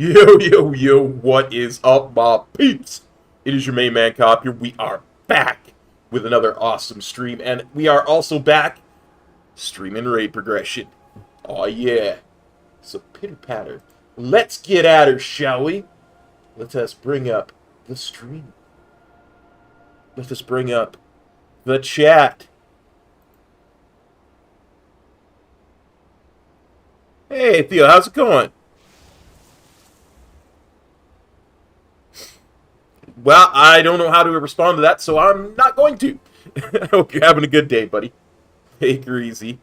Yo, yo, yo, what is up, my peeps? It is your main man, Copier. We are back with another awesome stream, and we are also back streaming raid progression. Oh yeah. So, pitter-patter. Let's get at her, shall we? Let us bring up the stream. Let us bring up the chat. Hey, Theo, how's it going? Well, I don't know how to respond to that, so I'm not going to. I hope you're having a good day, buddy. Take her easy.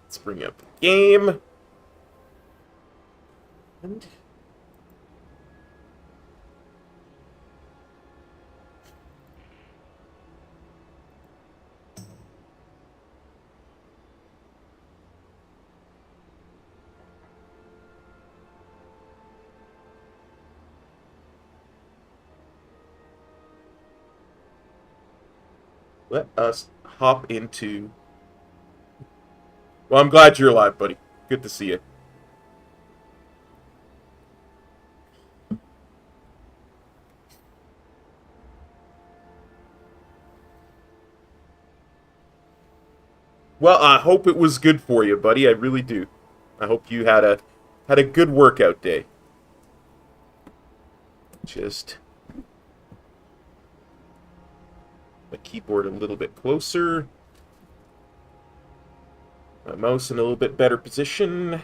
Let's bring up the game. And let us hop into... Well, I'm glad you're alive, buddy. Good to see you. Well, I hope it was good for you, buddy. I really do. I hope you had a good workout day. Just my keyboard a little bit closer. My mouse in a little bit better position.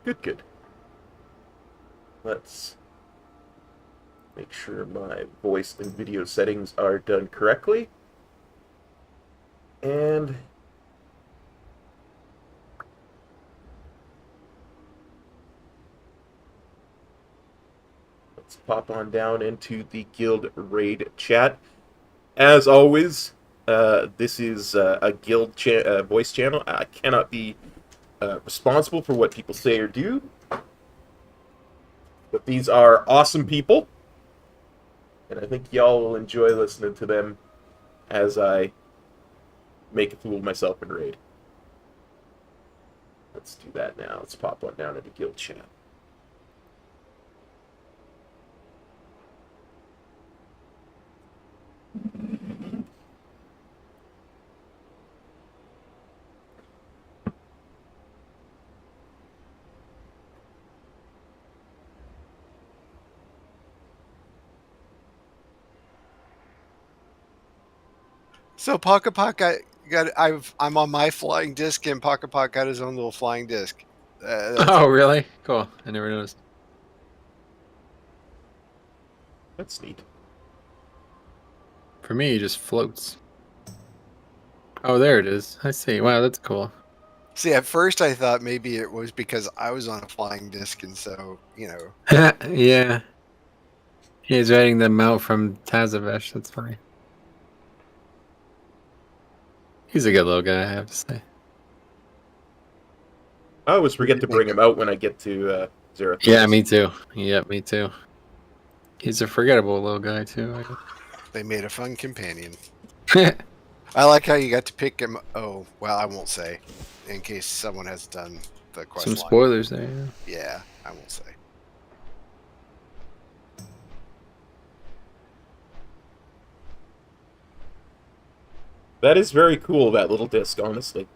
Good, good. Let's make sure my voice and video settings are done correctly. And let's pop on down into the guild raid chat. As always, this is a guild voice channel. I cannot be responsible for what people say or do, but these are awesome people, and I think y'all will enjoy listening to them as I make a fool of myself in raid. Let's do that now. Let's pop on down into guild chat. So Pocket Pot I'm on my flying disc, and Pocket Pot got his own little flying disc. Oh, really? Cool. I never noticed. That's neat. For me, it just floats. Oh, there it is. I see. Wow, that's cool. See, at first I thought maybe it was because I was on a flying disc, and so, you know. Yeah. He's writing them out from Tazavesh. That's funny. He's a good little guy, I have to say. I always forget to bring him out when I get to Zerathos. Yeah, me too. Yep, me too. He's a forgettable little guy, too. They made a fun companion. I like how you got to pick him. Oh, well, I won't say, in case someone has done the quest Some line. spoilers there, yeah. Yeah, I won't say. That is very cool, that little disc, honestly.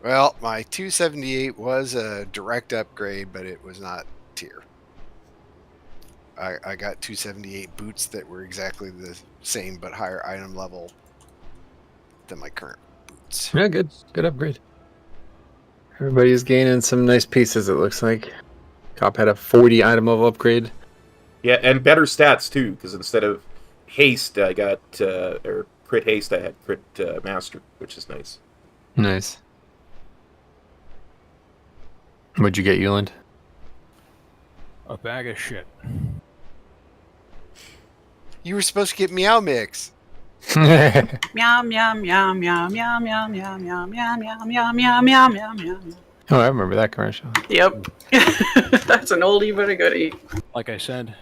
Well, my 278 was a direct upgrade, but it was not tier. I got 278 boots that were exactly the same but higher item level than my current boots. Yeah, good. Good upgrade. Everybody's gaining some nice pieces, it looks like. Cop had a 40 item level upgrade. Yeah, and better stats, too, because instead of haste, I got, or crit haste, I had crit master, which is nice. Nice. What'd you get, Euland? A bag of shit. You were supposed to get Meow Mix. Meow meow meow meow meow meow meow meow meow meow meow meow meow meow meow. Oh, I remember that commercial. Yep. That's an oldie but a goodie. Like I said,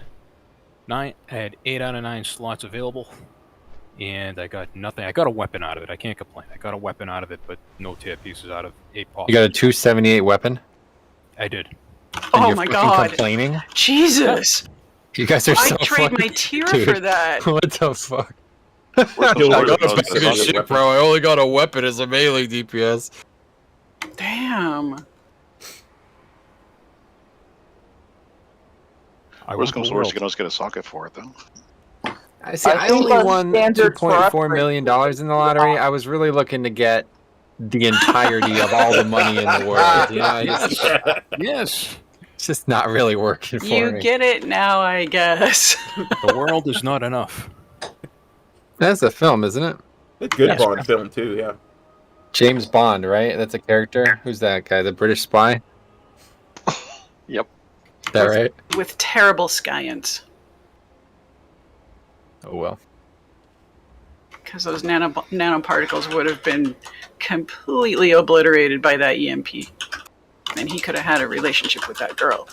I had 8 out of 9 slots available, and I got nothing. I got a weapon out of it. I can't complain. I got a weapon out of it, but no tier pieces out of 8 possible. You got a 278 weapon? I did. And Oh you're my fucking god. complaining? Jesus. You guys are so I'd trade fucking... my tier Dude. for that. What the fuck? Yo, I got those a bag of guys- shit, bro. I only got a weapon as a melee DPS. Damn. Worst comes to worst, you can always get a socket for it, though. I see. I I think only on won standards for $2.4 million in the lottery. I was really looking to get the entirety of all the money in the world. You know, Yes. it's just not really working for You me. get it now, I guess. The world is not enough. That's a film, isn't it? A good Yes. Bond film, too, yeah. James Bond, right? That's a character. Who's that guy? The British spy? Yep. Is that right? With terrible science. Oh well. Because those nanoparticles would have been completely obliterated by that EMP. And he could have had a relationship with that girl.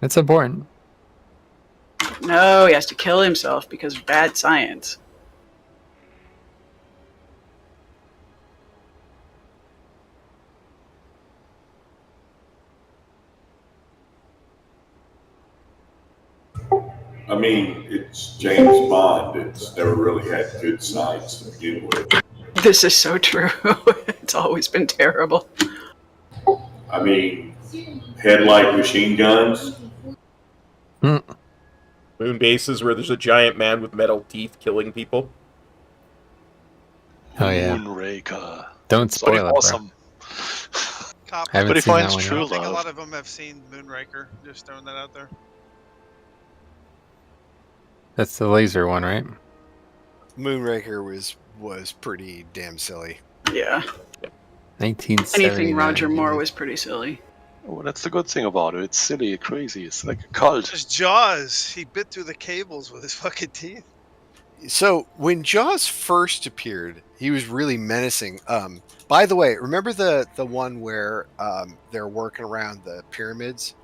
That's important. No, he has to kill himself because of bad science. I mean, it's James Bond. It's never really had good sides to begin with. This is so true. It's always been terrible. I mean, headlight machine guns. Moon bases where there's a giant man with metal teeth killing people. Oh yeah. Moonraker. Don't Sorry, spoil it, bro. awesome. Cop. I haven't But he seen that finds one true yet. I think a love. lot of them have seen Moonraker. Just throwing that out there. That's the laser one, right? Moonraker was pretty damn silly. Yeah. 1979. Anything Roger Moore was pretty silly. Oh, that's the good thing about it. It's silly, crazy. It's like a cult. Just Jaws. He bit through the cables with his fucking teeth. So when Jaws first appeared, he was really menacing. By the way, remember the one where they're working around the pyramids,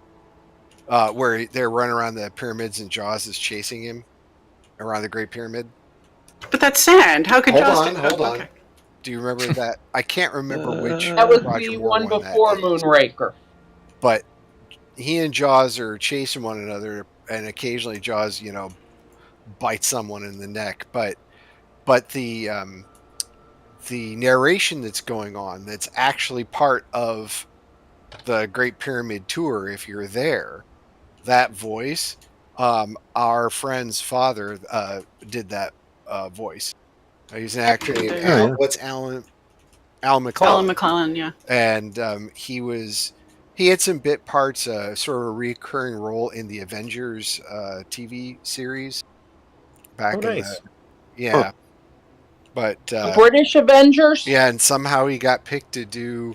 where they're running around the pyramids and Jaws is chasing him around the Great Pyramid? But that's sand. How could Hold Jaws on, do hold that? on. Okay. Do you remember that? I can't remember which. That was Roger the Moore one that before is. Moonraker. But he and Jaws are chasing one another, and occasionally Jaws, bites someone in the neck. But the narration that's going on, that's actually part of the Great Pyramid tour. If you're there, that voice our friend's father did that voice. He's an actor named There you Al, go. what's Al McClellan. Alan McClellan, yeah. And he had some bit parts, sort of a recurring role in the Avengers TV series back in nice. the yeah. But The British Avengers? yeah, and somehow he got picked to do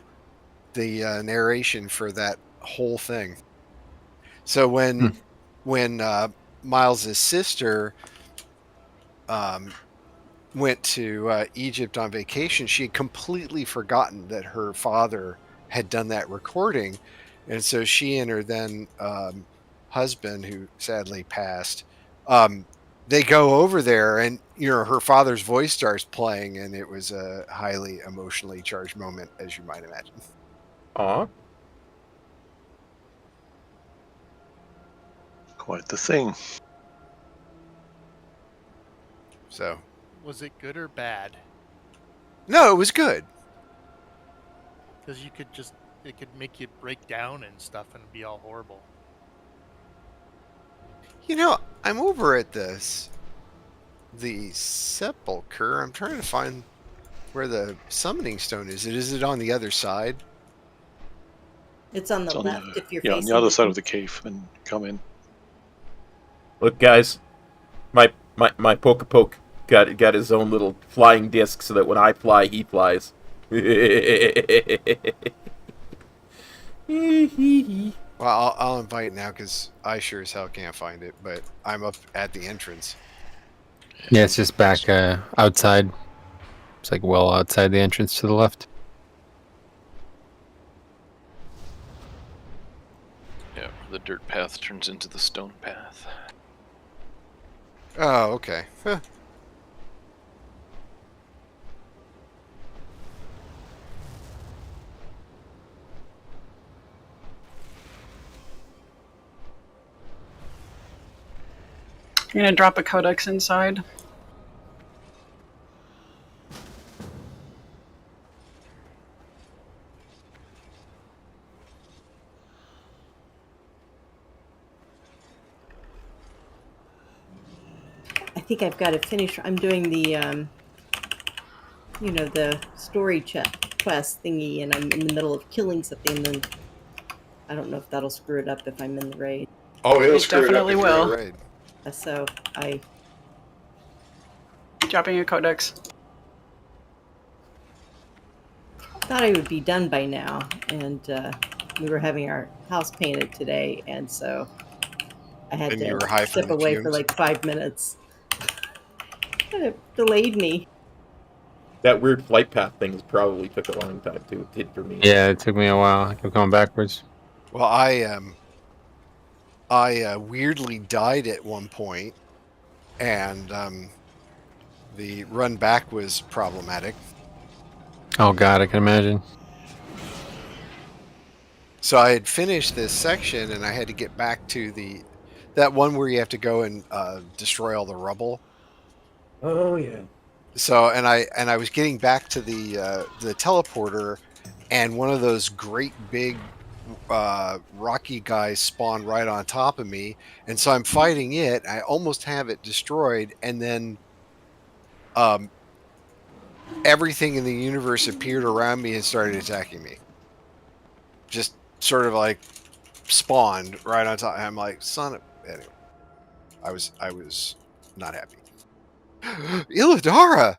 the narration for that whole thing. So when Miles's sister went to Egypt on vacation, she had completely forgotten that her father had done that recording, and so she and her then husband, who sadly passed, they go over there, and her father's voice starts playing, and it was a highly emotionally charged moment, as you might imagine. Aw. Quite the thing. So Was it good or bad? no, it was good. Because it could make you break down and stuff and be all horrible. I'm over at the Sepulcher. I'm trying to find where the summoning stone is. Is it on the other side? It's on the It's on left if you're yeah, on facing the other side of the cave and come in. Look, guys, my Poke got his own little flying disc, so that when I fly, he flies. Well, I'll invite now because I sure as hell can't find it, but I'm up at the entrance. Yeah, it's just back outside. It's like well outside the entrance to the left. Yeah, the dirt path turns into the stone path. Oh, okay. Huh. You're gonna drop a codex inside. I think I've got to finish. I'm doing the, the story quest thingy, and I'm in the middle of killing something, and then I don't know if that'll screw it up if I'm in the raid. Oh, It definitely will. Right. So I Dropping a codex. thought I would be done by now, and we were having our house painted today, and so I had And you were to high step from away for fumes? like 5 minutes. It delayed me. That weird flight path thing probably took a long time too. It did for me. Yeah, it took me a while. I kept going backwards. Well, I weirdly died at one point, and the run back was problematic. Oh god, I can imagine. So I had finished this section, and I had to get back to that one where you have to go and destroy all the rubble. Oh yeah. So and I was getting back to the teleporter, and one of those great big rocky guys spawned right on top of me, and so I'm fighting it. I almost have it destroyed, and then everything in the universe appeared around me and started attacking me. Just sort of like spawned right on top. And I'm like, son of... Anyway, I was not happy. Illidara!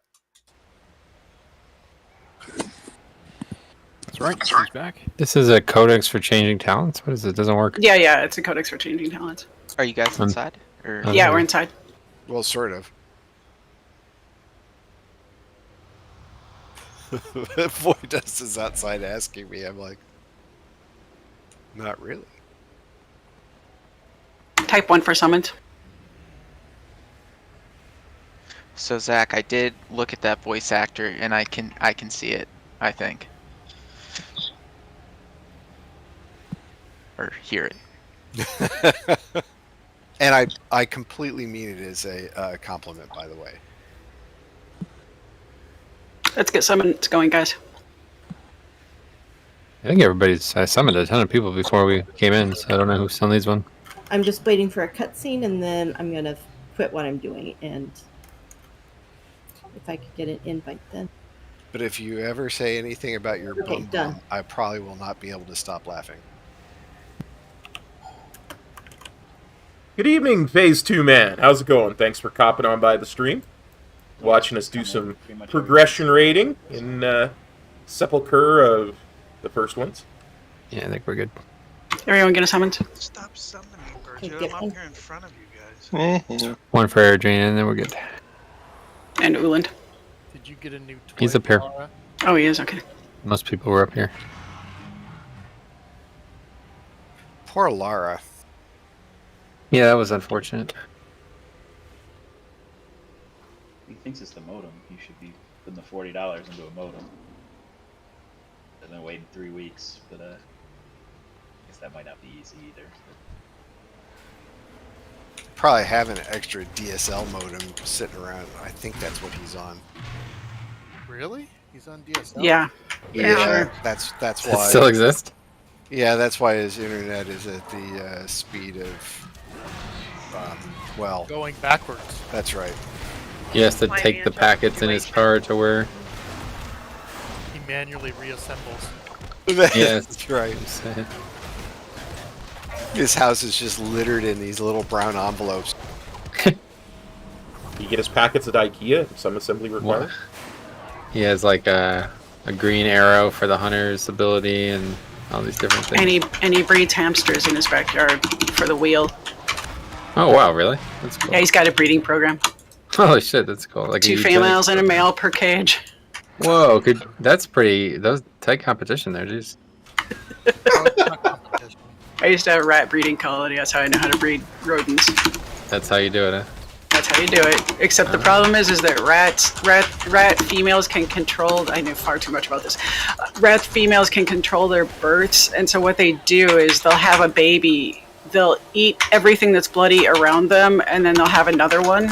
That's right. He's back. This is a codex for changing talents? What is it? Doesn't work. Yeah, it's a codex for changing talents. Are you guys Um, inside? Or uh, Yeah, we're inside. Well, sort of. Voidus is outside asking me. I'm like, not really. Type 1 for summons. So Zach, I did look at that voice actor, and I can see it. I think, or hear it. And I completely mean it as a compliment, by the way. Let's get summons going, guys. I think I summoned a ton of people before we came in, so I don't know who still needs one. I'm just waiting for a cutscene, and then I'm gonna quit what I'm doing, and if I could get an invite then. But if you ever say anything about your Okay, bum done. bum, I probably will not be able to stop laughing. Good evening, Phase 2 man. How's it going? Thanks for copping on by the stream. Watching us do some progression rating in Sepulcher of the first ones. Yeah, I think we're good. Everyone get a summons. Stop summoning me, Okay, Virgil. get I'm one. up here in front of you guys. One for Airdrina, and then we're good. And Uland. Did you get a new toy? He's up here. Laura? Oh, he is? Okay. Most people were up here. Poor Lara. Yeah, that was unfortunate. He thinks it's the modem. He should be putting the $40 into a modem. And then waiting 3 weeks, but I guess that might not be easy either. Probably have an extra DSL modem sitting around. I think that's what he's on. Really? He's on DSL? Yeah. Yeah, that's Does why. it still exist? Yeah, that's why his internet is at the speed of. Well, Going backwards. that's right. He has to take the packets in his car to where. He manually reassembles. Yes. That's right. His house is just littered in these little brown envelopes. You get his packets at IKEA, some assembly required. He has like a green arrow for the hunter's ability and all these different things. And he breeds hamsters in his backyard for the wheel. Oh wow, really? That's cool. Yeah, he's got a breeding program. Holy shit, that's cool. Like 2 females and a male per cage. Whoa, that's pretty. That was tight competition there, jeez. I used to have a rat breeding colony. That's how I know how to breed rodents. That's how you do it, huh? That's how you do it. Except the problem is that rat females can control. I know far too much about this. Rat females can control their births, and so what they do is they'll have a baby. They'll eat everything that's bloody around them, and then they'll have another one,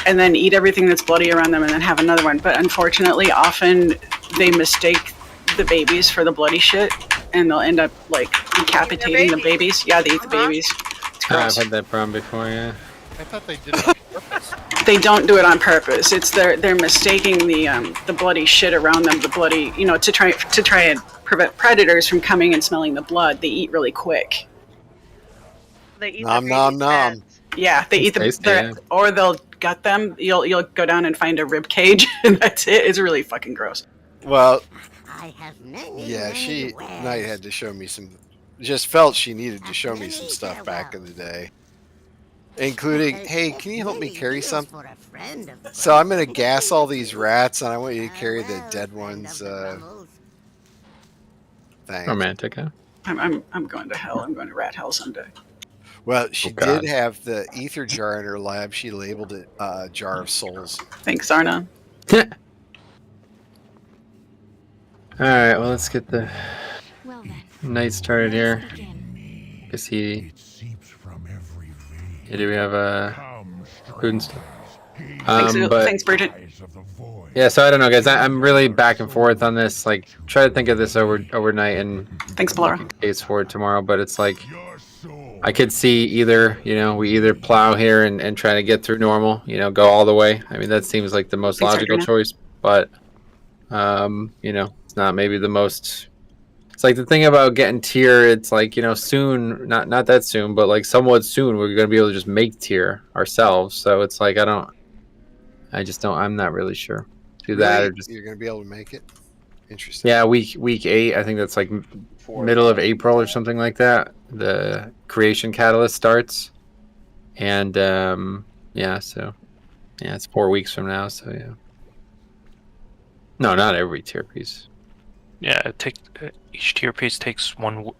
and then eat everything that's bloody around them, and then have another one. But unfortunately, often they mistake the babies for the bloody shit, and they'll end up like decapitating the babies. Yeah, they eat the babies. It's I've gross. had that problem before, yeah. I thought they did it on purpose. They don't do it on purpose. It's they're mistaking the bloody shit around them, the bloody, to try and prevent predators from coming and smelling the blood. They eat really quick. They eat Nom nom nom. Yeah, they eat tasty, or they'll gut them. You'll go down and find a rib cage, and that's it. It's really fucking gross. Well, I have many, yeah, Knight had to show me some. Just felt she needed to show me some stuff back in the day, including, hey, can you help me carry some? So I'm gonna gas all these rats, and I want you to carry the dead ones. Thing. Romantic, huh? I'm going to hell. I'm going to rat hell someday. Well, she God. did have the ether jar in her lab. She labeled it Jar of Souls. Thanks, Arna. Alright, well, let's get the night started here. Guess he. Yeah, do we have food and stuff? Thanks, Bridget. Yeah, so I don't know, guys. I'm really back and forth on this. Like, try to think of this overnight and thanks, Laura. make a case for it tomorrow. But it's like, I could see either, we either plow here and try to get through normal, go all the way. I mean, that seems like the most logical choice. But, it's not maybe the most. It's like the thing about getting tier. It's like, soon, not that soon, but like somewhat soon, we're gonna be able to just make tier ourselves. So it's like I'm not really sure. Do that or just You're gonna be able to make it. Interesting. yeah, week 8. I think that's like middle of April or something like that. The creation catalyst starts, and it's 4 weeks from now. So yeah. No, not every tier piece. Yeah, each tier piece takes one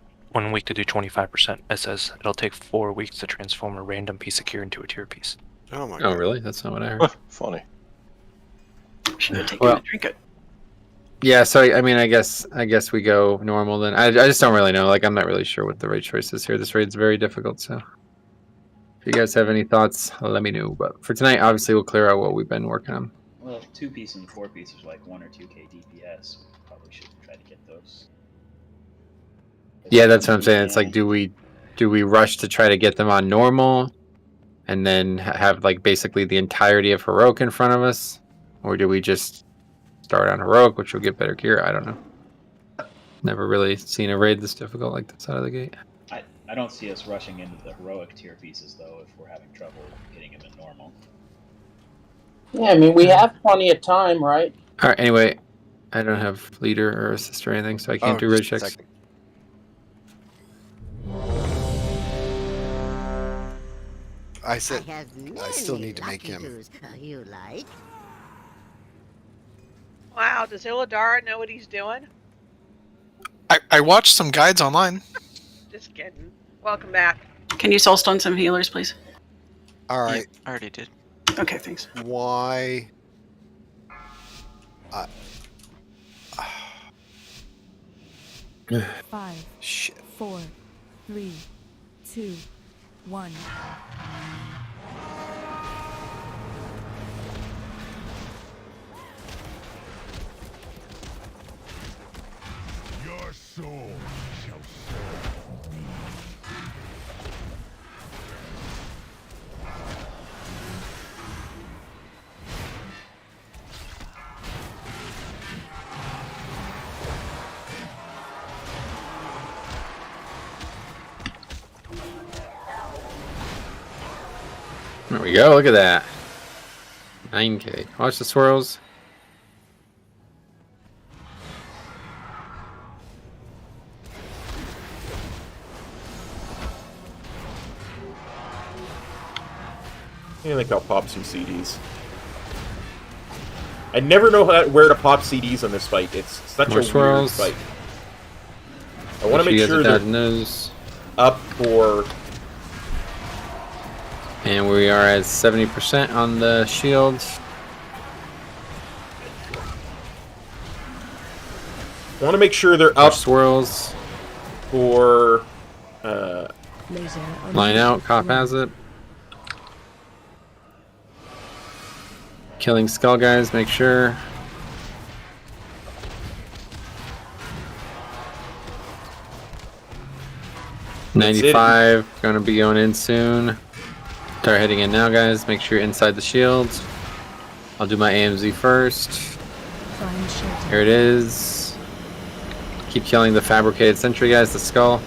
week to do 25%. It says it'll take 4 weeks to transform a random piece of gear into a tier piece. Oh my God. Oh really? That's not what I heard. Funny. Should have taken a drink it. Yeah, so I mean, I guess we go normal then. I just don't really know. Like, I'm not really sure what the right choice is here. This raid's very difficult. So, if you guys have any thoughts, let me know. But for tonight, obviously, we'll clear out what we've been working on. Well, 2-piece and 4-piece is like 1 or 2k DPS. We probably should try to get those. Yeah, that's what I'm saying. It's like, do we do we rush to try to get them on normal and then have like basically the entirety of heroic in front of us, or do we just start on heroic, which will get better gear? I don't know. Never really seen a raid this difficult like this out of the gate. I don't see us rushing into the heroic tier pieces though if we're having trouble getting them in normal. Yeah, I mean we have plenty of time, right? All right. Anyway, I don't have leader or assist or anything, so I can't do raid just a checks. second. I said I still need to make him. You like? Wow, does Illidara know what he's doing? I watched some guides online. Just kidding. Welcome back. Can you soulstone some healers, please? All right. Yeah, I already did. Okay, thanks. Why? 5, Shit. 4, 3, 2, 1. Your soul shall serve me. There we go. Look at that. 9K. Watch the swirls. I think I'll pop some CDs. I never know where to pop CDs on this fight. It's such More a swirls. weird fight. I want to make sure they're up for... And we are at 70% on the shields. I want to make sure they're up swirls for... Line out, cop has it. Killing skull guys, make sure. That's it. 95, gonna be going in soon. Start heading in now, guys. Make sure you're inside the shields. I'll do my AMZ first. Here it is. Keep killing the fabricated sentry guys, the skull.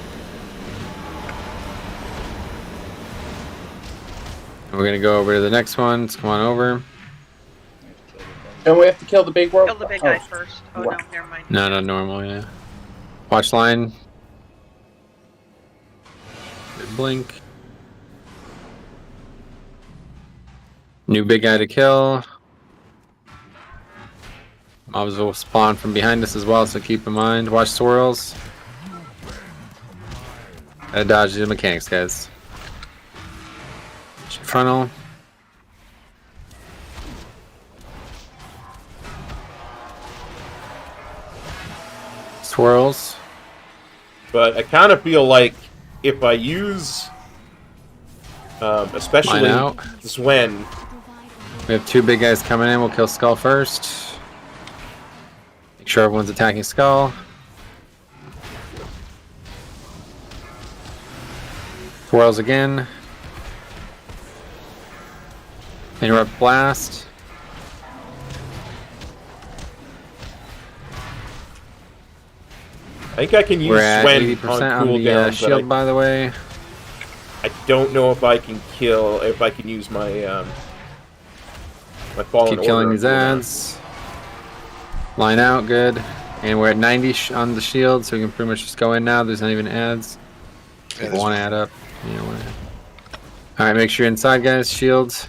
And we're gonna go over to the next one. Come on over. Don't we have to kill the big world? Kill the big guy first. Oh, no, never mind. No, not normal, yeah. Watch line. Good blink. New big guy to kill. Mobs will spawn from behind us as well, so keep in mind. Watch swirls. Gotta dodge the mechanics, guys. Frontal. Swirls. But I kind of feel like if I use, especially Line out. Swen, We have two big guys coming in. We'll kill Skull first. Make sure everyone's attacking Skull. Swirls again. Interrupt blast. I think I can use We're at Swen 80% on on the cooldown, but shield, by the way. I don't know if I can kill, if I can use my my fallen Keep killing order these on cooldown. ads. Line out, good. And we're at 90 on the shield, so we can pretty much just go in now. There's not even ads. Yeah, Pick one ad up. Yeah, one ad. Alright, make sure you're inside, guys. Shields.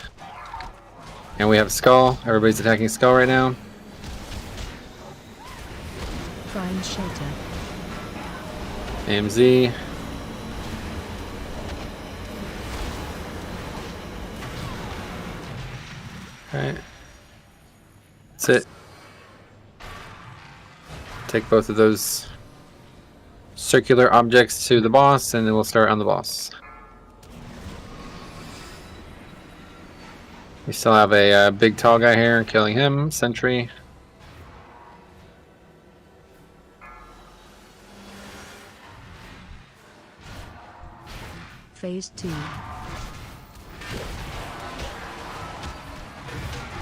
And we have Skull. Everybody's attacking Skull right now. Find shelter. AMZ. Alright. That's it. Take both of those circular objects to the boss, and then we'll start on the boss. We still have a big tall guy here, killing him. Sentry. Phase 2.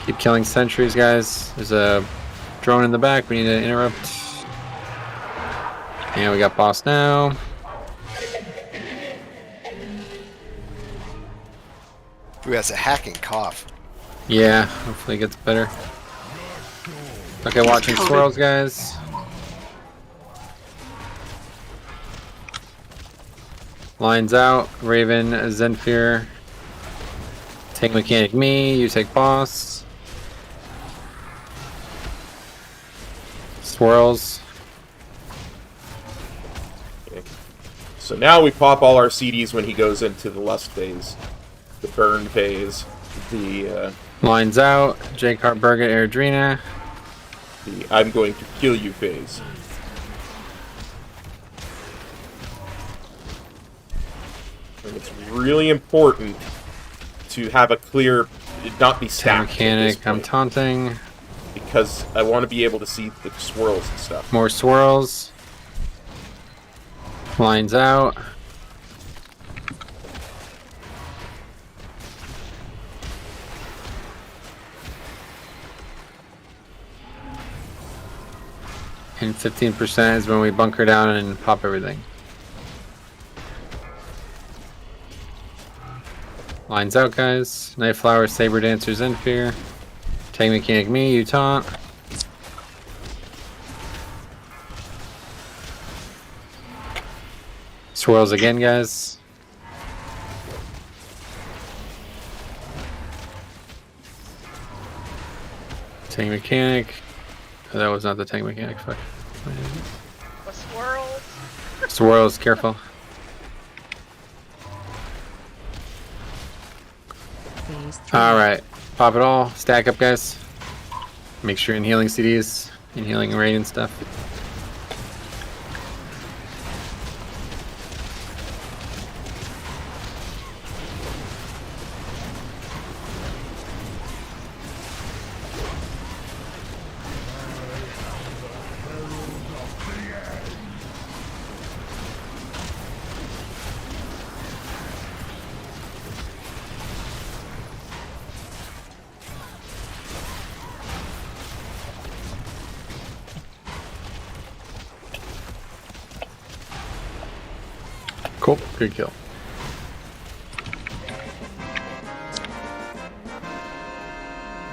Keep killing sentries, guys. There's a drone in the back. We need to interrupt. And we got boss now. Ooh, that's a hacking cough. Yeah, hopefully it gets better. Okay, watching swirls, guys. Lines out. Raven, Venthyr. Take mechanic me. You take boss. Swirls. Okay. So now we pop all our CDs when he goes into the lust phase, the burn phase, the Lines out. Jake Hartberg at Airdrina. the I'm going to kill you phase. And it's really important to have a clear, not be stacked. Mechanic, I'm taunting. Because I want to be able to see the swirls and stuff. More swirls. Lines out. And 15% is when we bunker down and pop everything. Lines out, guys. Night Flower, Saber Dancers, Venthyr. Tank mechanic me, you taunt. Swirls again, guys. Tank mechanic. Oh, that was not the tank mechanic. Fuck. The swirls. Swirls, careful. Alright. Pop it all. Stack up, guys. Make sure you're in healing CDs, in healing rain and stuff. Cool. Good kill.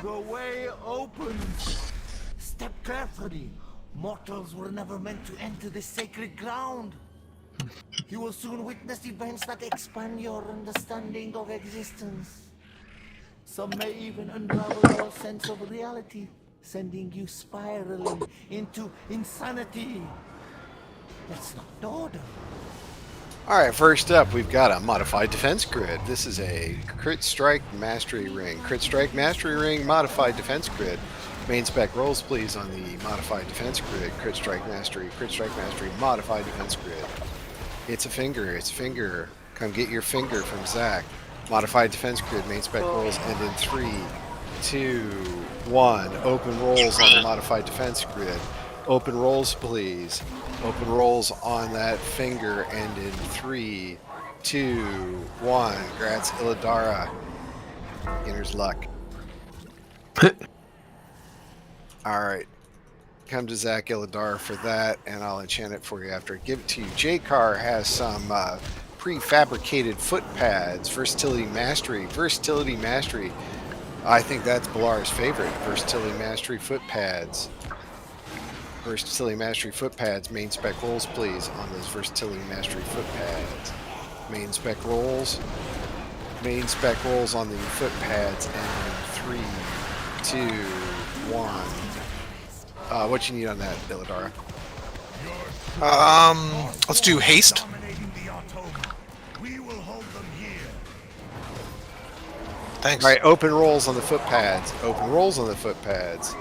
The way opens. Step carefully. Mortals were never meant to enter this sacred ground. You will soon witness events that expand your understanding of existence. Some may even unravel your sense of reality, sending you spiraling into insanity. That's not order. Alright, first up, we've got a modified defense grid. This is a Crit Strike Mastery Ring. Crit Strike Mastery Ring, modified defense grid. Main spec rolls, please, on the modified defense grid. Crit Strike Mastery, modified defense grid. It's a finger, it's a finger. Come get your finger from Zach. Modified defense grid, main spec rolls end in 3, 2, 1. Open rolls on the modified defense grid. Open rolls, please. Open rolls on that finger end in 3, 2, 1. Grats Illidara. Beginner's luck. Alright. Come to Zach Illidara for that, and I'll enchant it for you after I give it to you. J-Car has some prefabricated foot pads. Versatility Mastery. Versatility Mastery. I think that's Balara's favorite. Versatility Mastery foot pads. Versatility Mastery foot pads. Main spec rolls, please, on those Versatility Mastery foot pads. Main spec rolls. Main spec rolls on the foot pads. And in 3, 2, 1. What you need on that, Illidara? Let's do haste. Thanks. All right, open rolls on the foot pads. Open rolls on the foot pads.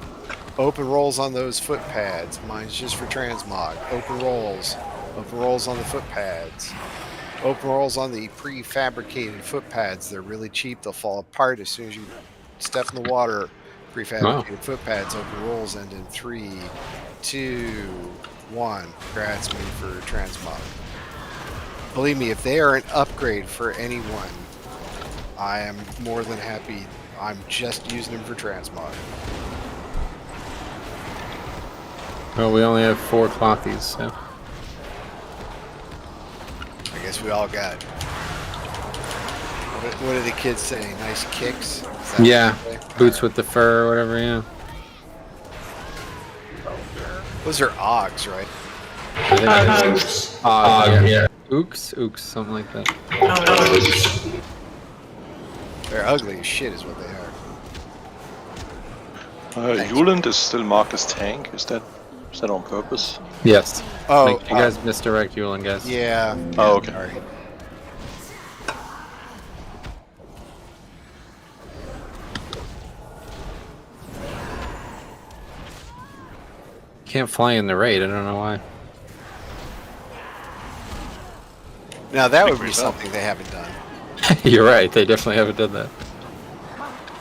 Open rolls on those foot pads. Mine's just for transmog. Open rolls. Open rolls on the foot pads. Open rolls on the prefabricated foot pads. They're really cheap. They'll fall apart as soon as you step in the water. Prefabricated foot pads. Open rolls end in 3, 2, 1. Congrats me for transmog. Believe me, if they are an upgrade for anyone, I am more than happy. I'm just using them for transmog. Well, we only have 4 clothies, so. I guess we all got. What do the kids say? Nice kicks? Is that Yeah, what they say? boots with the fur or whatever, yeah. Those are Ogs, right? I think it's yeah. Ooks, something like that. They're ugly as shit is what they are. Yuland is still marked as tank. Is that on purpose? Yes. Oh, you guys misdirect Yulin, guys. Yeah. Oh, okay. All right. Can't fly in the raid, I don't know why. Now that would be something they haven't done. You're right, they definitely haven't done that.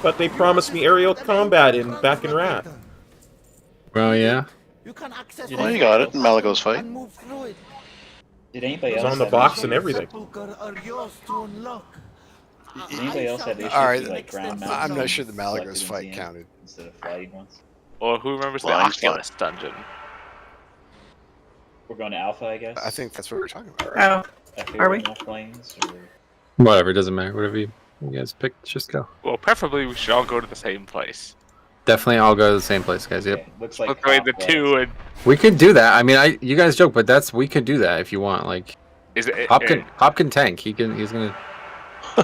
But they promised me aerial combat back in Wrath. Well, yeah. Well, you got it in Malago's fight. Did anybody It was else on the have box issues? and everything. Did anybody else have issues All with like ground mount? I'm not sure the selected Malagos in fight the end counted. instead of flying ones. Or who remembers the Flying Oculus dungeon? We're going to Alpha, I guess. I think that's what we're talking about, right? Oh, are we? Planes, or... Whatever, doesn't matter. Whatever you guys pick, just go. Well, preferably we should all go to the same place. Definitely all go to the same place, guys. Yep. Looks like Let's the two and We could do that. I mean, you guys joke, but we could do that if you want. Like, is it? Hop can tank. He's gonna.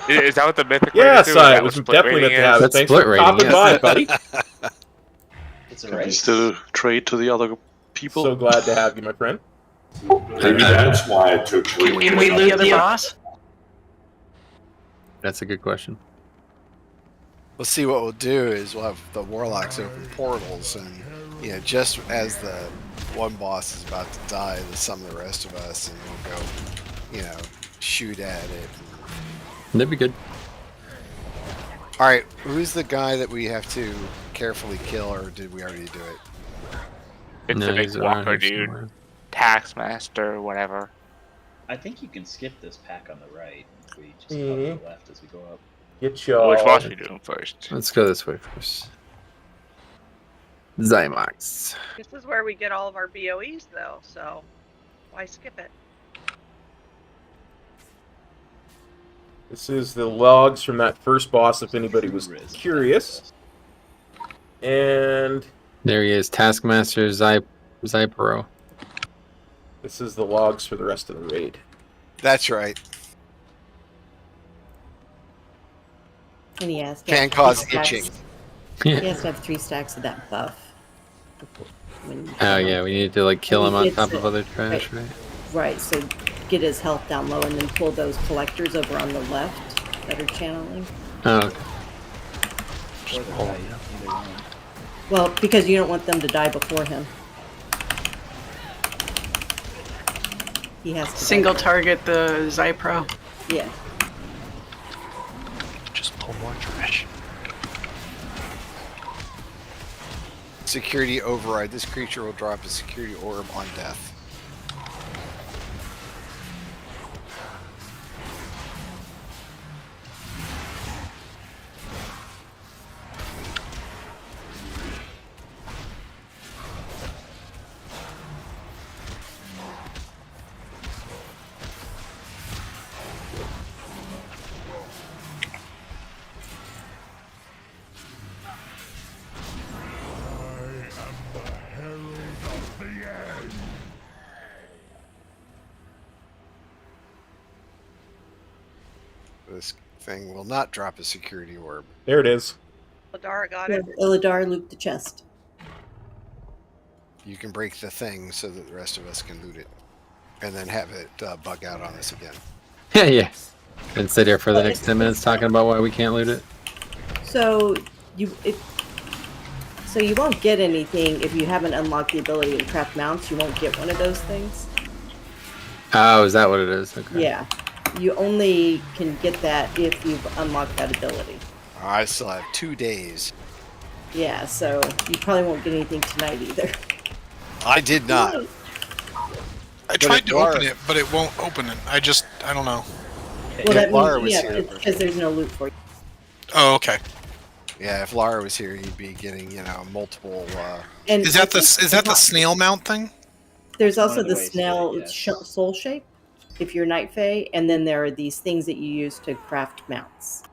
Is that what the mythic? Yes, rating is? Is I that was what split definitely meant rating to have is? it. That's Thanks split for rating, popping yes. by, buddy. It's a Can we race. still trade to the other people? So glad to have you, my friend. Maybe that's why it took 3 Can we loot the boss? That's a good question. We'll see what we'll do is we'll have the warlocks open portals, and just as the one boss is about to die, some of the rest of us, and we'll go, shoot at it. That'd be good. All right, who's the guy that we have to carefully kill, or did we already do it? It's No, the big he's around walker here dude, somewhere. Taskmaster, whatever. I think you can skip this pack on the right. If we just go to the left as we go up. Get your. Which boss are you doing first? Let's go this way first. Zymox. This is where we get all of our BOEs, though, so why skip it? This is the logs from that first boss, if anybody was curious. And There he is, Taskmaster Zypro. this is the logs for the rest of the raid. That's right. And he has to Can have cause 3 stacks. itching. He has to have 3 stacks of that buff. Oh yeah, we need to like kill him on It's top of a- other trash, right? Right, so get his health down low and then pull those collectors over on the left that are channeling. Oh, okay. Or the right, either one. Well, because you don't want them to die before him. He has to Single die. target the Zypro. Yeah. Just pull more trash. Security override. This creature will drop a security orb on death. This thing will not drop a security orb. There it is. Ladara got it. Illidar looped the chest. You can break the thing so that the rest of us can loot it, and then have it bug out on us again. Yeah, yeah. And sit here for the next 10 minutes talking about why we can't loot it. So you won't get anything if you haven't unlocked the ability to craft mounts. You won't get one of those things. Oh, is that what it is? Okay. Yeah, you only can get that if you've unlocked that ability. I still have 2 days. Yeah, so you probably won't get anything tonight either. I did not. I tried to open it, but it won't open it. I don't know. Well, that Laura means, was yeah, here. because there's no loot for you. Oh, okay. Yeah, if Lara was here, he'd be getting, multiple. And Is that the snail mount thing? There's One also of the the ways to do snail it, yes. soul shape, if you're Night Fae, and then there are these things that you use to craft mounts.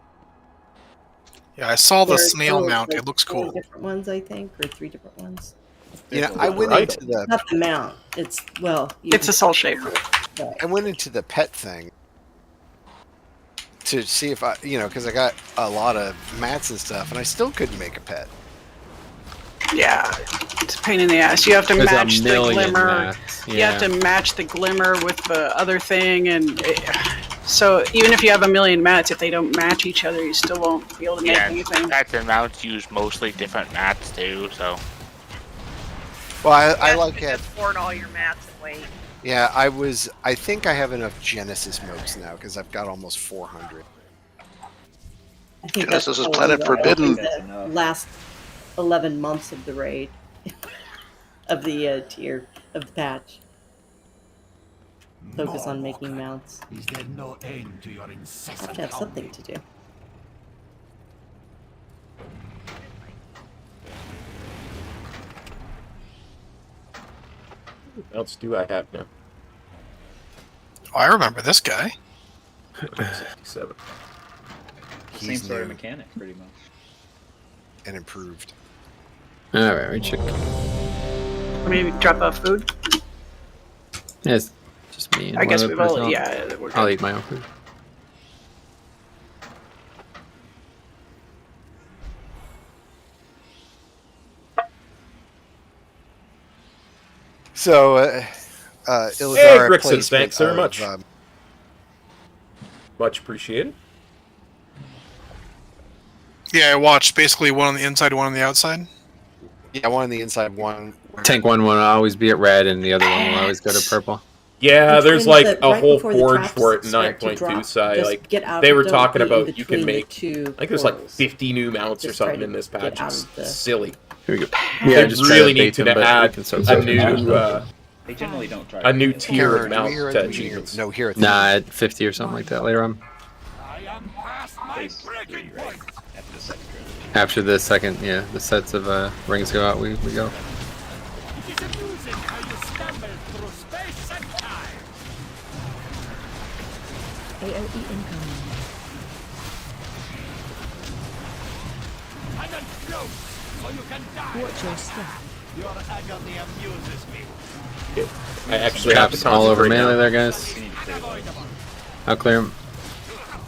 Yeah, I saw the There's snail like mount. It looks 4 cool. different ones, I think, or 3 different ones. I went into the. Not the mount. It's It's a soul shape. I went into the pet thing to see if I, because I got a lot of mats and stuff, and I still couldn't make a pet. Yeah, it's a pain in the ass. You have to There's a match the million glimmer. mats, You have to match the glimmer with the other thing, and so even if you have a million mats, if they don't match each other, you still won't be able to make anything. Mats and mounts use mostly different mats too, so. Well, I like it. Just hoard all your mats and wait. Yeah, I think I have enough Genesis modes now because I've got almost 400. I think Genesis that's is Planet Forbidden. The last 11 months of the raid, of the tier, of the patch. Focus on making mounts. Is there no end to your incessant Have to have something to do. What else do I have now? Oh, I remember this guy. 67. Same sort of mechanic, pretty much. And improved. Alright, we check. Maybe drop off food. Yes, just me. And I guess one we other person. will. Yeah, we're I'll good. eat my own food. So, Hey, Ilzara Grixon, placement thanks very of, much. Much appreciated. Yeah, I watched basically one on the inside, one on the outside. Yeah, one on the inside, one. Tank one will always be at red, and the other one will always go to purple. Yeah, Which there's means like that a right whole before the forge traps for it in start to 9.2 drop, side. just Like get out- they were don't talking be in about you between can the make. two I think there's like portals. 50 new mounts or Just try something to in this get patch. out It's of the- silly. Here we go. They Yeah, just try really to need bait to them, but we add can start a something. new They generally don't try. a new to tier Karen, of do mount we hear- do we hear- achievements. No, here. Nah, at 50 or something like that later on. Phase 3, right? After the second drill. After the second, yeah, the sets of rings go out, we go. It is amusing how you stumble through space and time. AOE incoming. I'm not close, so you can die. Watch your step. Your agony amuses me. I actually have to Traps all over concentrate melee now. there, guys. I'll clear them.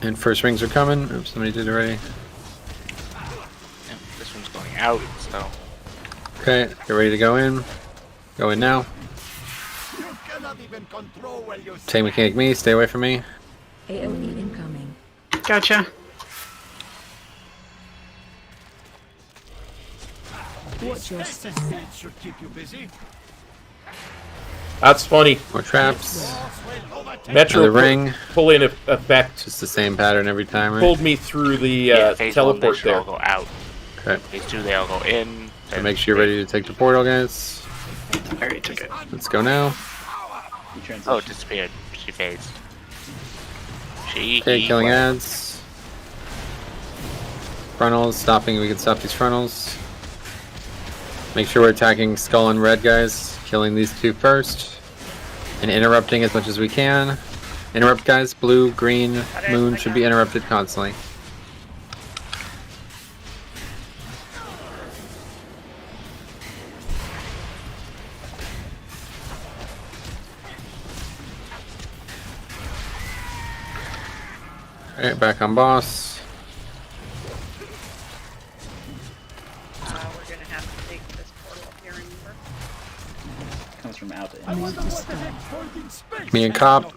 And first rings are coming. Oops, somebody did already. Yeah, this one's going out, so. Okay, get ready to go in. Go in now. You cannot even control where you Tank mechanic me, stay away from me. AOE incoming. Gotcha. Watch your step. That should keep you busy. That's funny. More traps. Metro Another ring. pull in effect Just the same pattern every time, right? pulled me through the Yeah, phase one, they teleport should all there. go out. Okay. Phase 2, they all go in. So make sure you're ready to take the portal, guys. I already took it. Let's go now. Oh, it disappeared. She phased. Okay, killing ads. Frontals, stopping. We can stop these frontals. Make sure we're attacking skull and red, guys. Killing these two first. And interrupting as much as we can. Interrupt, guys. Blue, green, moon should be interrupted constantly. Alright, back on boss. We're gonna have to take this portal up here, remember? Comes from out to I in. need to stop. Me and Cop.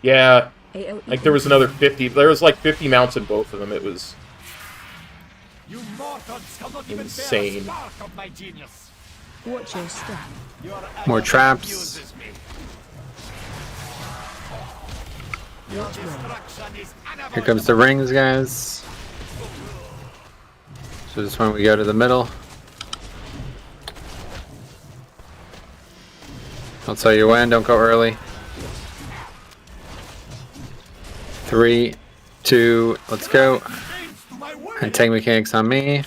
Yeah, AOE like there was another 50. There was like 50 mounts in both of them. It was You mortals cannot even bear a insane. spark of my genius. Watch your step. Your More agony traps. amuses me. Watch where. Destruction is Here comes the rings, guys. So this one we go to the middle. I'll tell you when. Don't go early. 3, 2, let's go. And tank mechanics on me.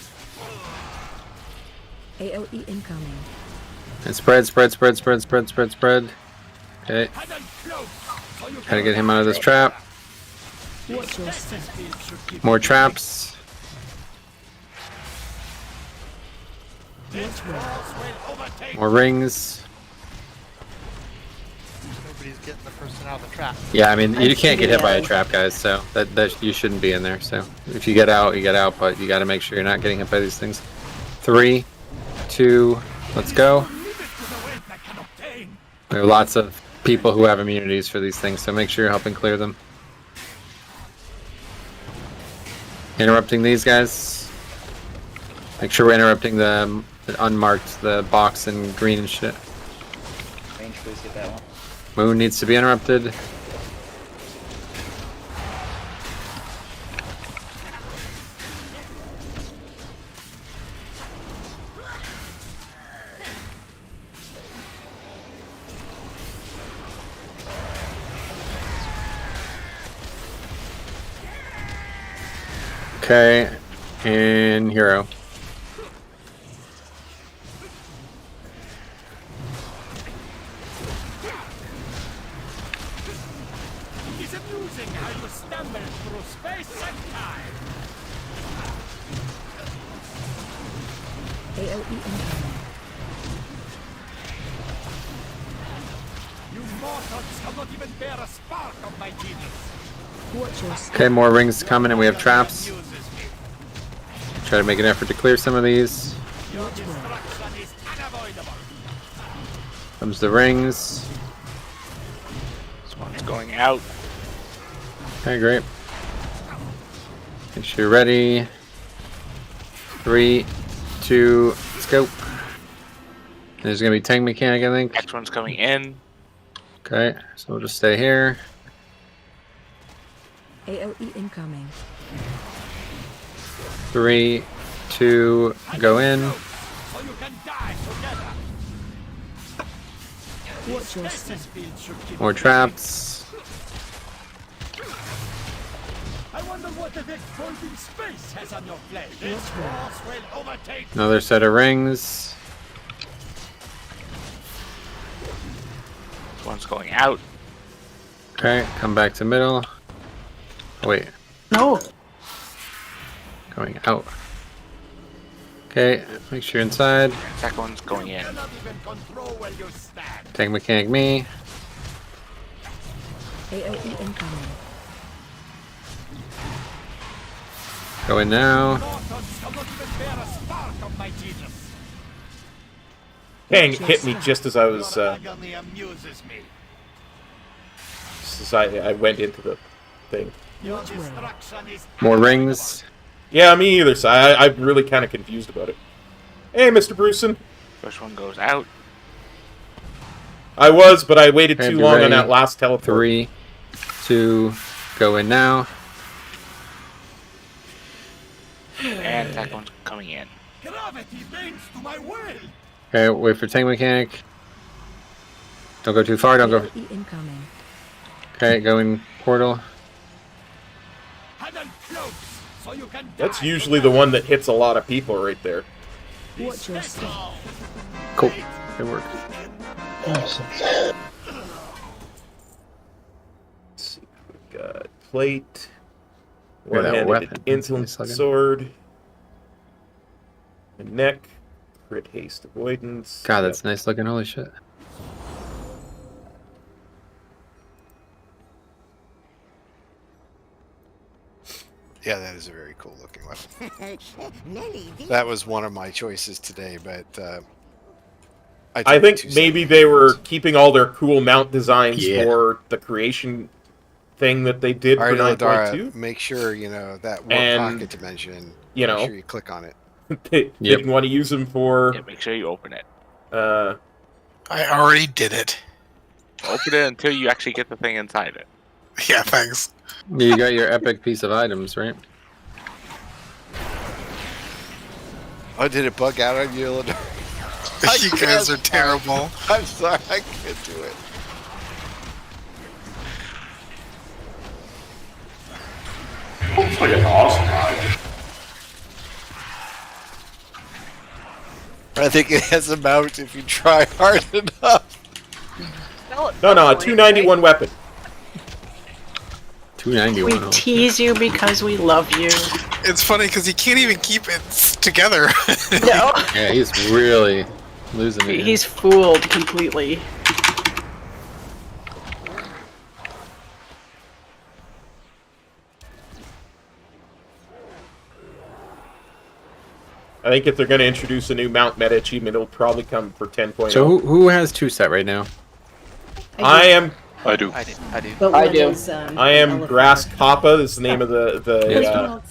AOE incoming. And spread. Okay. Gotta get him out of this trap. Watch your step. More traps. Watch where. More rings. Nobody's getting the person out of the trap. Yeah, I mean, you can't get hit by a trap, guys, so that you shouldn't be in there. So if you get out, you get out, but you gotta make sure you're not getting hit by these things. 3, 2, let's go. We have lots of people who have immunities for these things, so make sure you're helping clear them. Interrupting these guys. Make sure we're interrupting the unmarked, the box in green and shit. Range, please get that one. Moon needs to be interrupted. Okay, and hero. It's amusing how you stumble through space and time. AOE incoming. You mortals cannot even bear a spark of my genius. Watch your step. Okay, more rings coming, and we have traps. Try to make an effort to clear some of these. Your destruction is unavoidable. Comes the rings. This one's going out. Okay, great. Make sure you're ready. 3, 2, let's go. There's gonna be tank mechanic, I think. Next one's coming in. Okay, so we'll just stay here. AOE incoming. 3, 2, go in. So you can die together. Watch your step. More traps. I wonder what the next point in space has on your plate. This force will overtake. Another set of rings. This one's going out. Okay, come back to middle. Oh, wait, No. going out. Okay, make sure you're inside. Second one's going in. Cannot even control where you stand. Tank mechanic me. AOE incoming. Go in now. Mortals cannot even bear a spark of my genius. Bang! Hit me just as I was. Your agony amuses me. Just as I went into the thing. Your destruction is More rings. Yeah, me either. So I'm really kind of confused about it. Hey, Mr. Bruceson. First one goes out. I was, but I waited Okay, too be long on ready. that last teleport. 3, 2, go in now. And second one's coming in. gravity bends to my will. Okay, wait for tank mechanic. Don't go too far, don't go. AOE incoming. Okay, go in portal. Huddle close, so you can That's die usually the one that hits a lot of people right there. Watch your step. Cool, it worked. Let's see, we've got plate, Yeah, that one-handed weapon. insolent Nice looking. sword, a neck, crit haste avoidance. God, that's nice looking, holy shit. Yeah, that is a very cool looking weapon. Nelly, That was one of my choices today, but I took think two maybe separate they were things. keeping all their cool mount designs Yeah. for the creation thing that they did All for right, Eldara, 9.2. make sure you know that warp And, pocket dimension. you make know. sure you click on it. They Yep. didn't want to use them for Yeah, make sure you open it. I already did it. Open it until you actually get the thing inside it. Yeah, thanks. You got your epic piece of items, right? Oh, did it bug out on you, Eldara? You guys are terrible. I'm sorry, I can't do it. Looks like an awesome ride. I think it has a mount if you try hard enough. No, No, 291 weapon. 291. We tease you because we love you. It's funny because he can't even keep it together. No. Yeah, he's really losing it. He's fooled completely. I think if they're going to introduce a new mount meta achievement, it'll probably come for 10.0. So who has 2 set right now? I am. I do. I do. But I one do. is, I am Grass Kappa. This is the name of the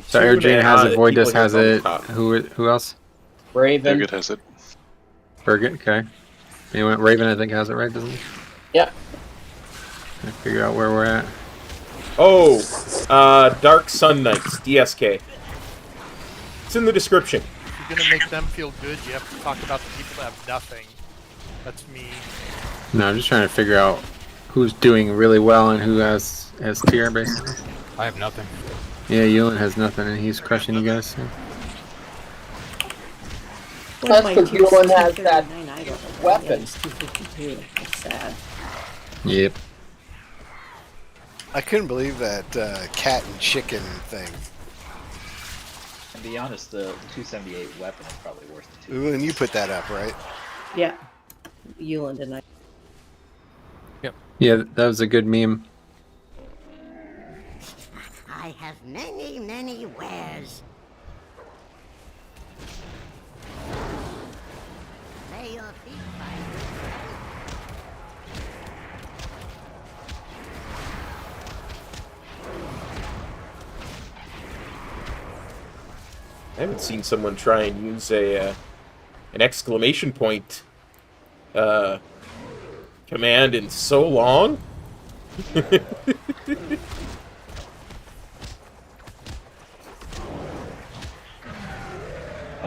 So Air Jane has it, Void Voidus has it. Who else? Raven. Birgit has it. Birgit, okay. Anyone, Raven, I think, has it, right? Doesn't he? Yep. I figure out where we're at. Oh, Dark Sun Knights, DSK. It's in the description. If you're gonna make them feel good, you have to talk about the people that have nothing. That's me. No, I'm just trying to figure out who's doing really well and who has tier, basically. I have nothing. Yeah, Yulin has nothing, and he's crushing you guys. So. That's because Yulin has that weapon. It's 252. That's sad. Yep. I couldn't believe that cat and chicken thing. And be honest, the 278 weapon is probably worth the 2. Ooh, and you put that up, right? Yeah. Euland and I. Yeah, that was a good meme. I have many, many wares. Lay your feet by I haven't seen someone try and use an exclamation point command in so long. I'm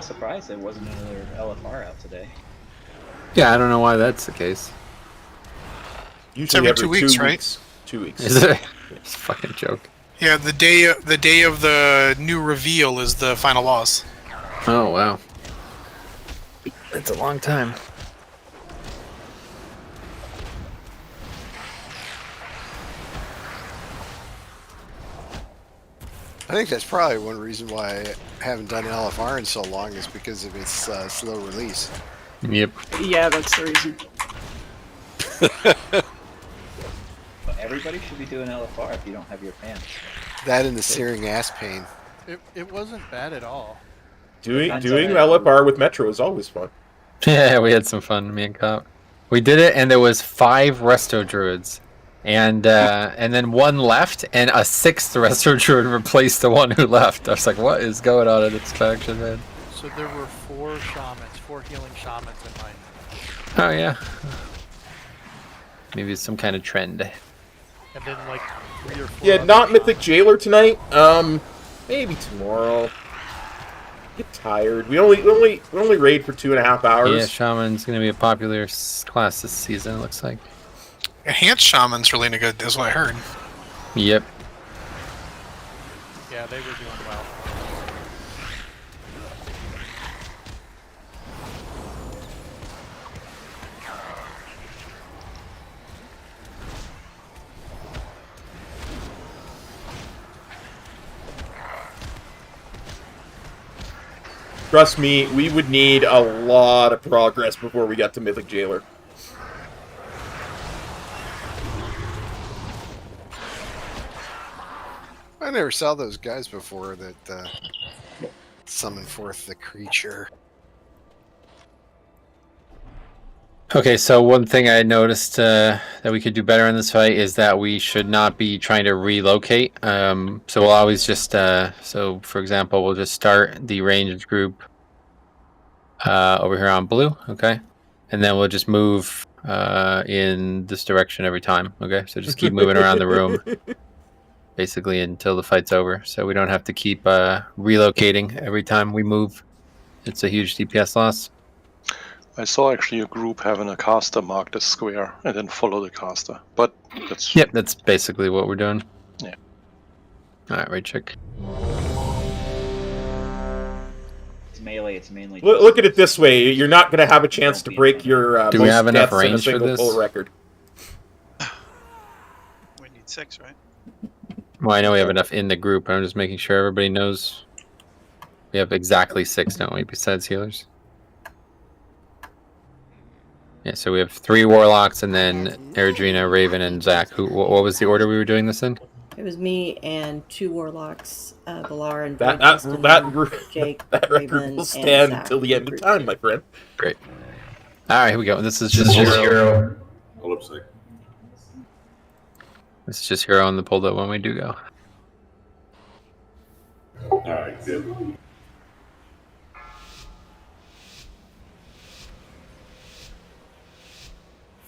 surprised there wasn't another LFR out today. Yeah, I don't know why that's the case. Usually every 2 weeks, right? 2 weeks. Is it? It's a fucking joke. Yeah, the day of the new reveal is the final boss. Oh, wow. It's a long time. I think that's probably one reason why I haven't done LFR in so long is because of its slow release. Yep. Yeah, that's the reason. But everybody should be doing LFR if you don't have your fan. That and the searing ass pain. It wasn't bad at all. Doing LFR with Metro is always fun. Yeah, we had some fun, me and Cop. We did it, and there was 5 Resto Druids. And then one left, and a 6th Resto Druid replaced the one who left. I was like, what is going on in this faction, man? So there were 4 shamans, 4 healing shamans in mine. Oh, yeah. Maybe it's some kind of trend. And then like 3 or 4. Yeah, not Mythic Jailer tonight. Maybe tomorrow. Get tired. We only raid for 2.5 hours. Yeah, Shaman's gonna be a popular class this season, it looks like. Enhanced Shaman's really good, is what I heard. Yep. Yeah, they were doing well. Trust me, we would need a lot of progress before we got to Mythic Jailer. I never saw those guys before that summon forth the creature. Okay, so one thing I noticed that we could do better in this fight is that we should not be trying to relocate. So we'll always just, so for example, we'll just start the ranged group over here on blue, okay? And then we'll just move in this direction every time, okay? So just keep moving around the room, basically until the fight's over. So we don't have to keep relocating every time we move. It's a huge DPS loss. I saw actually a group having a caster marked as square and then follow the caster. But that's Yep, that's basically what we're doing. Yeah. Alright, right check. It's melee. It's mainly. Look at it this way: you're not going to have a chance to break your Do we most have enough deaths in a range for single this? pull record. We need 6, right? Well, I know we have enough in the group, but I'm just making sure everybody knows. We have exactly 6, don't we, besides healers? Yeah, so we have 3 warlocks, and then Eridrina, Raven, and Zach. What was the order we were doing this in? It was me and 2 warlocks, Dalaran, Jake, that record Raven, will and stand Zach. until the end of time, my friend. Great. Alright, here we go. This is just hero. Hold up a sec. This is just hero on the pull though when we do go. Alright, good.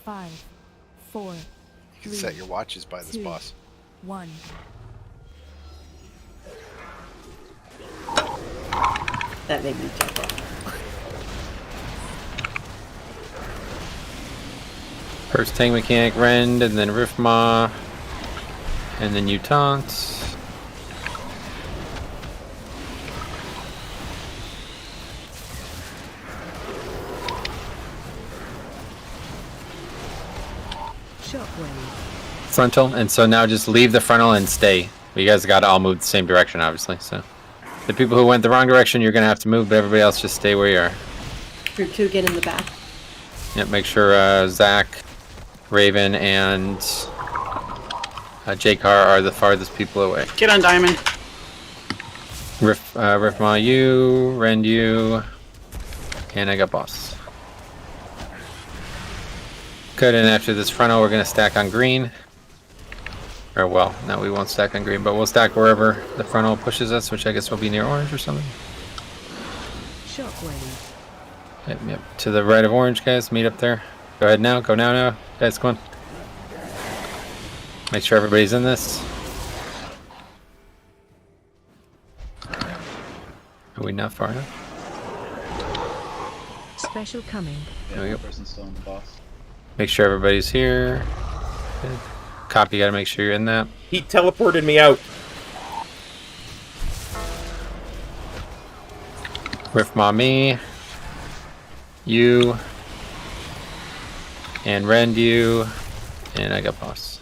Five, 4, You can 3, set your watches by this 2, boss. 1. That made me chuckle. First tank mechanic Rend, and then Riftmaw, and then Mutant. Shockwave. Frontal, and so now just leave the frontal and stay. You guys got to all move the same direction, obviously. So the people who went the wrong direction, you're gonna have to move, but everybody else just stay where you are. Group 2, get in the back. Yep, make sure Zach, Raven, and Jakar are the farthest people away. Get on Diamond. Riftmaw, you, Rend, you, and I got boss. Good, and after this frontal, we're gonna stack on green. Or well, no, we won't stack on green, but we'll stack wherever the frontal pushes us, which I guess will be near orange or something. Shockwave. Yep, to the right of orange, guys. Meet up there. Go ahead now. Go now. Guys, come on. Make sure everybody's in this. Are we not far enough? Special coming. There we go. Person still in the boss. Make sure everybody's here. Good. Copy, you gotta make sure you're in that. He teleported me out. Riftmaw me. You. And Rend you. And I got boss.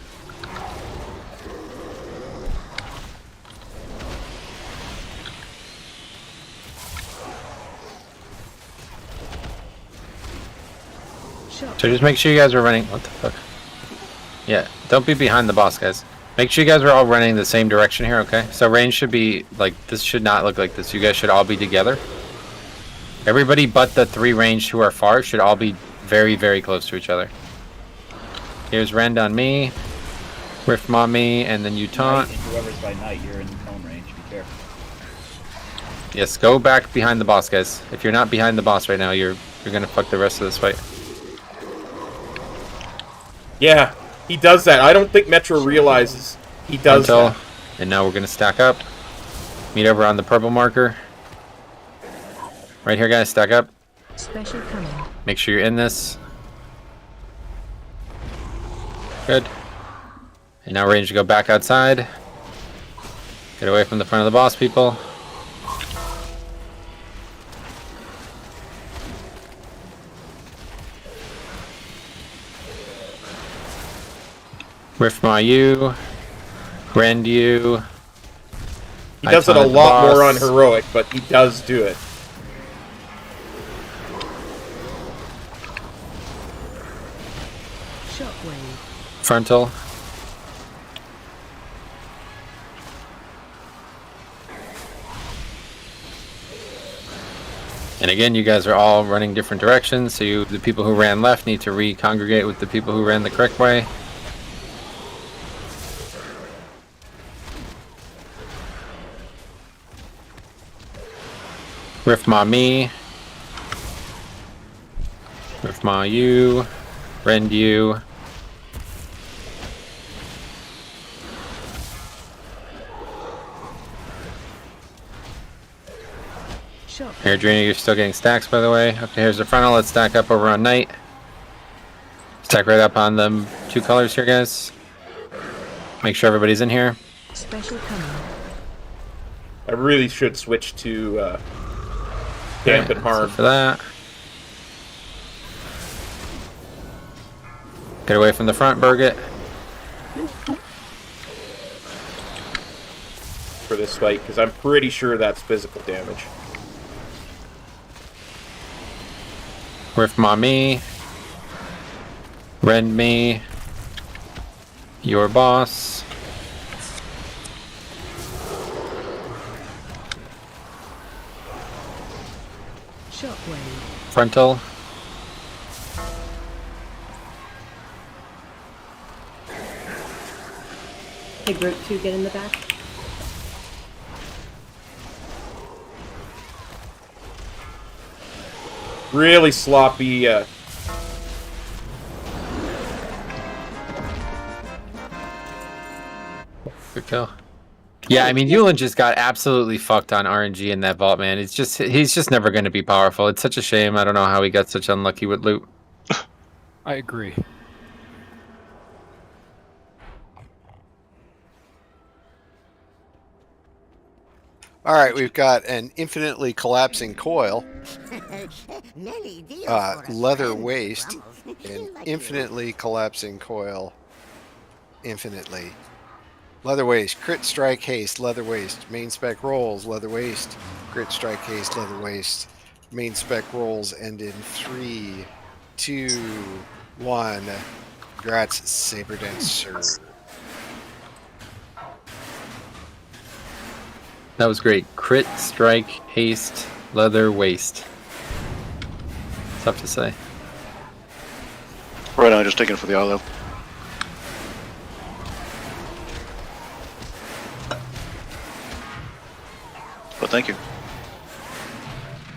So just make sure you guys are running. What the fuck? Yeah, don't be behind the boss, guys. Make sure you guys are all running the same direction here, okay? So range should be like this. Should not look like this. You guys should all be together. Everybody but the 3 ranged who are far should all be very, very close to each other. Here's Rend on me, Riftmaw me, and then you taunt. And whoever's by night, you're in the cone range. Be careful. Yes, go back behind the boss, guys. If you're not behind the boss right now, you're gonna fuck the rest of this fight. Yeah, he does that. I don't think Metro realizes he does that. And now we're gonna stack up. Meet over on the purple marker. Right here, guys, stack up. Special coming. Make sure you're in this. Good. And now we're ready to go back outside. Get away from the front of the boss, people. Riftmaw you. Rend you. He does it a lot more on heroic, but he does do it. Shockwave. Frontal. And again, you guys are all running different directions, so the people who ran left need to re-congregate with the people who ran the correct way. Riftmaw me. Riftmaw you. Rend you. Here, Drina, you're still getting stacks, by the way. Okay, here's the frontal. Let's stack up over on Knight. Stack right up on them 2 colors here, guys. Make sure everybody's in here. Special coming. I really should switch to Damp and Harm. For that. Get away from the front, Burgett. For this fight, because I'm pretty sure that's physical damage. Rift Mommy. Rend me. Your boss. Shockwave. Frontal. Hey, group 2, get in the back. Really sloppy. Good kill. Yeah, I mean, Yulin just got absolutely fucked on RNG in that vault, man. He's just never going to be powerful. It's such a shame. I don't know how he got such unlucky with loot. I agree. All right, we've got an infinitely collapsing coil, leather waist, an infinitely collapsing coil, infinitely. Leather waist, crit strike haste, leather waist, main spec rolls, leather waist, crit strike haste, leather waist, main spec rolls end in 3, 2, 1. Congrats, Saber Dancer. That was great. Crit, strike, haste, leather, waist. Tough to say. Right now, just taking it for the olive. But thank you.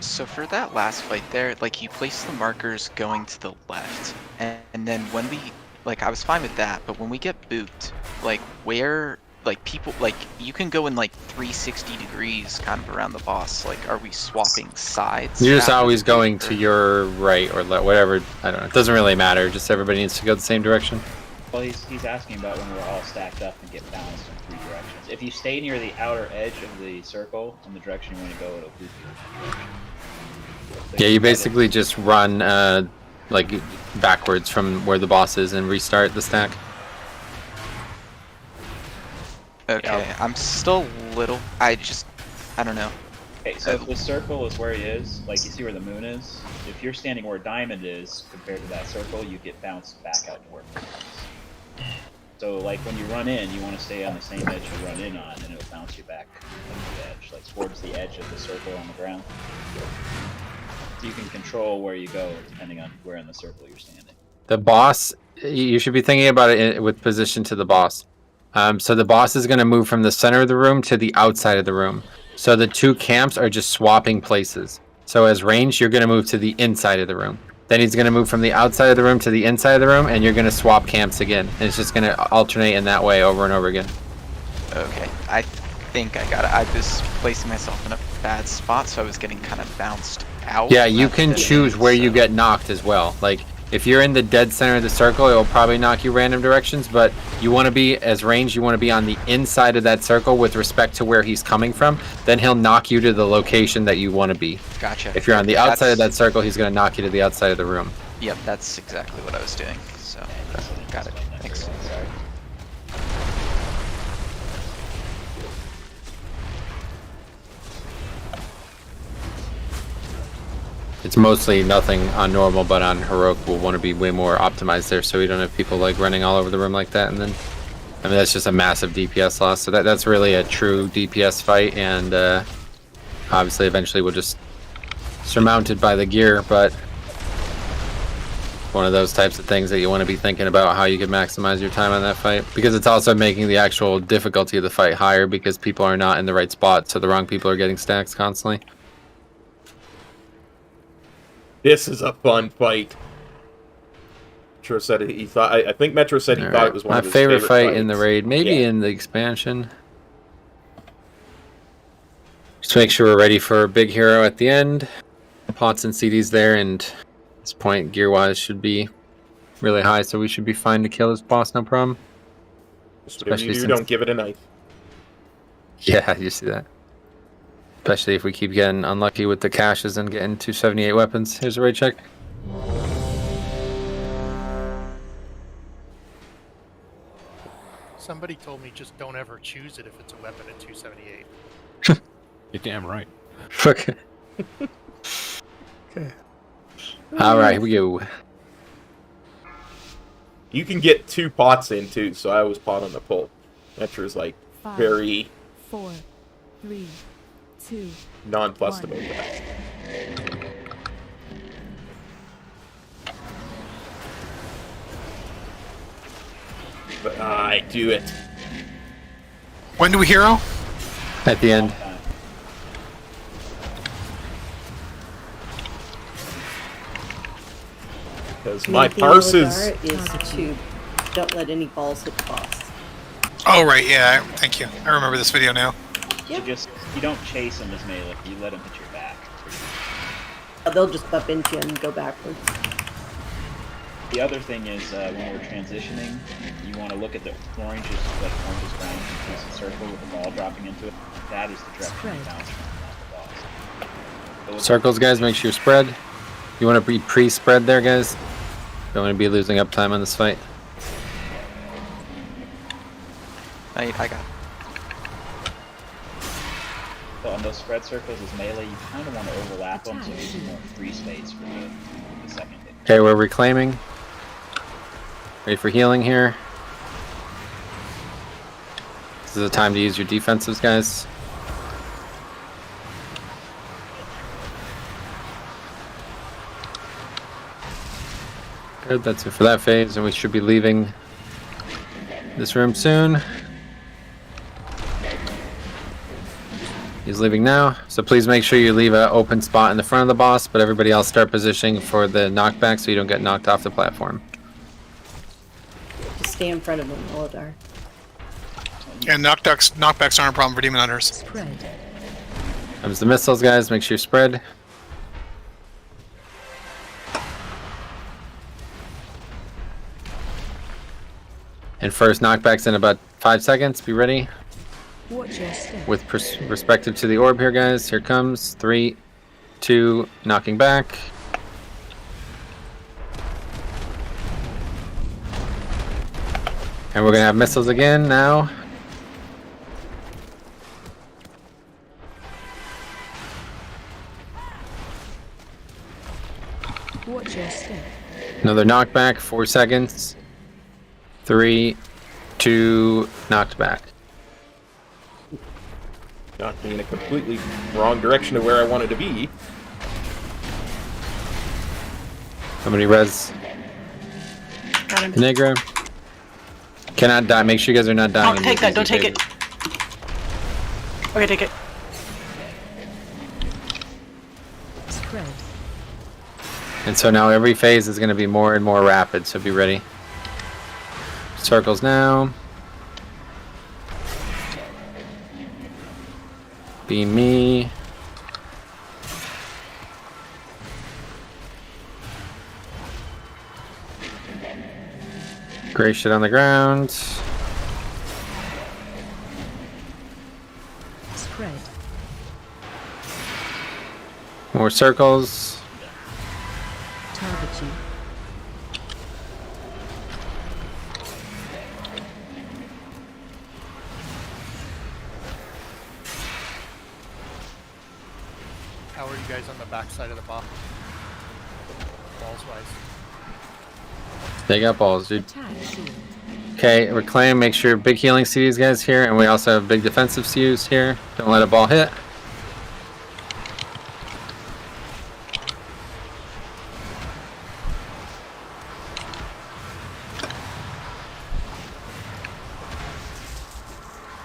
So for that last fight there, like you place the markers going to the left, and then when we, like I was fine with that, but when we get booped, like where, like people, like you can go in like 360 degrees kind of around the boss. Like, are we swapping sides? You're just after always the going boop, to or- your right or left, whatever. I don't know. It doesn't really matter. Just everybody needs to go the same direction. Well, he's asking about when we're all stacked up and get balanced in 3 directions. If you stay near the outer edge of the circle in the direction you want to go, it'll boot you in that direction. So Yeah, you basically just run like backwards from where the boss is and restart the stack. Okay, I'm still little. I don't know. Okay, so if the circle is where he is, like you see where the moon is, if you're standing where diamond is compared to that circle, you get bounced back out to where moon is. So like when you run in, you want to stay on the same edge you run in on, and it'll bounce you back to the edge, like towards the edge of the circle on the ground. So you can control where you go depending on where in the circle you're standing. The boss, you should be thinking about it with position to the boss. So the boss is going to move from the center of the room to the outside of the room. So the 2 camps are just swapping places. So as range, you're going to move to the inside of the room. Then he's going to move from the outside of the room to the inside of the room, and you're going to swap camps again. And it's just going to alternate in that way over and over again. Okay, I think I got it. I was placing myself in a bad spot, so I was getting kind of bounced out. Yeah, you rather can than choose in, where so- you get knocked as well. Like, if you're in the dead center of the circle, it will probably knock you random directions, but you want to be, as range, you want to be on the inside of that circle with respect to where he's coming from. Then he'll knock you to the location that you want to be. Gotcha. If you're on the outside of That's- that circle, he's going to knock you to the outside of the room. Yep, that's exactly what I was doing. So, got it. Thanks. It's mostly nothing on normal, but on heroic we'll want to be way more optimized there, so we don't have people like running all over the room like that. And then, I mean, that's just a massive DPS loss. So that's really a true DPS fight, and obviously eventually we'll just surmounted by the gear, but one of those types of things that you want to be thinking about how you can maximize your time on that fight, because it's also making the actual difficulty of the fight higher because people are not in the right spot, so the wrong people are getting stacks constantly. This is a fun fight. Metro said he thought. I think Metro said he thought it was one My of his favorite fight fights. in the raid, maybe Yeah. in the expansion. Just make sure we're ready for a big hero at the end. Pots and CDs there, and at this point, gear-wise, should be really high, so we should be fine to kill this boss, no problem. Just whatever you do, don't give it a knife. Yeah, you see that. Especially if we keep getting unlucky with the caches and getting 278 weapons. Here's a raid check. Somebody told me just don't ever choose it if it's a weapon at 278. You're damn right. Okay. Okay. All right, here we go. You can get 2 pots in too, so I always pot on the pull. Metra's like 5, very 4, 3, 2, nonplussed about that. But I do it. When do we hero? At the end. Because my Main thing with parses. Dart is to don't let any balls hit the boss. Oh, right, yeah, thank you. I remember this video now. Yep. You don't chase them as melee, you let them hit your back. They'll just bump into you and go backwards. The other thing is when we're transitioning, you want to look at the oranges, like oranges ground, and a circle with a ball dropping into it. That is the direction you bounce from the boss. Circles, guys, make sure you spread. You want to be pre-spread there, guys. Don't want to be losing up time on this fight. I got it. So on those spread circles as melee, you kind of want to overlap them so there's more free space for the second hit. Okay, we're reclaiming. Ready for healing here. This is the time to use your defensives, guys. Good, that's it for that phase, and we should be leaving this room soon. He's leaving now, so please make sure you leave an open spot in the front of the boss, but everybody else start positioning for the knockback so you don't get knocked off the platform. Just stay in front of them, Olodar. And knockbacks aren't a problem for Demon Hunters. Spread. Comes the missiles, guys, make sure you spread. And first knockbacks in about 5 seconds, be ready. Watch your step. With respective to the orb here, guys. Here comes 3, 2, knocking back. And we're gonna have missiles again now. Watch your step. Another knockback, 4 seconds. 3, 2, knocked back. Knocked me in a completely wrong direction of where I wanted to be. Somebody res Got him. Negra. Cannot die. Make sure you guys are not dying. Don't take that. Don't take it. Okay, take it. Spread. And so now every phase is going to be more and more rapid, so be ready. Circles now. Be me. Gray shit on the ground. Spread. More circles. Target you. How are you guys on the back side of the box? Balls wise. They got balls, dude. Attack. Okay, reclaim. Make sure big healing CUs, guys, here, and we also have big defensive CUs here. Don't let a ball hit.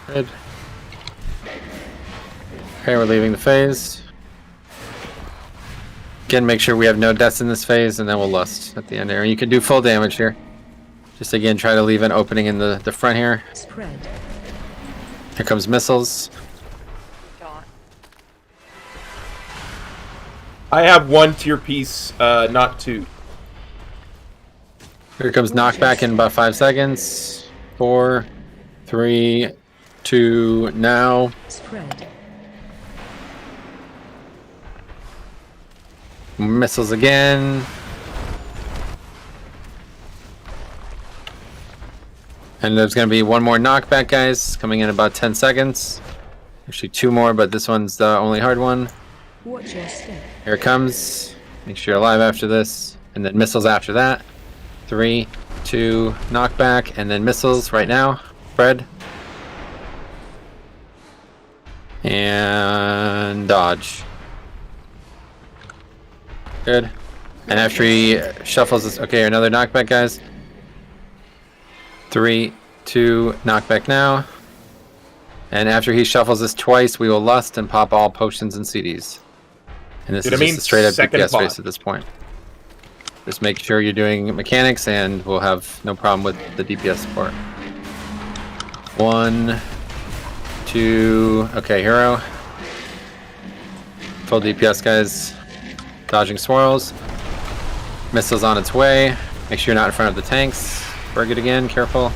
Good. Okay, we're leaving the phase. Again, make sure we have no deaths in this phase, and then we'll lust at the end there. You can do full damage here. Just again, try to leave an opening in the front here. Spread. Here comes missiles. I have 1 tier piece, not 2. Here comes knockback in about 5 seconds. 4, 3, 2, now. Spread. Missiles again. And there's going to be 1 more knockback, guys, coming in about 10 seconds. Actually 2 more, but this one's the only hard one. Watch your step. Here it comes. Make sure you're alive after this. And then missiles after that. 3, 2, knockback, and then missiles right now. Spread. And dodge. Good. And after he shuffles this, okay, another knockback, guys. 3, 2, knockback now. And after he shuffles this twice, we will lust and pop all potions and CDs. And this is just a straight up DPS race at this point. Just make sure you're doing mechanics and we'll have no problem with the DPS support. 1, 2, okay, hero. Full DPS, guys. Dodging swirls. Missiles on its way. Make sure you're not in front of the tanks. Berg it again, careful.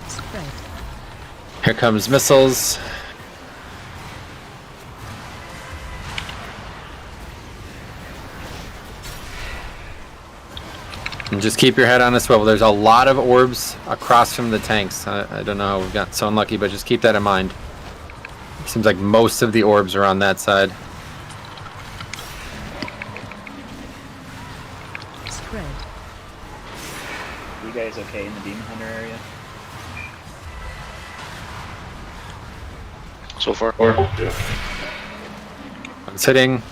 Spread. Here comes missiles. And just keep your head on a swivel. There's a lot of orbs across from the tanks. I don't know how we've got so unlucky, but just keep that in mind. It seems like most of the orbs are on that side. Spread. You guys okay in the Demon Hunter area? So far. Yeah. One's hitting.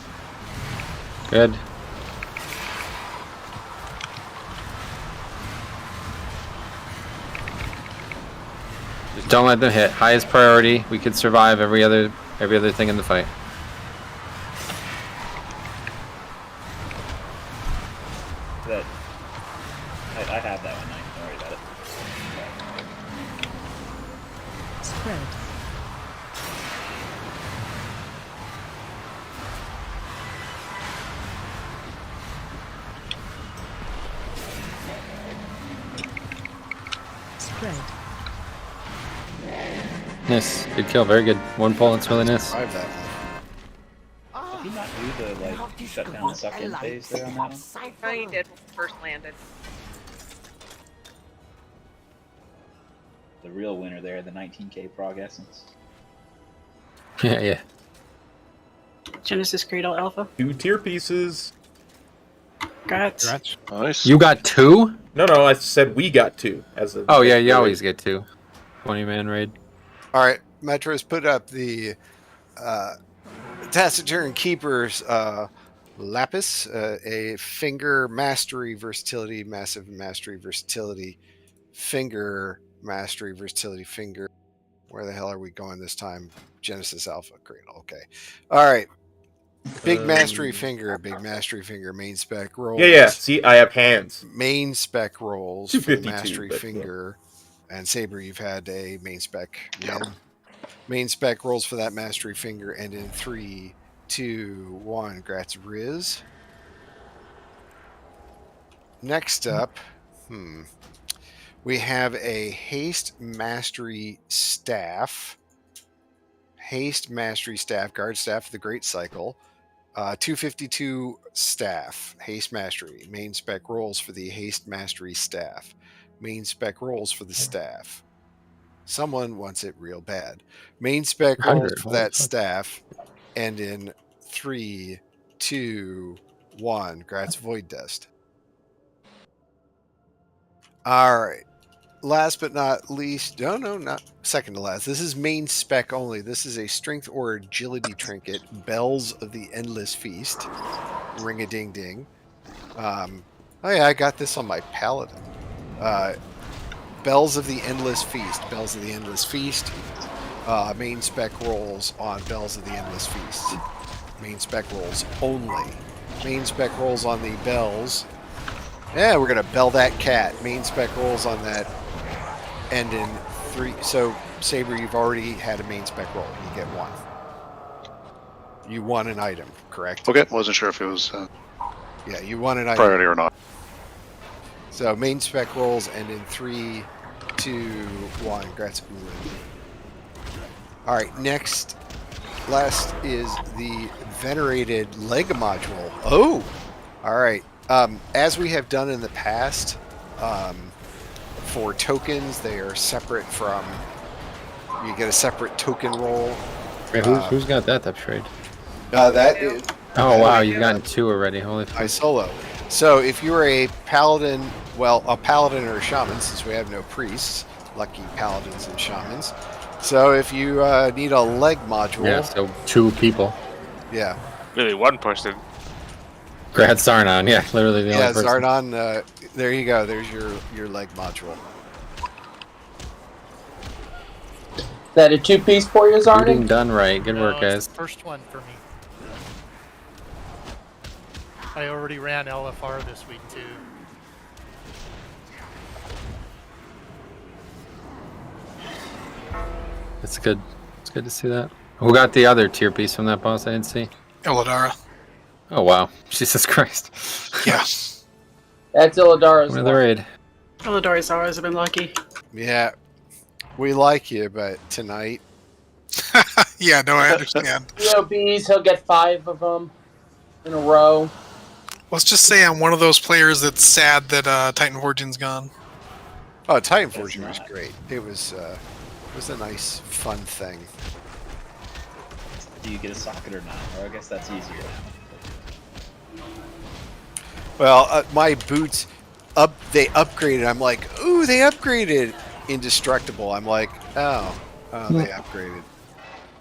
Good. Just don't let them hit. Highest priority. We could survive every other thing in the fight. That I have that one. Don't worry about it. Spread. Spread. Nice. Good kill. Very good. 1 pull. It's really nice. Survive that Did he not do the shut down suck in phase there on that one? No, you did when we first landed. The real winner there, the 19k Prog Essence. Yeah, yeah. Genesis Cradle Alpha. 2 tier pieces. Congrats. Nice. You got 2? No, I said we got 2. As a Oh yeah, you always get 2. 20-man raid. All right, Metro's put up the Taciturn Keeper's Lapis, a finger mastery versatility, massive mastery versatility, finger mastery versatility, finger. Where the hell are we going this time? Genesis Alpha Cradle. Okay. All right. Big mastery finger, main spec rolls. Yeah. See, I have hands. Main spec rolls for 252, mastery but, finger. And Saber, you've had a main spec. Main spec rolls for that mastery finger, and in 3, 2, 1, Grats Riz. Next up, we have a haste mastery staff. Haste mastery staff, guard staff of the Great Cycle. 252 staff, haste mastery. Main spec rolls for the haste mastery staff. Main spec rolls for the staff. Someone wants it real bad. Main spec rolls for that staff. And in 3, 2, 1, Gratz Void Dust. All right. Last but not least, no, not second to last. This is main spec only. This is a strength or agility trinket. Bells of the Endless Feast. Ring a ding ding. Oh yeah, I got this on my paladin. Bells of the Endless Feast. Bells of the Endless Feast. Main spec rolls on Bells of the Endless Feast. Main spec rolls only. Main spec rolls on the bells. Yeah, we're gonna bell that cat. Main spec rolls on that. And in 3, so Saber, you've already had a main spec roll. You get 1. You won an item, correct? Okay, wasn't sure if it was Yeah, you won an item. priority or not. So main spec rolls end in 3, 2, 1. Congrats, Ulan. All right, last is the venerated leg module. Oh, all right. As we have done in the past, for tokens, they are separate from. You get a separate token roll. Wait, who's got that upgrade? That is. Oh wow, you've gotten 2 already. Holy fuck. I solo. So if you're a paladin, well, a paladin or a shaman, since we have no priests, lucky paladins and shamans. So if you need a leg module, Yeah, so 2 people. yeah, Really, one person. Grad Sarnon, yeah, literally the only person. Zardon. There you go. There's your leg module. Is that a 2-piece for you, Shooting Zarnik? done right. Good work, it's guys. the first one for me. I already ran LFR this week too. It's good. It's good to see that. Who got the other tier piece from that boss? I didn't see. Illidara. Oh wow, Jesus Christ. Yeah. That's Illidara's Win the one. raid. Elidori's always been lucky. Yeah, we like you, but tonight. Yeah, no, I understand. POBs, he'll get 5 of them in a row. Let's just say I'm one of those players that's sad that Titan Fortune's gone. Oh, Titan Fortune was great. It was a nice, fun thing. Do you get a socket or not? Or I guess that's easier now. Well, my boots, they upgraded. I'm like, ooh, they upgraded. Indestructible. I'm like, oh, they upgraded.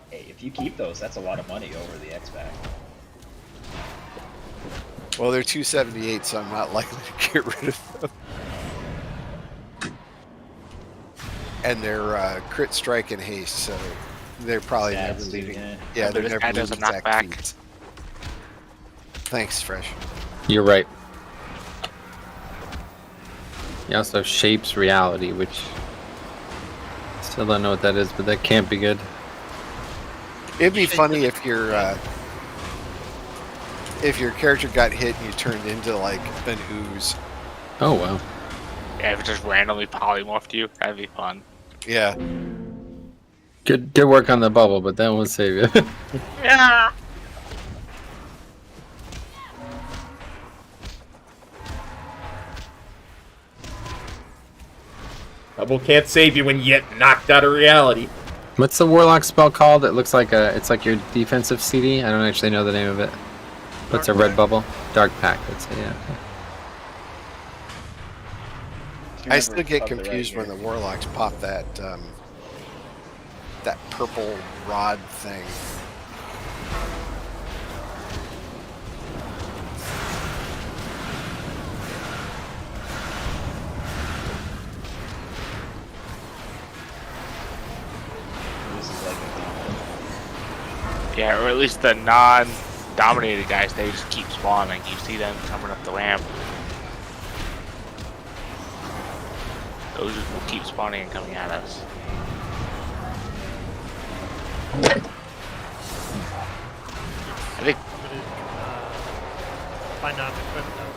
Hey, if you keep those, that's a lot of money over the X-Pack. Well, they're 278, so I'm not likely to get rid of them. And they're crit strike and haste, so they're probably Stats, never leaving. yeah. Yeah, they're This never guy does a leaving Zach knockback. feet. Thanks, Fresh. You're right. You also have Shapes Reality, which still don't know what that is, but that can't be good. It'd be funny if your character got hit and you turned into like an ooze. Oh wow. Yeah, if it just randomly polymorphed you, that'd be fun. Yeah. Good work on the bubble, but that won't save you. Yeah. Bubble can't save you when you get knocked out of reality. What's the Warlock spell called? It looks like it's like your defensive CD. I don't actually know the name of it. What's a red bubble? Dark Pact. That's it. Yeah. I still get confused when the warlocks pop that that purple rod thing. Yeah, or at least the non-dominated guys, they just keep spawning. You see them coming up the ramp. Those will keep spawning and coming at us. I think. Find out equipment.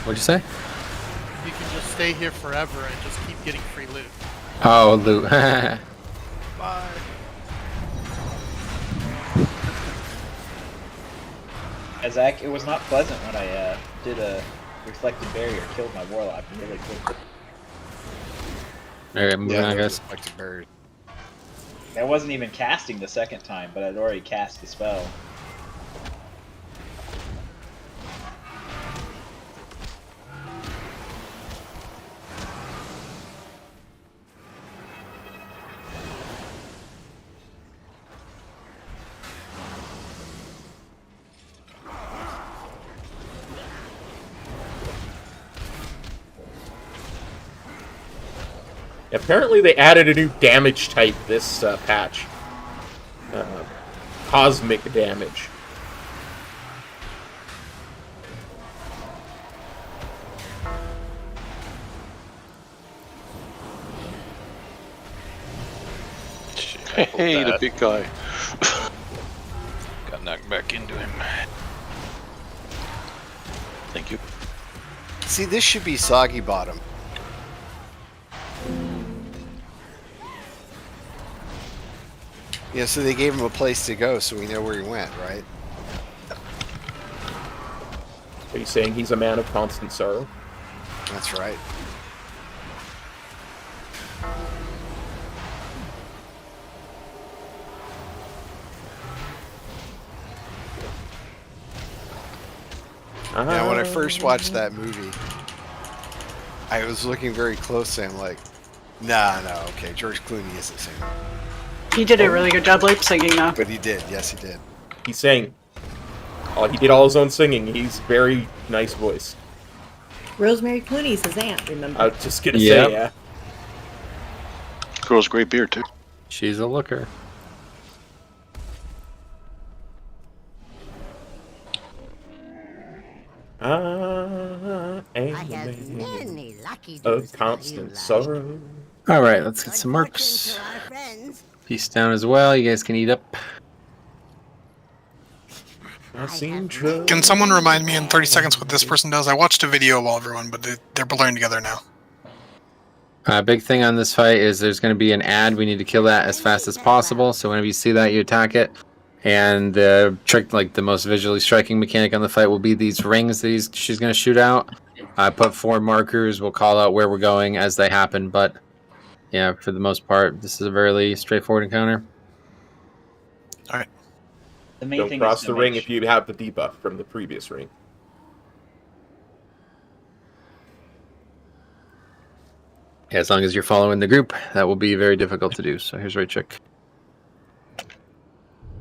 What'd you say? You can just stay here forever and just keep getting free loot. Oh, loot. Bye. Zach, it was not pleasant when I did a reflected barrier, killed my warlock really quickly. Alright, moving on, guys. Reflected barrier. I wasn't even casting the second time, but I'd already cast the spell. Apparently they added a new damage type this patch. Cosmic damage. Hey, the big guy. Got knocked back into him. Thank you. See, this should be Soggy Bottom. Yeah, so they gave him a place to go, so we know where he went, right? Are you saying he's a man of constant sorrow? That's right. Yeah, when I first watched that movie, I was looking very closely. I'm like, nah, no, okay, George Clooney is the same. He did a really good job lip syncing, though. But he did, yes, he did. He sang. Oh, he did all his own singing. He's very nice voice. Rosemary Clooney's his aunt, remember? I was just gonna say, yeah. Girl's great beard too. She's a looker. I am have many lucky of days constant sorrow. All right, let's get some mercs. Peace down as well. You guys can eat up. Can someone remind me in 30 seconds what this person does? I watched a video of all everyone, but they're blurring together now. Big thing on this fight is there's going to be an ad. We need to kill that as fast as possible. So whenever you see that, you attack it. And the trick, like the most visually striking mechanic on the fight, will be these rings that she's going to shoot out. I put 4 markers. We'll call out where we're going as they happen. But yeah, for the most part, this is a very straightforward encounter. All right. The main Don't thing cross is the ring if you have the debuff from the previous ring. Yeah, as long as you're following the group, that will be very difficult to do. So here's right check.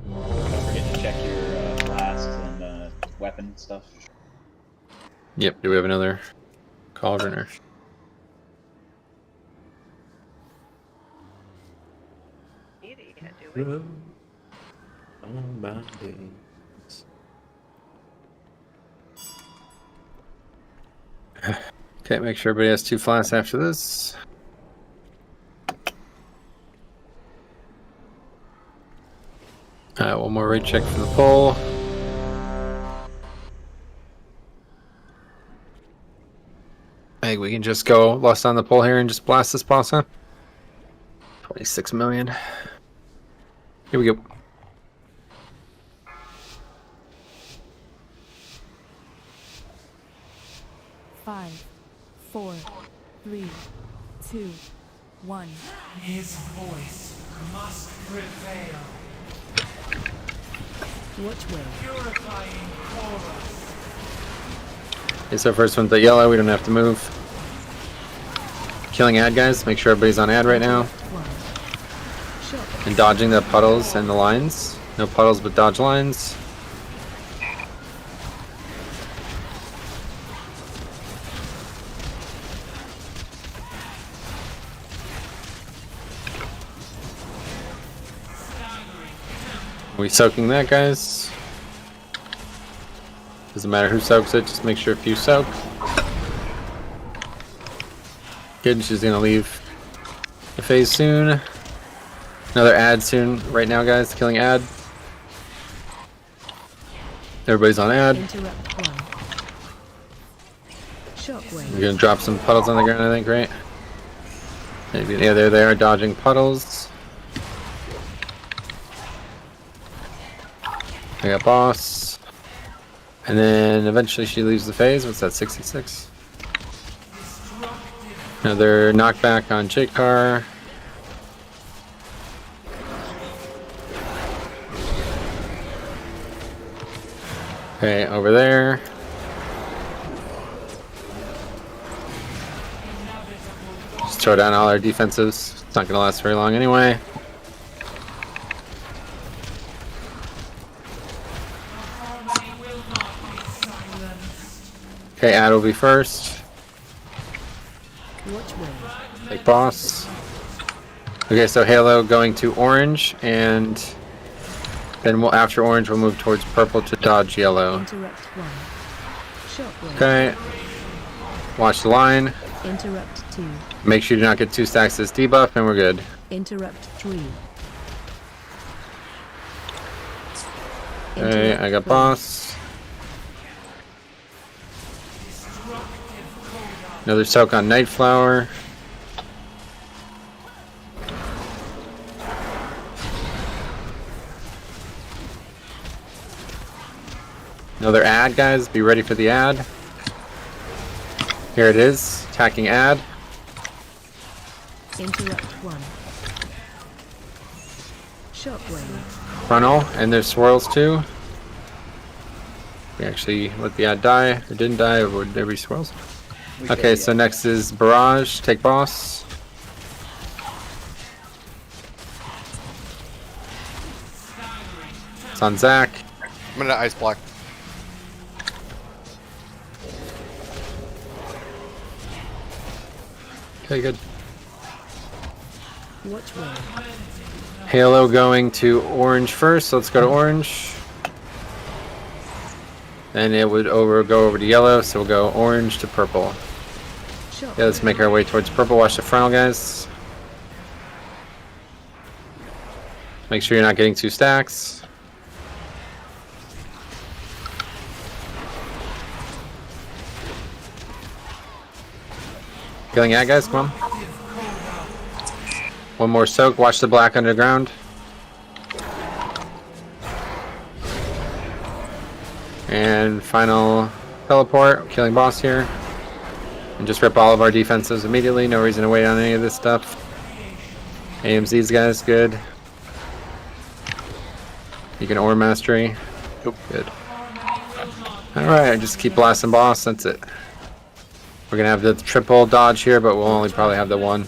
Don't forget to check your blast and weapon stuff. Yep. Do we have another cauldron or? On my days. Okay, make sure everybody has 2 flasks after this. One more raid check for the pole. I think we can just go lost on the pole here and just blast this boss, huh? 26 million. Here we go. Five, 4, 3, 2, 1. His voice must prevail. Which way? Purifying chorus. Okay, so first one's the yellow. We don't have to move. Killing ad guys. Make sure everybody's on ad right now. And dodging the puddles and the lines. No puddles, but dodge lines. We soaking that, guys. Doesn't matter who soaks it, just make sure a few soak. Good, she's gonna leave the phase soon. Another ad soon, right now, guys. Killing ad. Everybody's on ad. We're gonna drop some puddles on the ground, I think, right? Maybe, yeah, there they are, dodging puddles. I got boss. And then eventually she leaves the phase. What's that, 66? Another knockback on J-Car. Okay, over there. Just throw down all our defensives. It's not going to last very long anyway. Okay, ad will be first. Take boss. Okay, so Halo going to orange, and then we'll, after orange, we'll move towards purple to dodge yellow. Okay. Watch the line. Interrupt 2. Make sure you do not get 2 stacks of this debuff, and we're good. Interrupt 3. Okay, I got boss. Another soak on Nightflower. Another ad, guys. Be ready for the ad. Here it is. Attacking ad. Interrupt 1. Shockwave. Frontal. And there's swirls too. We actually let the ad die. If it didn't die, would there be swirls? Okay, so next is Barrage. Take boss. It's on Zach. I'm gonna ice block. Okay, good. Watch wave. Halo going to orange first. So let's go to orange. Then it would go over to yellow, so we'll go orange to purple. Yeah, let's make our way towards purple. Watch the frontal, guys. Make sure you're not getting 2 stacks. Killing ad, guys, come on. One more soak. Watch the black underground. And final teleport. Killing boss here. And just rip all of our defenses immediately. No reason to wait on any of this stuff. AMZ's, guys, good. You can ore mastery. Good. Alright, just keep blasting boss. That's it. We're gonna have the triple dodge here, but we'll only probably have the one.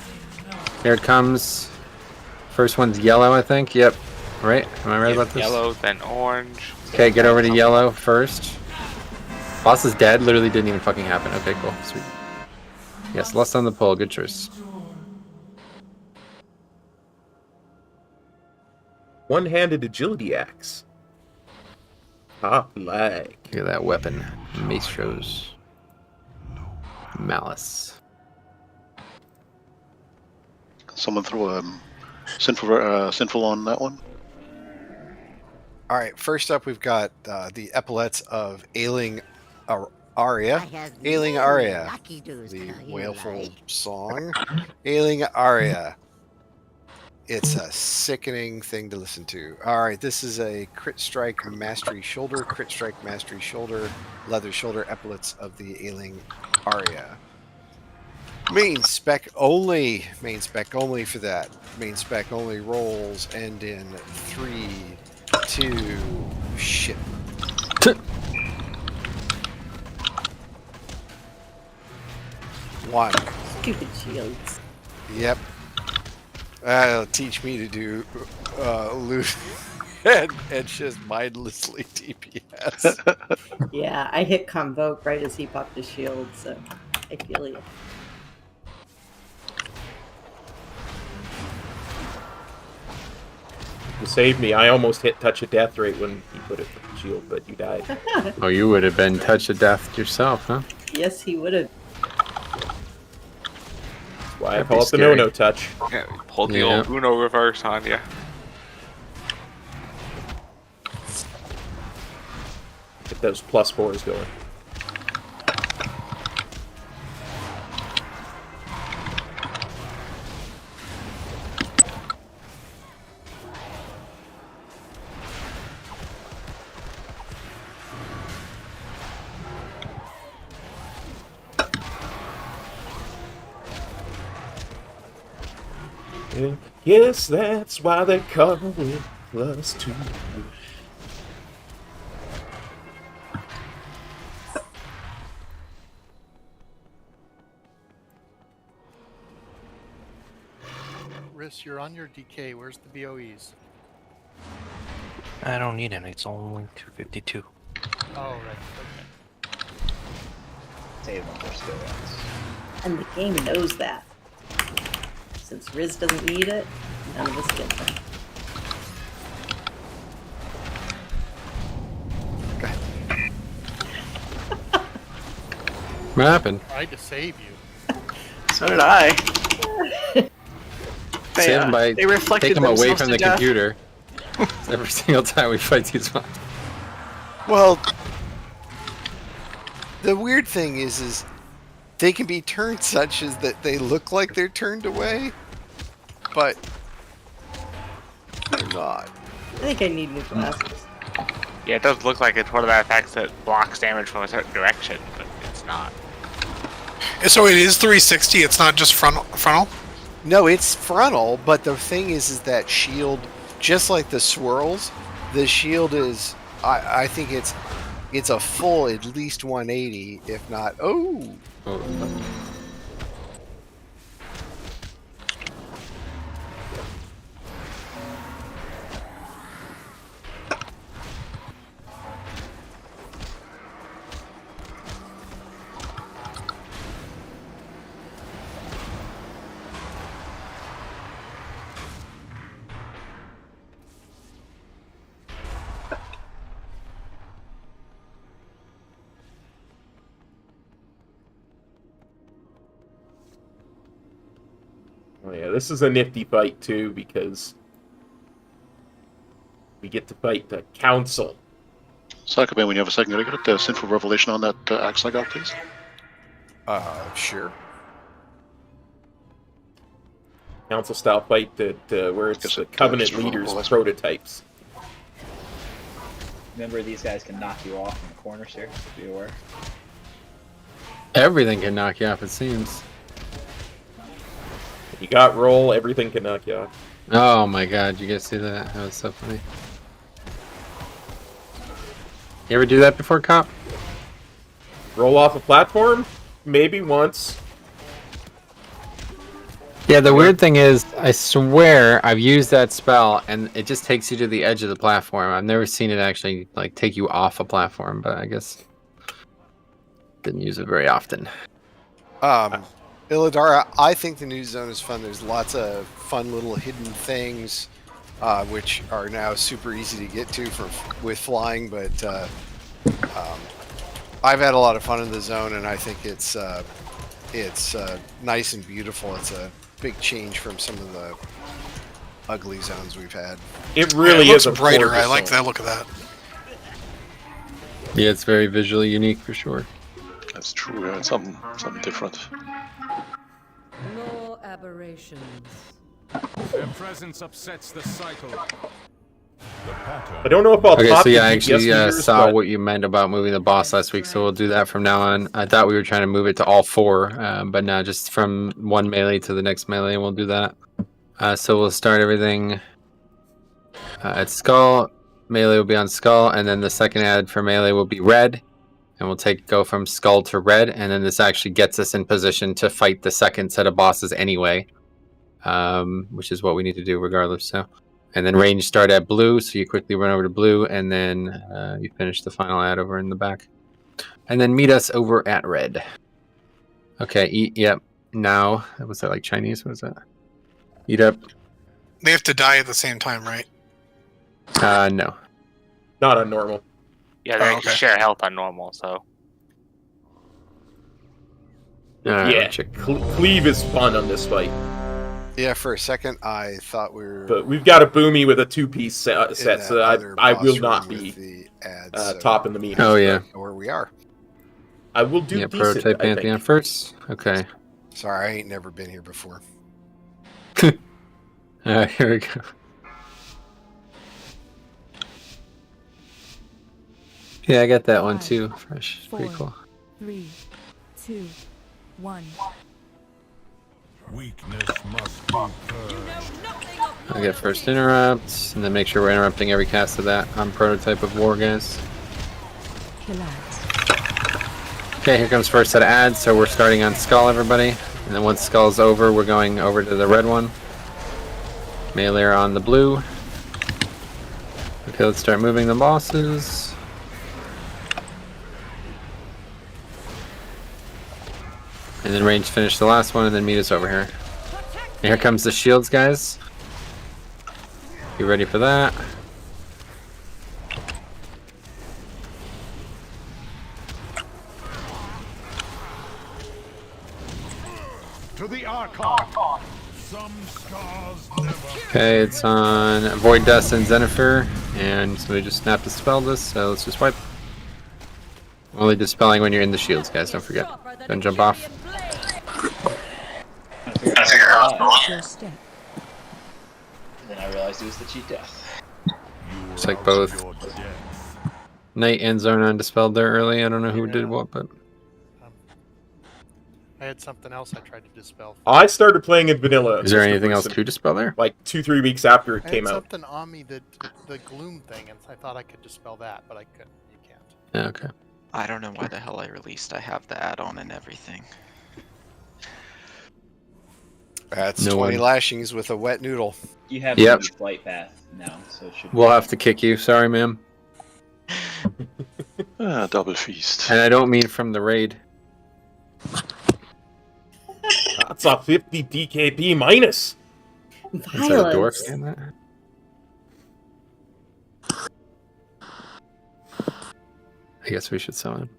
Here it comes. First one's yellow, I think. Yep. Right? Am I right about this? Yellow, then orange. Okay, get over to yellow first. Boss is dead. Literally didn't even fucking happen. Okay, cool. Sweet. Yes, less on the pull. Good choice. One-handed agility axe. Hop like. Look at that weapon. Maestro's Malice. Someone throw sinful on that one. All right, first up we've got the epaulets of Ailing Aria. Ailing Aria. The wailful song. Ailing Aria. It's a sickening thing to listen to. All right, this is a crit strike mastery shoulder, leather shoulder epaulets of the Ailing Aria. Main spec only for that. Main spec only rolls end in 3, 2, shit. One. Stupid shields. Yep. That'll teach me to do loot and just mindlessly DPS. Yeah, I hit Convoke right as he popped his shield, so I feel you. You saved me. I almost hit touch of death right when he put it with the shield, but you died. Oh, you would have been touch of death yourself, huh? Yes, he would have. Why I call it the no-no touch. Yeah, pull the old Uno reverse on you. Get those +4s going. Yes, that's why they call it +2. Riss, you're on your DK. Where's the BOEs? I don't need any. It's only 252. Oh, right. Okay. Save them for skill rounds. And the game knows that. Since Riz doesn't need it, none of us get them. What happened? I tried to save you. So did I. Save him by they reflected take him away themselves from to the death. computer. Every single time we fight these ones. Well, the weird thing is they can be turned such as that they look like they're turned away, but they're not. I think I need new glasses. Yeah, it does look like it's one of the effects that blocks damage from a certain direction, but it's not. So it is 360. It's not just frontal. No, it's frontal, but the thing is that shield, just like the swirls, the shield is. I think it's a full at least 180, if not. Oh. Oh yeah, this is a nifty fight too because we get to fight the council. Sakabe, when you have a second, can I get the sinful revelation on that axe I got, please? Sure. Council style fight that where it's the Covenant leaders' prototypes. Remember, these guys can knock you off in the corners here, be aware. Everything can knock you off, it seems. You got roll, everything can knock you off. Oh my god, you guys see that? That was so funny. You ever do that before, Cop? Roll off a platform? Maybe once. Yeah, the weird thing is, I swear I've used that spell and it just takes you to the edge of the platform. I've never seen it actually like take you off a platform, but I guess didn't use it very often. Illidara, I think the new zone is fun. There's lots of fun little hidden things, which are now super easy to get to with flying. But I've had a lot of fun in the zone, and I think it's nice and beautiful. It's a big change from some of the ugly zones we've had. It really is a brighter. I like that look of that. Yeah, it's very visually unique for sure. That's true. Yeah, it's something different. No aberrations. Their presence upsets the cycle. I don't know if I'll Okay, top so yeah, the I actually GPS meters, saw but- what you meant about moving the boss last week, so we'll do that from now on. I thought we were trying to move it to all four, but no, just from one melee to the next melee, and we'll do that. So we'll start everything at Skull. Melee will be on Skull, and then the second ad for melee will be red, and we'll go from Skull to red, and then this actually gets us in position to fight the second set of bosses anyway, which is what we need to do regardless. So. And then range start at blue, so you quickly run over to blue, and then you finish the final ad over in the back. And then meet us over at red. Okay, yep. Now, was that like Chinese? What is that? Eat up. They have to die at the same time, right? No. Not on normal. Yeah, they share health on normal, so. Yeah, cleave is fun on this fight. Yeah, for a second I thought we were. But we've got a Boomy with a two-piece set, so I will not be topping the meter. Oh yeah. Where we are. I will do decent, prototype I think. Pantheon first. Okay. Sorry, I ain't never been here before. Alright, here we go. Yeah, I got that one too. Fresh. Pretty cool. 3, 2, 1. Weakness must be I get first interrupt, and then make sure we're interrupting every cast of that on prototype of war, guys. Okay, here comes first set of ads, so we're starting on Skull, everybody. And then once Skull's over, we're going over to the red one. Melee are on the blue. Okay, let's start moving the bosses. And then range finish the last one, and then meet us over here. And here comes the shields, guys. You ready for that? to the Archon. Some scars never. Okay, it's on Void Dust and Zenifer, and somebody just snapped a spell this, so let's just wipe. Only dispelling when you're in the shields, guys. Don't forget. Don't jump off. And then I realized it was the cheat death. It's like both Knight and Zonon dispelled there early. I don't know who did what, but I had something else I tried to dispel. I started playing in vanilla. Is there anything else to dispel there? Like 2-3 weeks after it I came had out. something on me that the gloom thing, and I thought I could dispel that, but I couldn't. You can't. Yeah, okay. I don't know why the hell I released. I have the add-on and everything. That's No 20 one. lashings with a wet noodle. You have Yep. the flight path now, so it should. We'll have to kick you. Sorry, ma'am. Double feast. And I don't mean from the raid. That's a 50 DKP minus. Is that a dwarf Violence. saying that? I guess we should summon.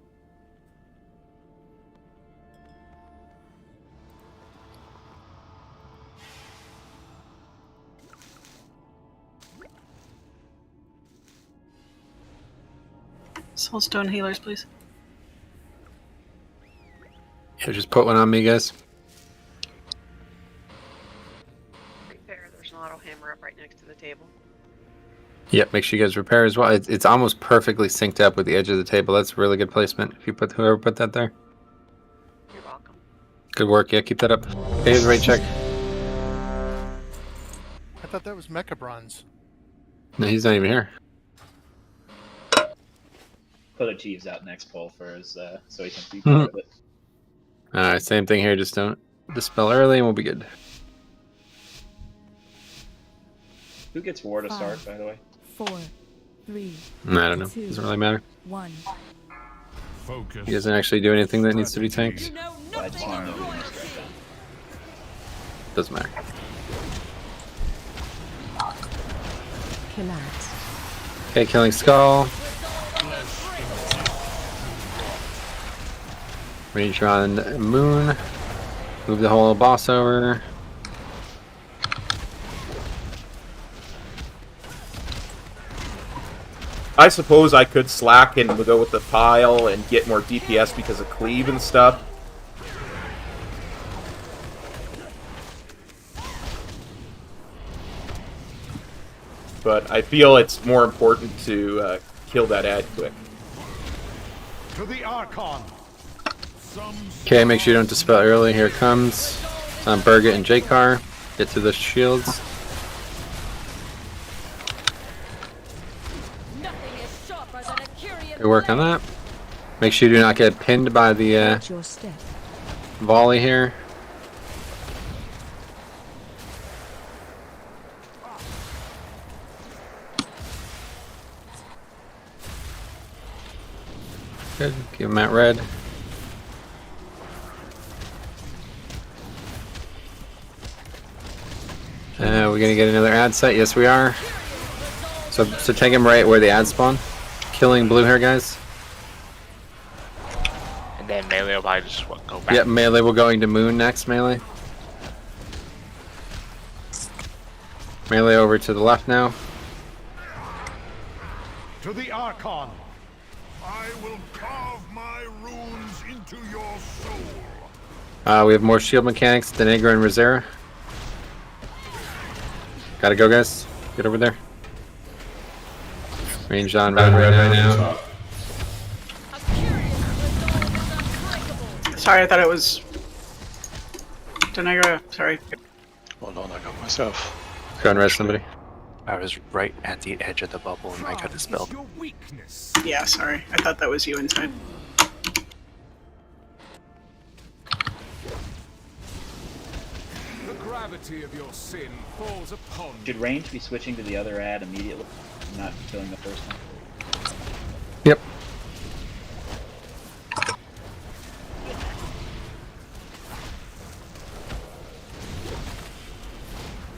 Soulstone healers, please. Yeah, just put one on me, guys. Repair. There's an auto hammer up right next to the table. Yep, make sure you guys repair as well. It's almost perfectly synced up with the edge of the table. That's really good placement. If you put whoever put that there. You're welcome. Good work. Yeah, keep that up. Phase rate check. I thought that was Mecha Bronze. No, he's not even here. Put Achieves out next poll for his, so he can be part of it. Alright, same thing here. Just don't dispel early and we'll be good. Who gets war to start, by the way? 4, 3. I don't know. Doesn't really matter. 1. He doesn't actually do anything that needs to be tanked. Well, I just want to know who gets start. Doesn't matter. Collapse. Okay, killing Skull. Range on Moon. Move the whole boss over. I suppose I could slack and go with the pile and get more DPS because of cleave and stuff. But I feel it's more important to kill that ad quick. To the Archon. Okay, make sure you don't dispel early. Here it comes. It's on Burgett and J-Car. Get to the shields. Good work on that. Make sure you do not get pinned by the volley here. Good. Give him that red. We're gonna get another ad set. Yes, we are. So take him right where the ads spawn. Killing blue hair guys. And then melee will probably just go back. Yep, melee will going to Moon next. Melee. Melee over to the left now. To the Archon. I will carve my runes into your soul. We have more shield mechanics. Denegra and Rosera. Gotta go, guys. Get over there. Range on red right now. Sorry, I thought it was Denegra. Sorry. Hold on, I got myself. Go and rest somebody. I was right at the edge of the bubble and I got dispelled. Yeah, sorry. I thought that was you inside. The gravity of your sin falls upon Should range be switching to the other ad immediately, not killing the first one? Yep.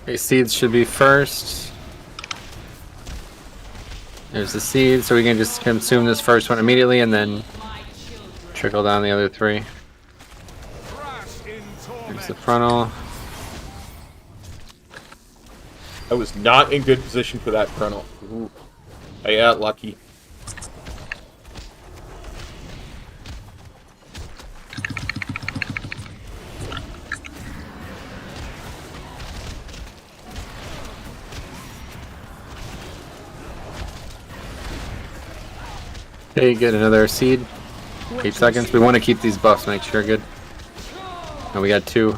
Okay, seeds should be first. There's the seed, so we can just consume this first one immediately and then trickle down the other three. There's the frontal. I was not in good position for that frontal. Ooh. I got lucky. Okay, get another seed. 8 seconds. We want to keep these buffs, make sure good. And we got 2.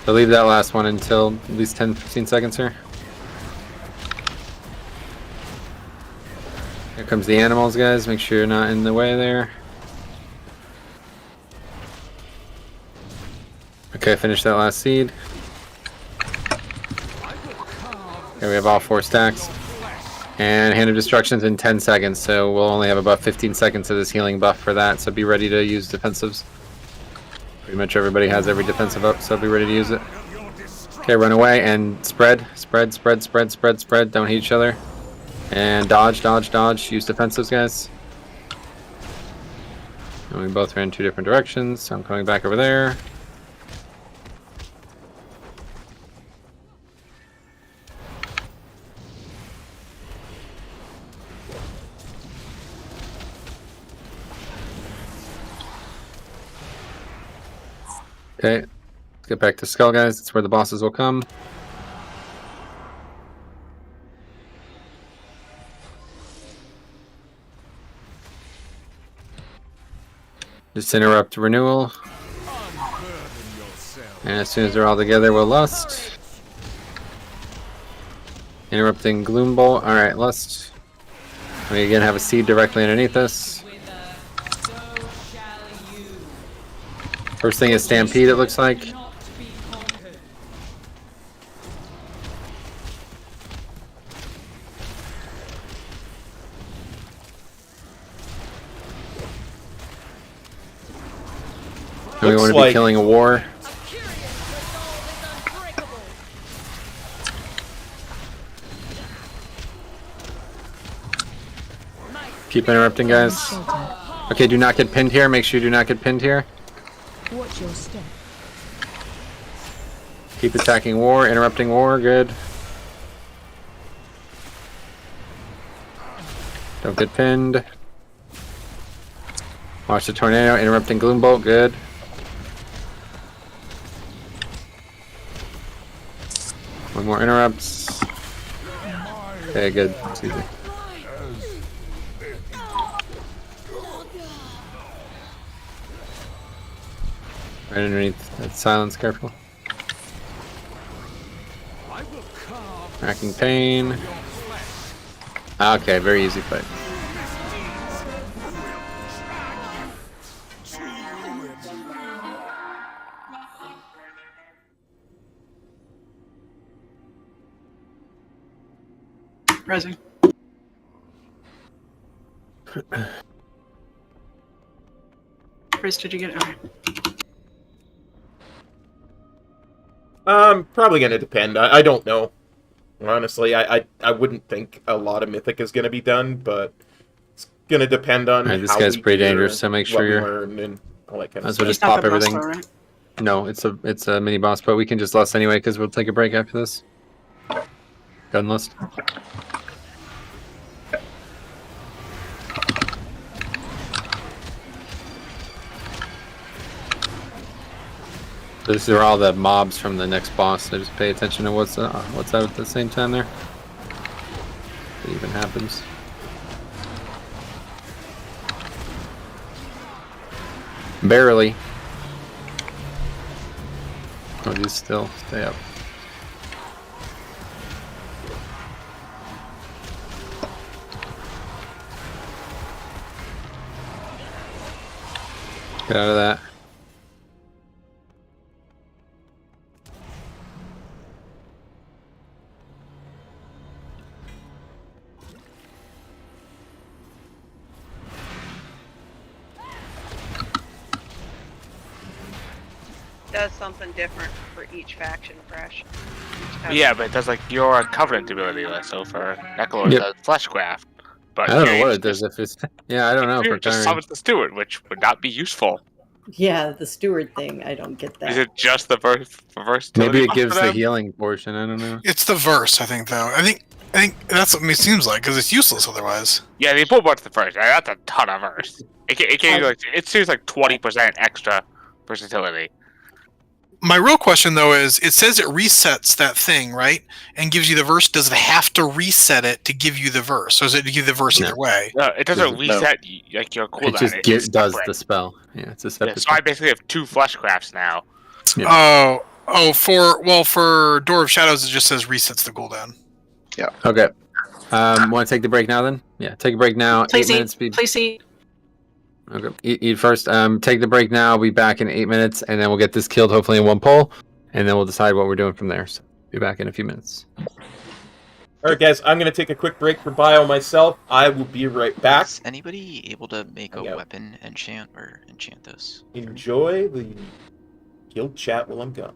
So leave that last one until at least 10-15 seconds here. Here comes the animals, guys. Make sure you're not in the way there. Okay, finish that last seed. Okay, we have all 4 stacks. And Hand of Destruction's in 10 seconds, so we'll only have about 15 seconds of this healing buff for that, so be ready to use defensives. Pretty much everybody has every defensive up, so be ready to use it. Okay, run away and spread. Spread, spread, spread, spread, spread. Don't hit each other. And dodge, dodge, dodge. Use defensives, guys. And we both ran 2 different directions, so I'm coming back over there. Okay, let's get back to Skull, guys. That's where the bosses will come. Just interrupt renewal. And as soon as they're all together, we'll lust. Interrupting Gloom Bolt. Alright, lust. We again have a seed directly underneath us. First thing is Stampede, it looks like. And we want to be killing a war. Keep interrupting, guys. Okay, do not get pinned here. Make sure you do not get pinned here. Watch your step. Keep attacking war, interrupting war, good. Don't get pinned. Watch the tornado, interrupting Gloom Bolt, good. One more interrupts. Okay, good. It's easy. Right underneath that silence, careful. Racking pain. Okay, very easy fight. Rising. Chris, did you get it? Okay. Probably gonna depend. I don't know. Honestly, I wouldn't think a lot of Mythic is gonna be done, but it's gonna depend on. Alright, this how guy's we pretty gear dangerous, so make and sure what we you're. learn and all that kind of Might as stuff. well just pop everything. Though, right? No, it's a mini boss, but we can just lust anyway because we'll take a break after this. Gun lust. These are all the mobs from the next boss, so just pay attention to what's out at the same time there. If it even happens. Barely. Oh, these still stay up. Get out of that. Does something different for each faction, Fresh. Yeah, but it does like your Covenant ability list. So for Necrolord, Yep. does Fleshcraft. But I don't know here what it does if it's. Yeah, I don't know. Here For it just Kyrie. summons the Steward, which would not be useful. Yeah, the steward thing. I don't get that. Is it just the versatility? Maybe it buff gives for the them? healing portion. I don't know. It's the verse, I think, though. I think that's what it seems like, because it's useless otherwise. Yeah, the full butt's the first. That's a ton of verse. It seems like 20% extra versatility. My real question though is, it says it resets that thing, right, and gives you the verse. Does it have to reset it to give you the verse, or does it give you the verse either way? No, it doesn't No. reset like your It cooldown. just It's does separate. the spell. Yeah, it's a Yeah, separate. so I basically have 2 fleshcrafts now. Yeah. For Door of Shadows, it just says resets the cooldown. Yeah. Okay. Want to take the break now then? Yeah, take a break now. Please 8 eat. minutes. Please eat. Okay. Eat first. Take the break now. Be back in 8 minutes, and then we'll get this killed hopefully in one pull, and then we'll decide what we're doing from there. So be back in a few minutes. All right, guys, I'm going to take a quick break for bio myself. I will be right back. Is anybody able to make a weapon enchant or enchant this? Enjoy the guild chat while I'm gone.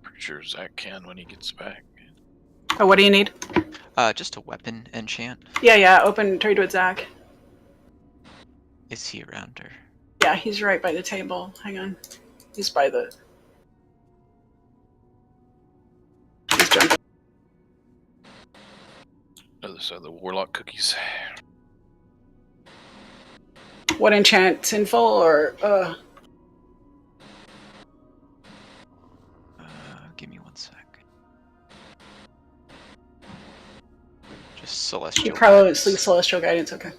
Pretty sure Zach can when he gets back. Oh, what do you need? Just a weapon enchant. Yeah. Open trade with Zach. Is he around or? Yeah, he's right by the table. Hang on. He's by the. He's jumping. Other side of the warlock cookies. What enchant? Sinful or Give me 1 sec. Just celestial. You probably sleep celestial guidance. Okay.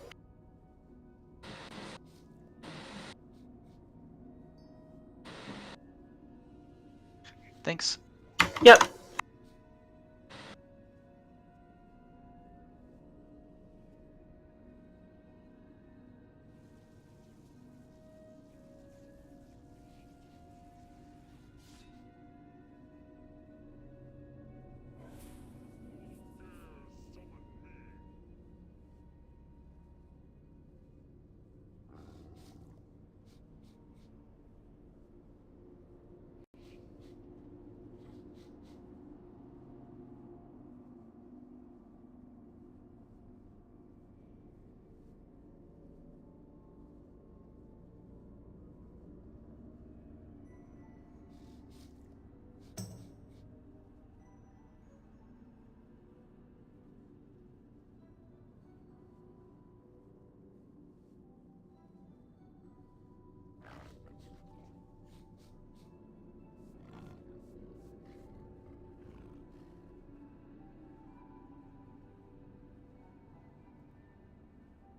Thanks. Yep.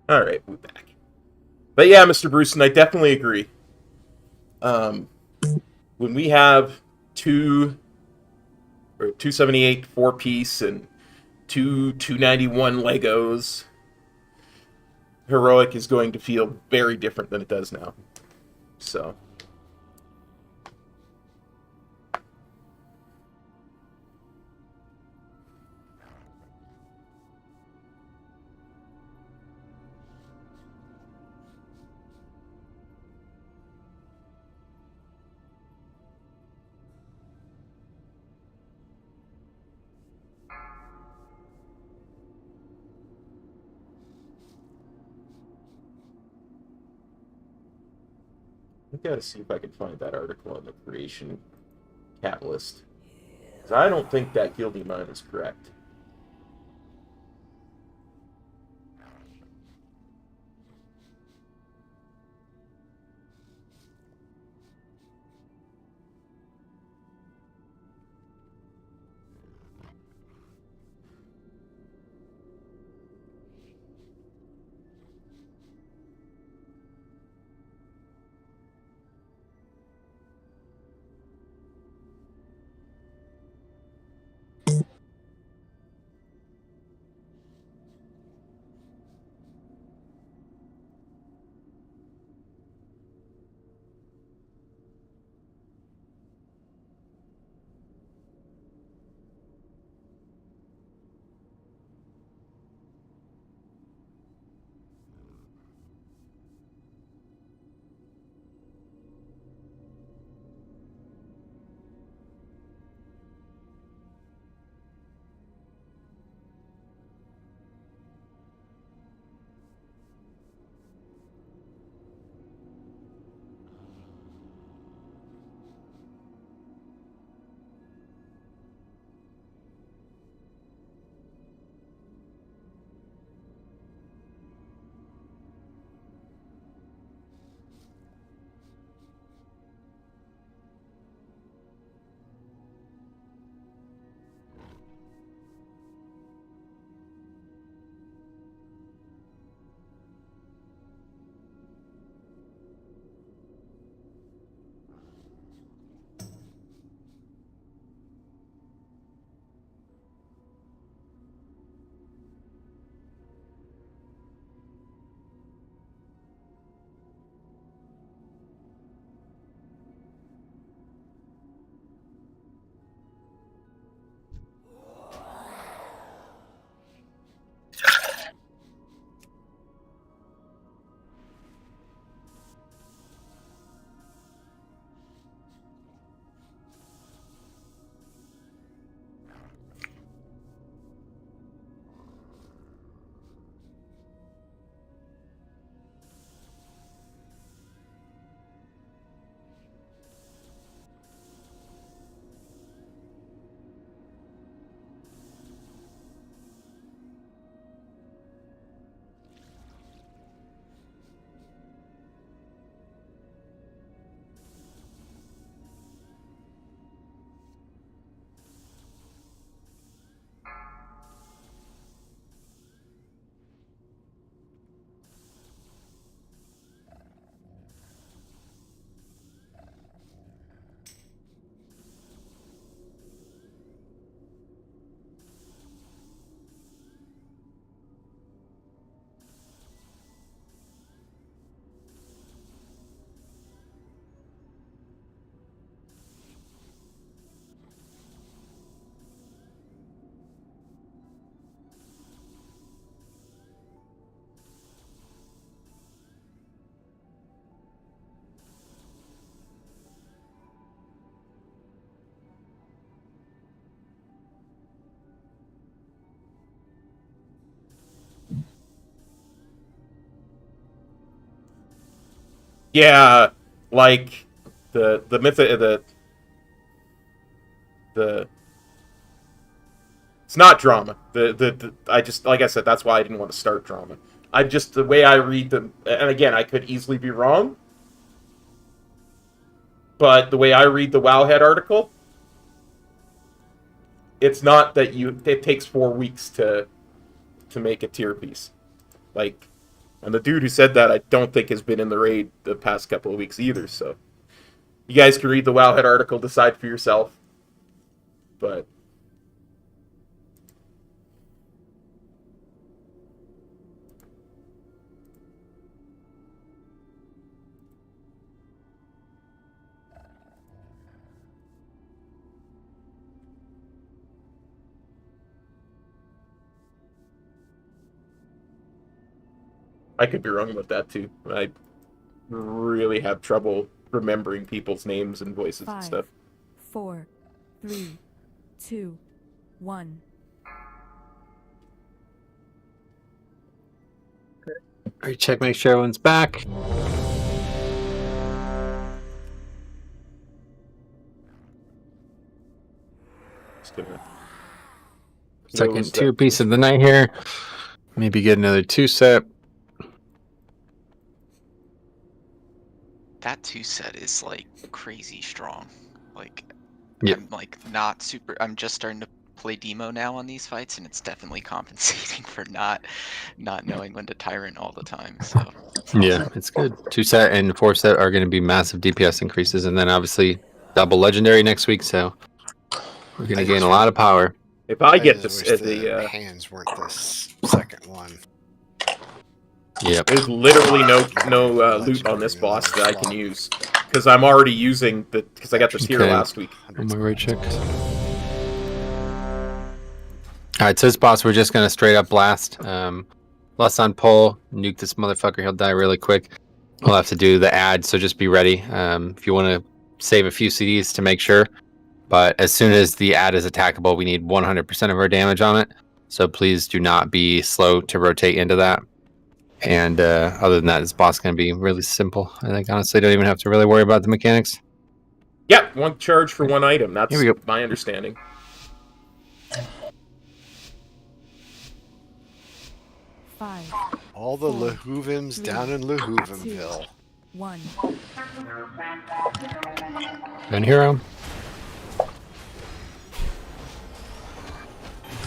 All right, we're back. But yeah, Mr. Bruce, I definitely agree. When we have 278 4-piece and 291 Legos, Heroic is going to feel very different than it does now. So. I gotta see if I can find that article on the creation catalyst. Because I don't think that guilty mine is correct. Yeah, like the myth it's not drama. I just, like I said, that's why I didn't want to start drama. The way I read them, and again, I could easily be wrong, but the way I read the Wowhead article, it's not that it takes 4 weeks to make a tier piece. Like, and the dude who said that, I don't think has been in the raid the past couple of weeks either, so you guys can read the Wowhead article, decide for yourself. But I could be wrong about that too. I really have trouble remembering people's names and voices and 5, stuff. 4, 3, 2, 1. Alright, check, make sure everyone's back. Second tier piece of the night here. Maybe get another 2 set. That 2 set is like crazy strong. Like, Yep. I'm like not super. I'm just starting to play demo now on these fights, and it's definitely compensating for not knowing when to tyrant all the time. So Yeah, it's good. 2 set and 4 set are going to be massive DPS increases, and then obviously double legendary next week. So we're going to gain a lot of power. If I get just this, wish the hands weren't this second one. Yep. There's literally no loot on this boss that I can use because I'm already using because I got this here last week. On my right check. Alright, so this boss we're just gonna straight up blast. Less on pull, nuke this motherfucker, he'll die really quick. We'll have to do the ad, so just be ready. If you want to save a few CDs to make sure. But as soon as the ad is attackable, we need 100% of our damage on it. So please do not be slow to rotate into that. And other than that, this boss is going to be really simple. I think, honestly, don't even have to really worry about the mechanics. Yep, 1 charge for 1 item. That's Here we go. my understanding. All the Lahuvins down in Lahuvinville. 1. Gun hero.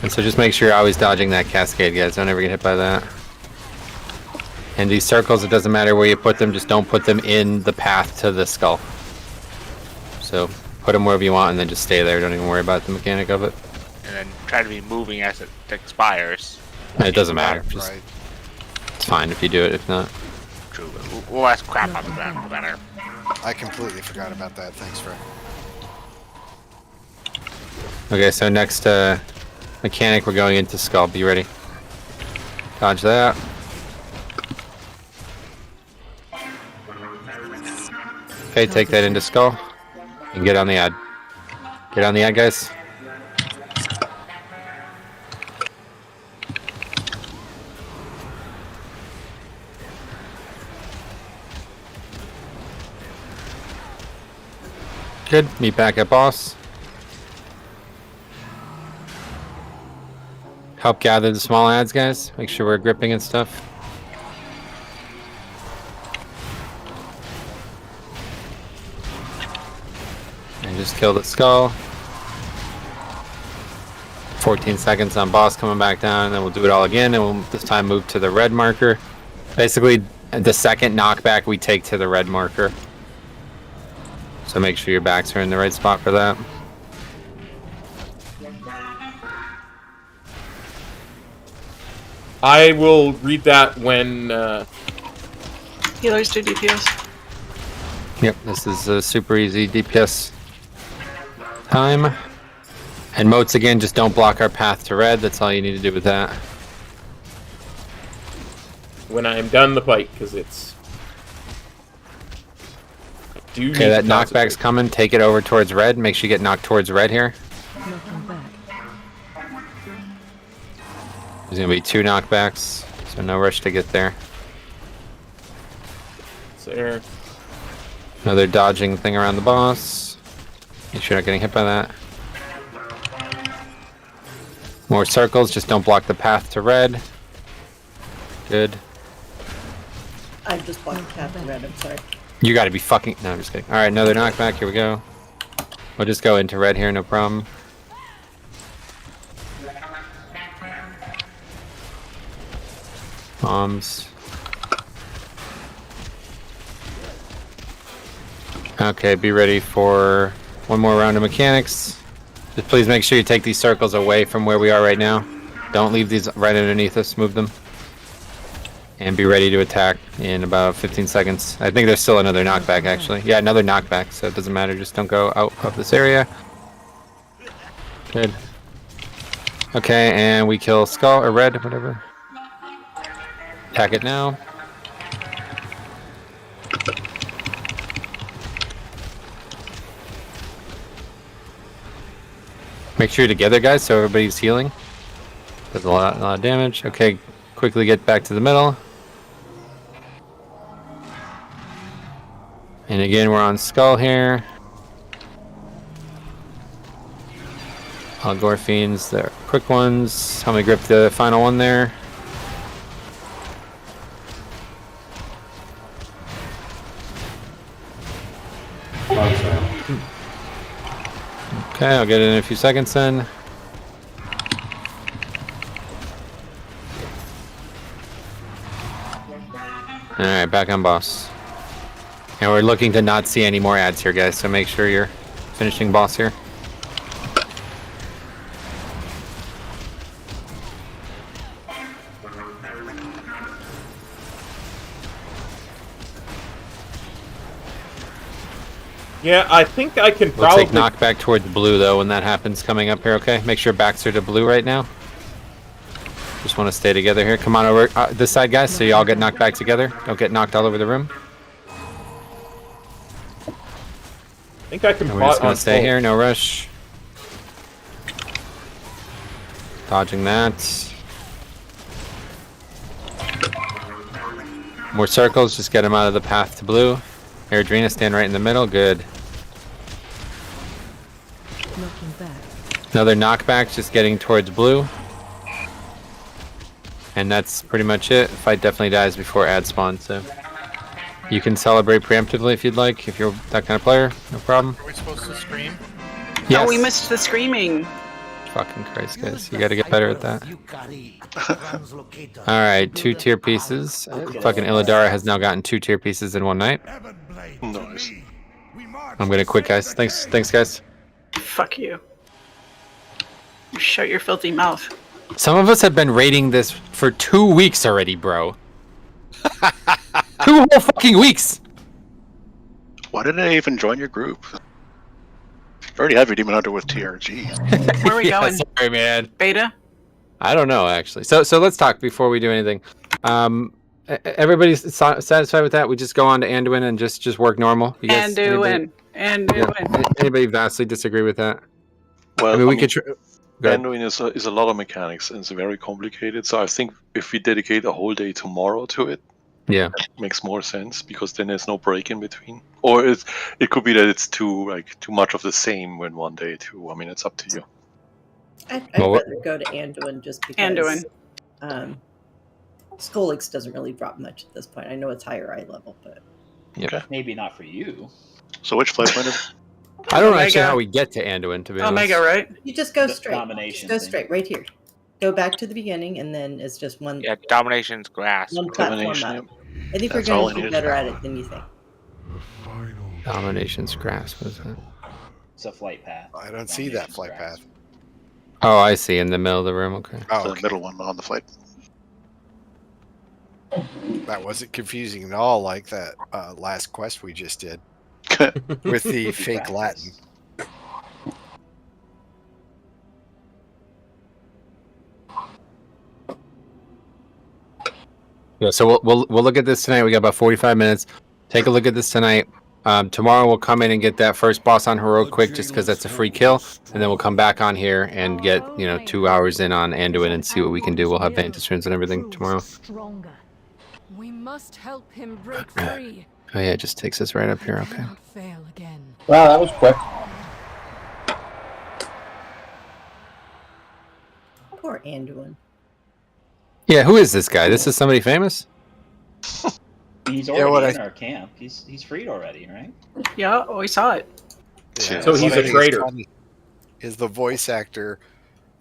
And so just make sure you're always dodging that cascade, guys. Don't ever get hit by that. And these circles, it doesn't matter where you put them, just don't put them in the path to the skull. So put them wherever you want and then just stay there. Don't even worry about the mechanic of it. And then try to be moving as it expires. It doesn't matter. Just, Right. it's fine if you do it, if not. True, but we'll ask crap on the better. I completely forgot about that. Thanks, Fred. Okay, so next mechanic, we're going into skull. Be ready. Dodge that. Okay, take that into skull. And get on the ad. Get on the ad, guys. Good. Meet back at boss. Help gather the small ads, guys. Make sure we're gripping and stuff. And just kill the skull. 14 seconds on boss coming back down, and then we'll do it all again, and we'll this time move to the red marker. Basically, the second knockback we take to the red marker. So make sure your backs are in the right spot for that. I will read that when... Healers do DPS. Yep, this is a super easy DPS time. And moats again, just don't block our path to red. That's all you need to do with that. When I am done the fight, because it's... Okay, that knockback's coming. Take it over towards red. Make sure you get knocked towards red here. There's going to be 2 knockbacks, so no rush to get there. There. Another dodging thing around the boss. Make sure you're not getting hit by that. More circles, just don't block the path to red. Good. I just blocked the path to red, I'm sorry. You gotta be fucking... No, I'm just kidding. Alright, another knockback, here we go. We'll just go into red here, no problem. Bombs. Okay, be ready for one more round of mechanics. Just please make sure you take these circles away from where we are right now. Don't leave these right underneath us, move them. And be ready to attack in about 15 seconds. I think there's still another knockback, actually. Yeah, another knockback, so it doesn't matter. Just don't go out of this area. Good. Okay, and we kill Skull, or Red, or whatever. Attack it now. Make sure you're together, guys, so everybody's healing. Does a lot of damage. Okay, quickly get back to the middle. And again, we're on Skull here. All Gore Fiends, they're quick ones. Help me grip the final one there. Okay, I'll get it in a few seconds then. Alright, back on boss. And we're looking to not see any more ads here, guys, so make sure you're finishing boss here. Yeah, I think I can We'll probably... take knockback towards blue, though, when that happens coming up here, okay? Make sure backs are to blue right now. Just want to stay together here. Come on over this side, guys, so you all get knocked back together. Don't get knocked all over the room. I think I can We're just going to stay here, no rush. Dodging that. More circles, just get them out of the path to blue. Eridrina, stand right in the middle, good. Another knockback, just getting towards blue. And that's pretty much it. Fight definitely dies before ad spawn, so... You can celebrate preemptively if you'd like, if you're that kind of player, no problem. Are we supposed to scream? Yes. Oh, we missed the screaming. Fucking Christ, guys. You gotta get better at that. Alright, 2 tier pieces. Fucking Illidara has now gotten 2 tier pieces in one night. Nice. I'm gonna quit, guys. Thanks, guys. Fuck you. You shut your filthy mouth. Some of us have been rating this for 2 weeks already, bro. 2 whole fucking weeks! Why didn't I even join your group? You already have your Demon Hunter with TRG. Where are we going? Sorry, man. Beta? I don't know, actually. So let's talk before we do anything. Everybody's satisfied with that? We just go on to Anduin and just work normal? You guys, Anduin. Anybody vastly disagree with that? Well, I mean, we could... Anduin is a lot of mechanics and it's very complicated. So I think if we dedicate a whole day tomorrow to it, yeah, that makes more sense because then there's no break in between. Or it could be that it's too much of the same in one day too. I mean, it's up to you. I'd rather go to Anduin just because Skolix doesn't really drop much at this point. I know it's higher eye level, but Okay. Maybe not for you. So which flight plan is? I don't know actually how we get to Anduin, to be honest. Omega, right? you just go straight. Domination Just go straight right here. Go back to the beginning, and then it's just one. Yeah, domination's grasp. One platform Domination, up. I think That's we're all going I to do needed. better at it than you think. Domination's grasp, is it? It's a flight path. I don't see that flight path. Oh, I see, in the middle of the room, okay. Oh, The middle one on the flight. That wasn't confusing at all, like that last quest we just did with the fake Latin. Yeah, so we'll look at this tonight. We got about 45 minutes. Take a look at this tonight. Tomorrow we'll come in and get that first boss on heroic quick, just because that's a free kill, and then we'll come back on here and get 2 hours in on Anduin and see what we can do. We'll have Vantage runes and everything tomorrow. We must help him break free. Oh yeah, it just takes us right up here. Okay. Fail again. Wow, that was quick. Poor Anduin. Yeah, who is this guy? This is somebody famous? He's Yeah, already in our camp. He's freed already, right? Yeah, we saw it. Yeah, So he's what I a think traitor. is funny is the voice actor,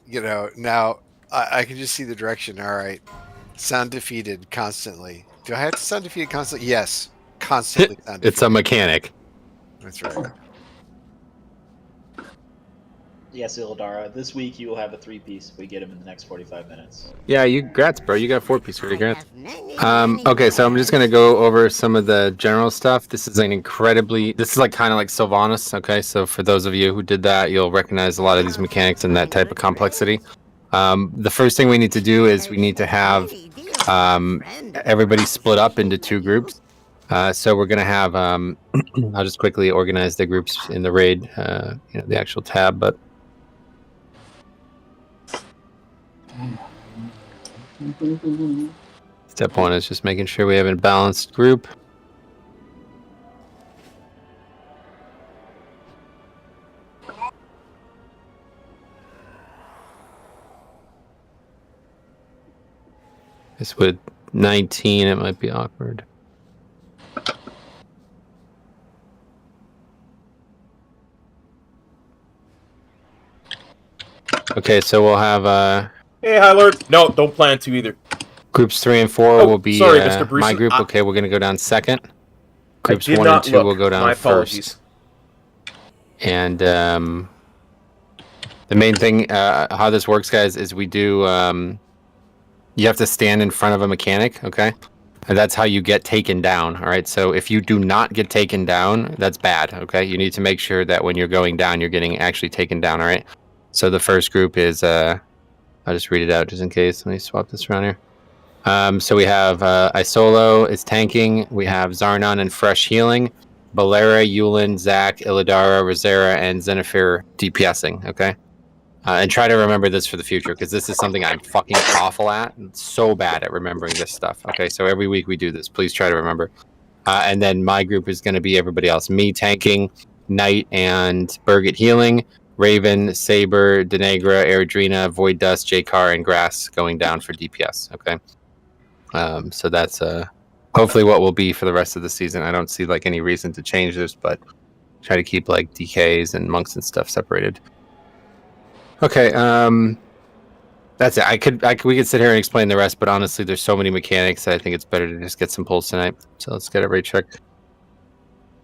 now I can just see the direction. All right. Sound defeated constantly. Do I have to sound defeated constantly? Yes. Constantly sound defeated. It's a mechanic. That's right. Yes, Ildara. This week you will have a 3-piece if we get him in the next 45 minutes. Yeah, you grats, bro. You got 4-piece for your grats. Okay, so I'm just gonna go over some of the general stuff. This is like kind of like Sylvanas. Okay, so for those of you who did that, you'll recognize a lot of these mechanics and that type of complexity. The first thing we need to do is we need to have everybody split up into 2 groups. So we're gonna have I'll just quickly organize the groups in the raid, the actual tab, but. Step 1 is just making sure we have a balanced group. This with 19, it might be awkward. Okay, so we'll have Hey, High Lord. No, don't plan to either. Groups 3 and 4 will be sorry, Mr. Bruce. my group. Okay, we're gonna go down second. Groups did 1 and not 2 look. will go down My first. apologies. And the main thing, how this works, guys, is we do. You have to stand in front of a mechanic, okay? And that's how you get taken down. All right. So if you do not get taken down, that's bad. Okay. You need to make sure that when you're going down, you're getting actually taken down. All right. So the first group is. I'll just read it out just in case. Let me swap this around here. So we have Isolo is tanking. We have Zarnan and Fresh healing. Balera, Yulin, Zac, Illidara, Rosera, and Zenithir DPSing. Okay. And try to remember this for the future because this is something I'm fucking awful at. I'm so bad at remembering this stuff. Okay. So every week we do this. Please try to remember. And then my group is going to be everybody else. Me tanking, Knight and Birgit healing. Raven, Saber, Denegra, Eredrina, Void Dust, J-Car, and Grass going down for DPS. Okay. So that's hopefully what will be for the rest of the season. I don't see like any reason to change this, but try to keep like DKs and monks and stuff separated. Okay. That's it. We could sit here and explain the rest, but honestly, there's so many mechanics that I think it's better to just get some pulls tonight. So let's get it right checked.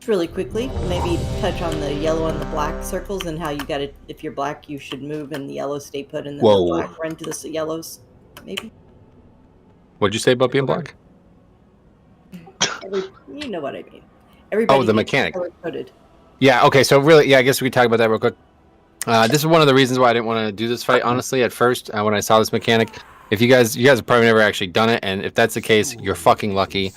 Really quickly, maybe touch on the yellow and the black circles and how you got to, if you're black, you should move and the yellow stay put and then the black run to the yellows, maybe? What'd you say about being black? You know what I mean. Everybody the mechanic. color-coded. Yeah, okay, so really, yeah, I guess we could talk about that real quick. This is one of the reasons why I didn't want to do this fight, honestly, at first, when I saw this mechanic. If you guys have probably never actually done it, and if that's the case, you're fucking lucky.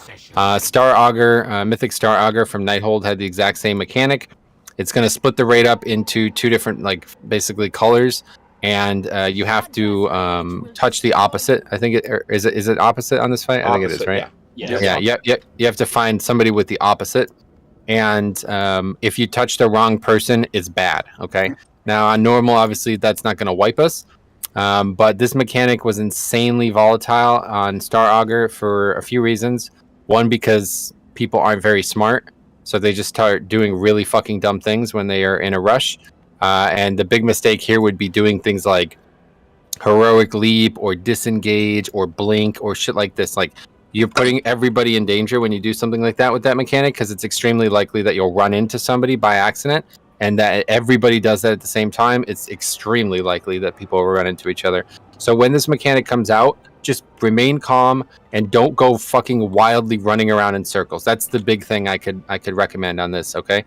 Star Augur, Mythic Star Augur from Nighthold had the exact same mechanic. It's going to split the raid up into 2 different, like, basically colors, and you have to touch the opposite. I think is it opposite on this fight? I think it is, right? Yeah. You have to find somebody with the opposite, and if you touch the wrong person, it's bad. Okay. Now on normal, obviously that's not going to wipe us. But this mechanic was insanely volatile on Star Augur for a few reasons. One, because people aren't very smart, so they just start doing really fucking dumb things when they are in a rush. And the big mistake here would be doing things like heroic leap or disengage or blink or shit like this. Like, you're putting everybody in danger when you do something like that with that mechanic, because it's extremely likely that you'll run into somebody by accident. And that everybody does that at the same time, it's extremely likely that people will run into each other. So when this mechanic comes out, just remain calm and don't go fucking wildly running around in circles. That's the big thing I could recommend on this, okay?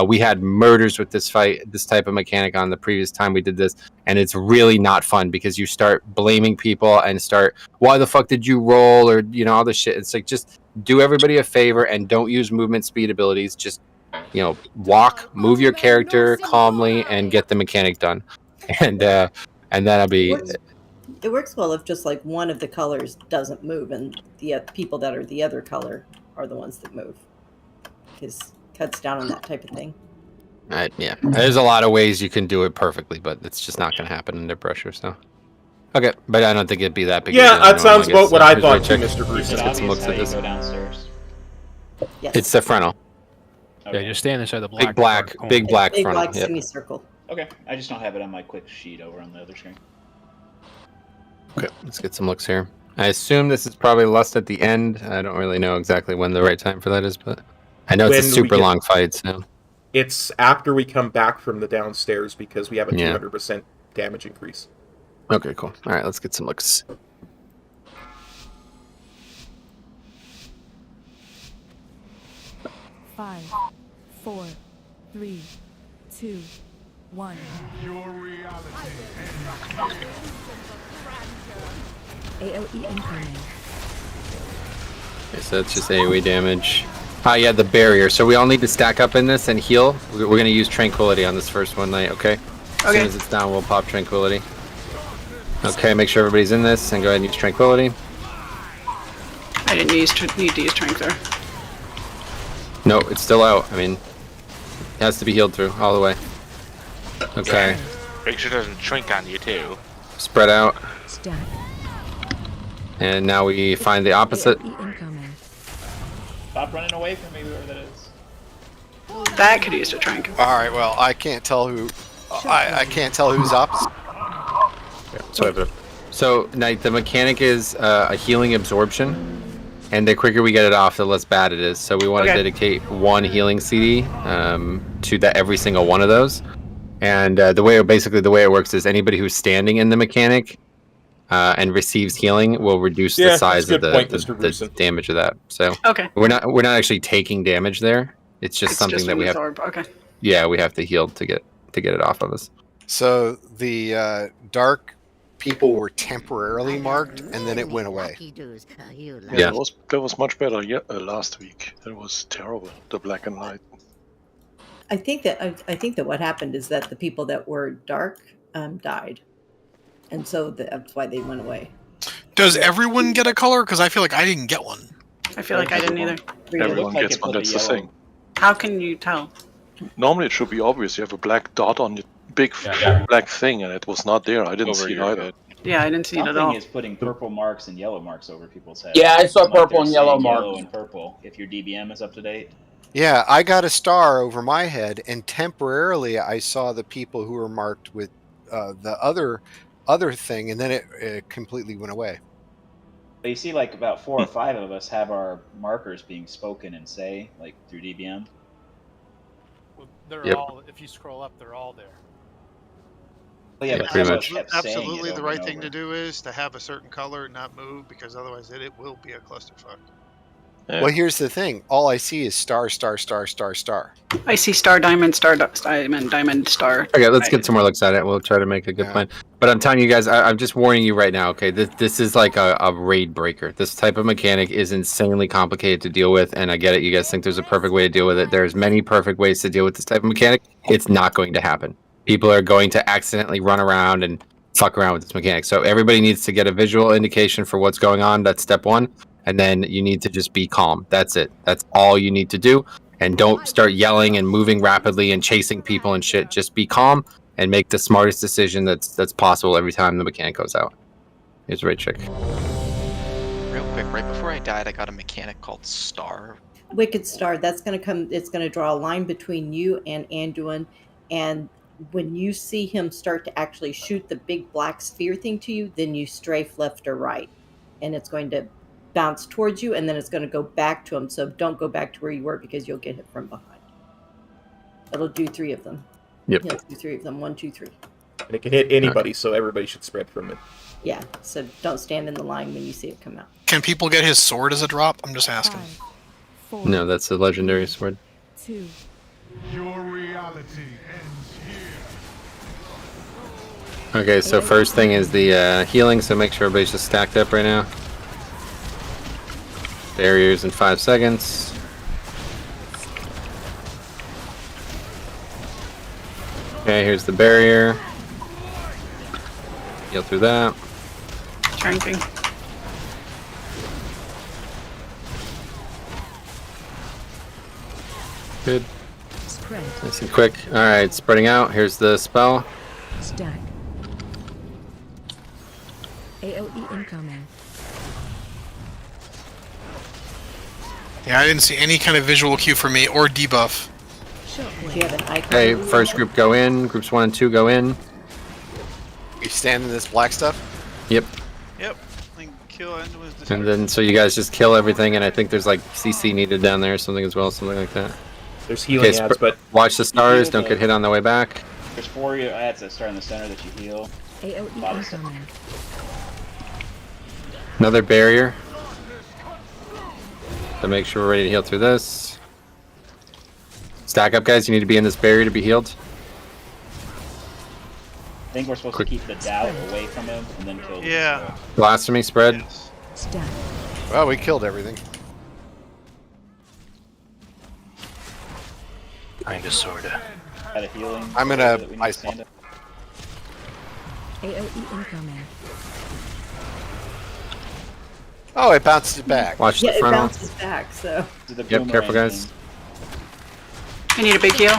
We had murders with this fight, this type of mechanic on the previous time we did this, and it's really not fun because you start blaming people and start, why the fuck did you roll, or, all this shit. It's like, just do everybody a favor and don't use movement speed abilities. Just walk, move your character calmly, and get the mechanic done, and that'll be. It works well if just like one of the colors doesn't move, and the people that are the other color are the ones that move. because cuts down on that type of thing. Yeah, there's a lot of ways you can do it perfectly, but it's just not going to happen under pressure. So, okay, but I don't think it'd be that big. Yeah, that sounds about what I Here's thought my too, check. Mr. Bruce. Is it Let's get some obvious looks how at you this. go downstairs? Yes. It's the frontal. Okay. Yeah, just stand inside the black. Big black, corner. big black Big frontal. black Yep. semicircle. Okay, I just don't have it on my quick sheet over on the other screen. Okay, let's get some looks here. I assume this is probably lust at the end. I don't really know exactly when the right time for that is, but I know it's a When we super get- long fight. So It's after we come back from the downstairs because we have a Yeah. 200% damage increase. okay, cool. All right, let's get some looks. Five, 4, 3, 2, 1. AOE incoming. Okay, so that's just AoE damage. Yeah, the barrier. So we all need to stack up in this and heal. We're going to use Tranquility on this first one night, okay? As soon as it's down, we'll pop Tranquility. Okay, make sure everybody's in this and go ahead and use Tranquility. I didn't need to use Trank there. No, it's still out. I mean, it has to be healed through all the way. Okay, Make sure it doesn't shrink on you too. spread out. Stack. And now we find the opposite. AOE incoming. Stop running away from me, whoever that is. That could use a Trank. All right. Well, I can't tell who. I can't tell who's opposite. So, Knight, the mechanic is a healing absorption, and the quicker we get it off, the less bad it is. So we want to dedicate one healing CD to every single one of those. And the way it works is anybody who's standing in the mechanic and receives healing will reduce the size of the damage of that. So we're not actually taking damage there. It's just something that we have. Okay. Yeah, we have to heal to get it off of us. So the dark people were temporarily marked, and then it went away. Yeah. That was much better last week. That was terrible. The black and white. I think that what happened is that the people that were dark died, and so that's why they went away. Does everyone get a color? Because I feel like I didn't get one. I feel like I didn't either. Everyone gets one. That's the thing. How can you tell? Normally it should be obvious. You have a black dot on your big black thing, and it was not there. I didn't see it either. Yeah, I didn't see it at all. Something is putting purple marks and yellow marks over people's heads. Yeah, I saw Like they're purple and yellow saying marks. Yellow and purple. If your DBM is up to date. Yeah, I got a star over my head, and temporarily I saw the people who were marked with the other thing, and then it completely went away. But you see, like about 4 or 5 of us have our markers being spoken and say, like through DBM. They're all. If you scroll up, they're all there. Well, yeah, but pretty some much. of us kept saying Absolutely, it the over right and thing over. to do is to have a certain color and not move, because otherwise it will be a clusterfuck. Yeah. Well, here's the thing. All I see is star, star, star, star, star. I see star, diamond, star, diamond, diamond, star. Okay, let's get some more looks at it. We'll try to make a good plan. But I'm telling you guys, I'm just warning you right now, okay? This is like a raid breaker. This type of mechanic is insanely complicated to deal with, and I get it. You guys think there's a perfect way to deal with it. There's many perfect ways to deal with this type of mechanic. It's not going to happen. People are going to accidentally run around and fuck around with this mechanic. So everybody needs to get a visual indication for what's going on. That's step one. And then you need to just be calm. That's it. That's all you need to do. And don't start yelling and moving rapidly and chasing people and shit. Just be calm and make the smartest decision that's possible every time the mechanic goes out. Here's the right trick. Real quick, right before I died, I got a mechanic called Star. Wicked Star, that's going to come, it's going to draw a line between you and Anduin, and when you see him start to actually shoot the big black sphere thing to you, then you strafe left or right, and it's going to bounce towards you, and then it's going to go back to him, so don't go back to where you were because you'll get hit from behind. It'll do 3 of them. Yep. He'll do 3 of them. 1, 2, 3. And it can hit anybody, so everybody should spread from it. Yeah, so don't stand in the line when you see it come out. Can people get his sword as a drop? I'm just asking. 5, 4, No, that's a legendary sword. 2. Your reality ends here. Okay, so first thing is the healing, so make sure everybody's just stacked up right now. Barriers in 5 seconds. Okay, here's the barrier. Heal through that. Drinking. Good. Spread. Nice and quick. All right, spreading out. Here's the spell. Stack. AOE incoming. Yeah, I didn't see any kind of visual cue for me or debuff. Do you have an icon? Okay, first group go in. Groups 1 and 2 go in. You stand in this black stuff? Yep. Yep. Kill Anduin's And then so you guys just kill everything, and I think there's like CC needed down there or something as well, something like that. There's healing Okay, ads, but watch the stars. Don't get hit on the way back. There's 4 ads that start in the center that you heal. AOE incoming. Another barrier. So make sure we're ready to heal through this. Stack up, guys. You need to be in this barrier to be healed. I think we're supposed to keep the doubt away from him and then kill him. Yeah. Blasphemy spread. Stack. Well, we killed everything. Kinda, sorta. Had a healing. I'm gonna that we need ice to stand up. AOE incoming. Oh, it bounces back. Watch Yeah, the it frontal. bounces back, so. Yep, careful, guys. I need a big heal.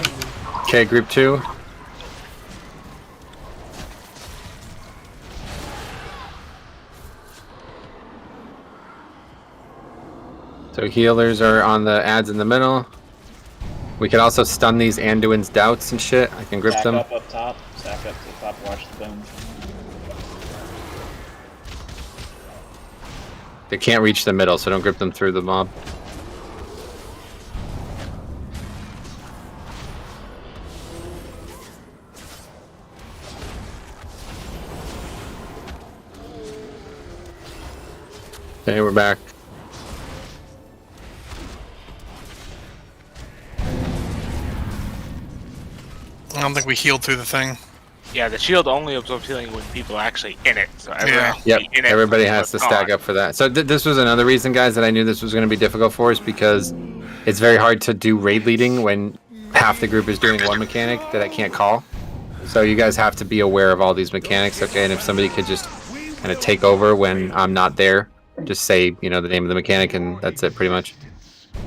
Okay, group 2. So healers are on the ads in the middle. We can also stun these Anduin's doubts and shit. I can grip Stack them. up top. Stack up to the top. Watch the boom. They can't reach the middle, so don't grip them through the mob. Okay, we're back. I don't think we healed through the thing. Yeah, the shield only absorbs healing when people are actually in it. So everyone has to Yep, be in it everybody before has it's to stack gone. up for that. So this was another reason, guys, that I knew this was going to be difficult for us, because it's very hard to do raid leading when half the group is doing one mechanic that I can't call. So you guys have to be aware of all these mechanics, okay? And if somebody could just kind of take over when I'm not there, just say, you know, the name of the mechanic, and that's it pretty much.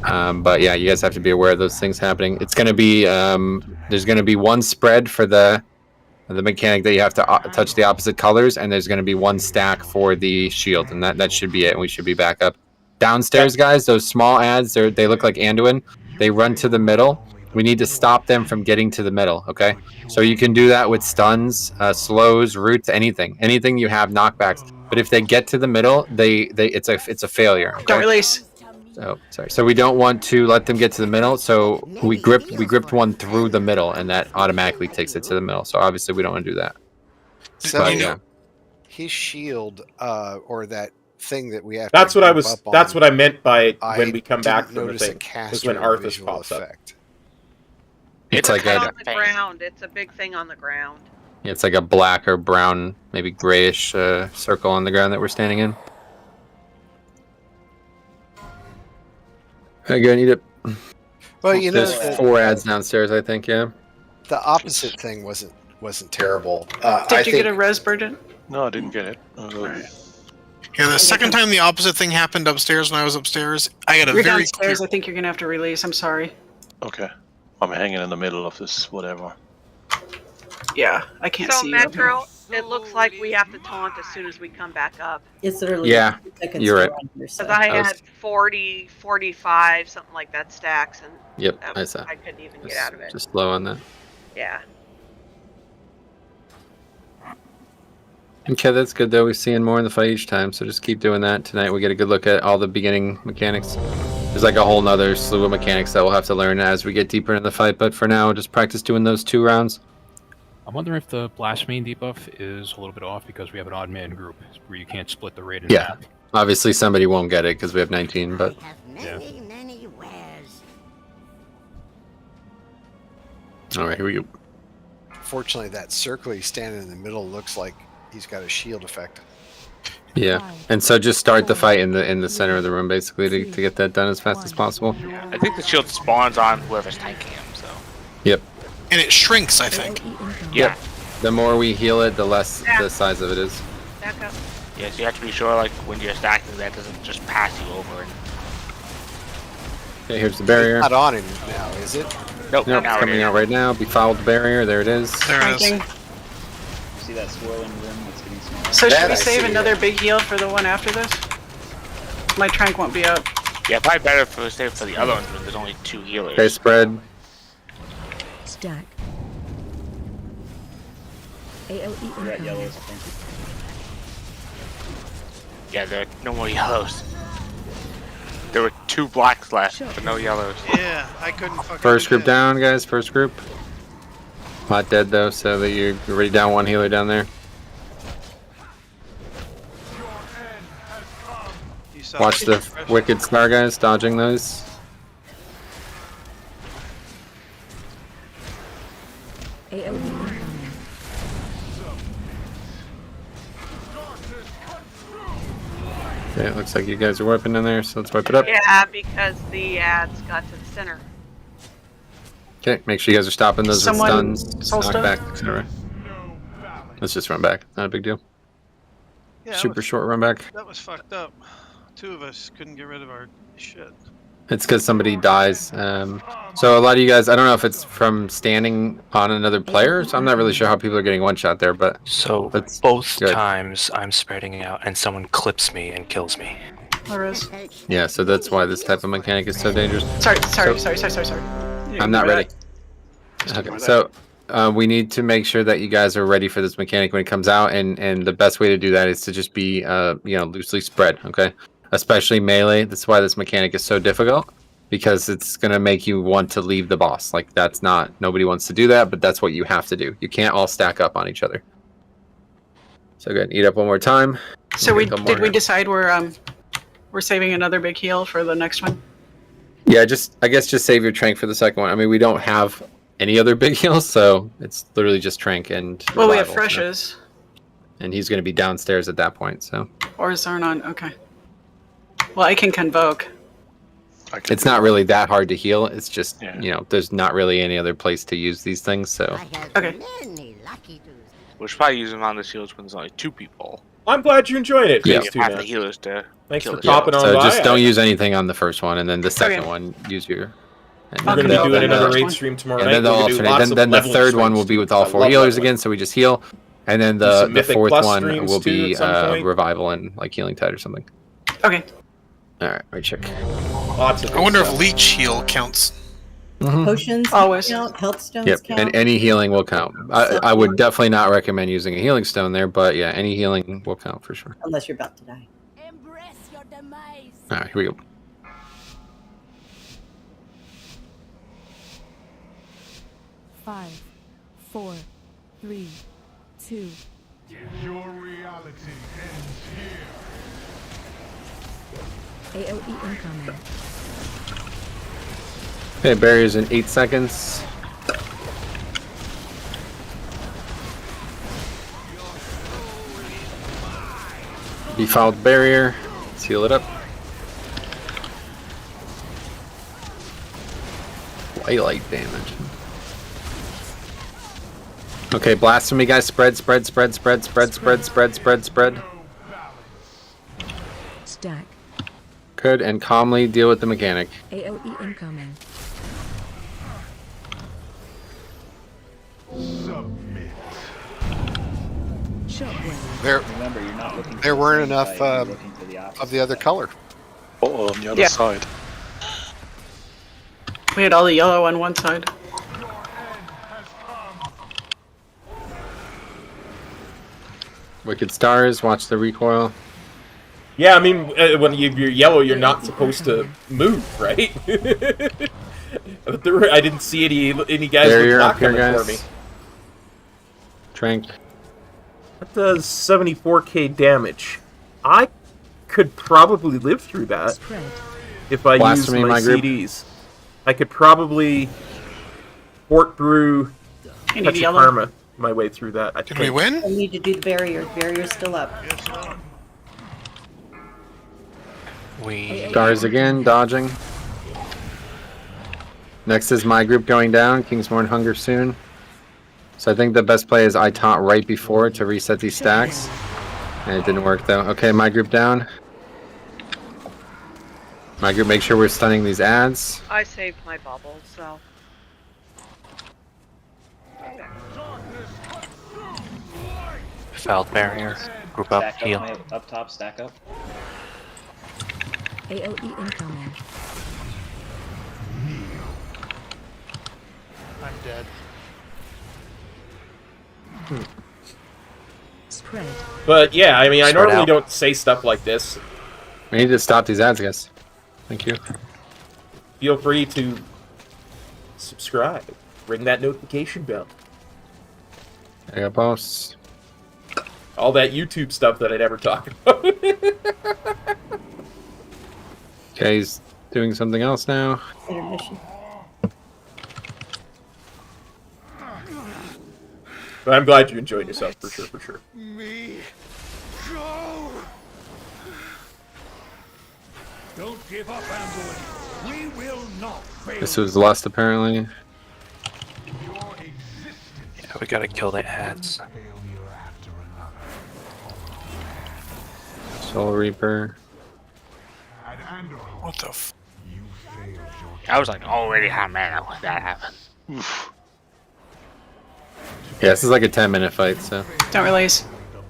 But yeah, you guys have to be aware of those things happening. It's going to be, there's going to be one spread for the mechanic that you have to touch the opposite colors, and there's going to be one stack for the shield, and that should be it, and we should be back up. Downstairs, guys, those small ads, they look like Anduin. They run to the middle. We need to stop them from getting to the middle, okay? So you can do that with stuns, slows, roots, anything you have knockbacks. But if they get to the middle, it's a failure. Okay? Don't release. Oh, sorry. So we don't want to let them get to the middle. So we gripped one through the middle, and that automatically takes it to the middle. So obviously we don't want to do that. So his shield, or that thing that we have. That's to what I group was. up on, That's what I meant by I when we come back didn't from the notice a thing. caster Is when or Arthas visual pops up. effect. It's like on a the ground. It's a big thing on the ground. it's like a black or brown, maybe grayish circle on the ground that we're standing in. I need it. Well, you know, There's 4 ads downstairs, I think. Yeah. the opposite thing wasn't terrible. Did you get a res burden? No, I didn't get it. Yeah, the second time the opposite thing happened upstairs when I was upstairs, I got a You're very downstairs. I think you're gonna have to release. I'm sorry. Okay. I'm hanging in the middle of this, whatever. Yeah, I can't So see Metro, it looks like we have to taunt as soon as we come back up. It's literally Yeah, 2 seconds you're to right. run here, so. Because I I was- had 40, 45, something like that stacks, and Yep, that I was- saw. I couldn't even get out of it. Just low on that. Yeah. Okay, that's good though. We're seeing more in the fight each time, so just keep doing that. Tonight we get a good look at all the beginning mechanics. There's like a whole nother slew of mechanics that we'll have to learn as we get deeper in the fight, but for now, just practice doing those 2 rounds. I'm wondering if the blasphemy debuff is a little bit off because we have an odd man group where you can't split the raid in Yeah, half. obviously somebody won't get it because we have 19, but Many wares. all right, here we go. Fortunately, that circle he's standing in the middle looks like he's got a shield effect. Yeah, and so just start the fight in the center of the room, basically, to get that done as fast as possible. I think the shield spawns on whoever's tanking him. So. Yep. and it shrinks, I think. Yeah. The more we heal it, the less the size of it is. Back up. Yeah, so you have to be sure, like, when you're stacking, that doesn't just pass you over. And... Okay, here's the barrier. It's not on it now, is it? Nope, Nope, it's coming out right now. Befouled barrier. There it is. There it is. See that swirling rim that's getting smaller? So should we save another big heal for the one after this? My trank won't be up. Yeah, probably better for save for the other ones when there's only 2 healers. Okay, spread. Stack. AOE We're at incoming. yellows, I think. Yeah, there are no more yellows. There were 2 blacks left, but no yellows. Yeah, I couldn't fucking. First group down, guys. First group. Not dead though, so that you're already down 1 healer down there. Watch the wicked star guys dodging those. AOE incoming. Okay, it looks like you guys are wiping in there, so let's wipe it up. Yeah, because the ads got to the center. Okay, make sure you guys are stopping those with Someone stuns, soul knockback, stone? etc. Let's just run back. Not a big deal. Yeah, that Super was- short run back. That was fucked up. 2 of us couldn't get rid of our shit. It's because somebody dies. So a lot of you guys, I don't know if it's from standing on another player, so I'm not really sure how people are getting one shot there, but So both times I'm spreading out and someone clips me and kills me. There is. yeah, so that's why this type of mechanic is so dangerous. Sorry. So- I'm not ready. Okay, so we need to make sure that you guys are ready for this mechanic when it comes out, and the best way to do that is to just be, loosely spread, okay? Especially melee. That's why this mechanic is so difficult, because it's gonna make you want to leave the boss. Like nobody wants to do that, but that's what you have to do. You can't all stack up on each other. So good. Eat up one more time. So We'll get did we more. decide we're saving another big heal for the next one? Yeah, I guess just save your trank for the second one. I mean, we don't have any other big heals, so it's literally just trank and. Well, we have revival, so- freshes. And he's gonna be downstairs at that point, so. Or Zarnon. Okay. Well, I can convoke. It's not really that hard to heal. It's just, there's not really any other place to use these things, so. Okay. We'll probably use them on the shields when there's only 2 people. I'm glad you're enjoying it. Yeah. Thanks, You have Tuna. the healers to Thanks kill for the popping shields. on So by. just don't use anything on the first one, and then the second Okay. one, use your. And We're going to be then doing the- another raid stream tomorrow And night. then they'll We're gonna do alternate. lots Then, of then the leveling third one streams will be too. with all I 4 love healers leveling. again, so we just heal. And then Do some the Mythic fourth Plus one streams will too be at some point. revival and like healing tide or something. Okay. Alright, right check. Lots of I wonder if stuff. leech heal counts. Potions Always. count, health stones Yep, count. and any healing will count. I would definitely not recommend using a healing stone there, but yeah, any healing will count for sure. Unless you're about to die. Alright, here we go. Five, 4, 3, 2. Your reality ends here. AOE incoming. Okay, barriers in 8 seconds. Default barrier. Seal it up. Twilight damage. Okay, blasphemy guys, spread. Stack. Good, and calmly deal with the mechanic. AOE incoming. Shockwave. Remember, you're not looking. There for weren't the same enough side, you're looking for the opposite of the other color. Oh, on the other Yeah. side. We had all the yellow on one side. Wicked stars, watch the recoil. Yeah, I mean, when you're yellow, you're not supposed to move, right? But I didn't see any guys Barrier with up here, coming for me. guys. Trank. That does 74k damage. I could probably live through that if I use Blasphemy in my my group. CDs. I could probably port through You need Touch of yellow. Karma my way through that. I Did think. we win? I need to do the barrier. The barrier's still up. We Stars again, dodging. Next is my group going down. Kingsmorn Hunger soon. So I think the best play is I taunt right before to reset these stacks. And it didn't work though. Okay, my group down. My group, make sure we're stunning these ads. I saved my bubble, so. Foul barrier. Group up, Stack heal. up top, stack up. AOE incoming. I'm dead. Spread. But yeah, I mean, I Spread normally out. don't say stuff like this. We need to stop these ads, guys. Thank you. Feel free to subscribe, ring that notification bell, I got boss. all that YouTube stuff that I never talk about. Okay, he's doing something else now. Intermission. But I'm glad you enjoyed yourself, for sure, for sure. Me. Go. Don't give up, Anduin. We will not fail. This was lust, apparently. Yeah, we gotta kill the ads. Soul Reaper. What the f... I was like already hot mana when that happened. Yeah, this is like a 10-minute fight, so Don't release.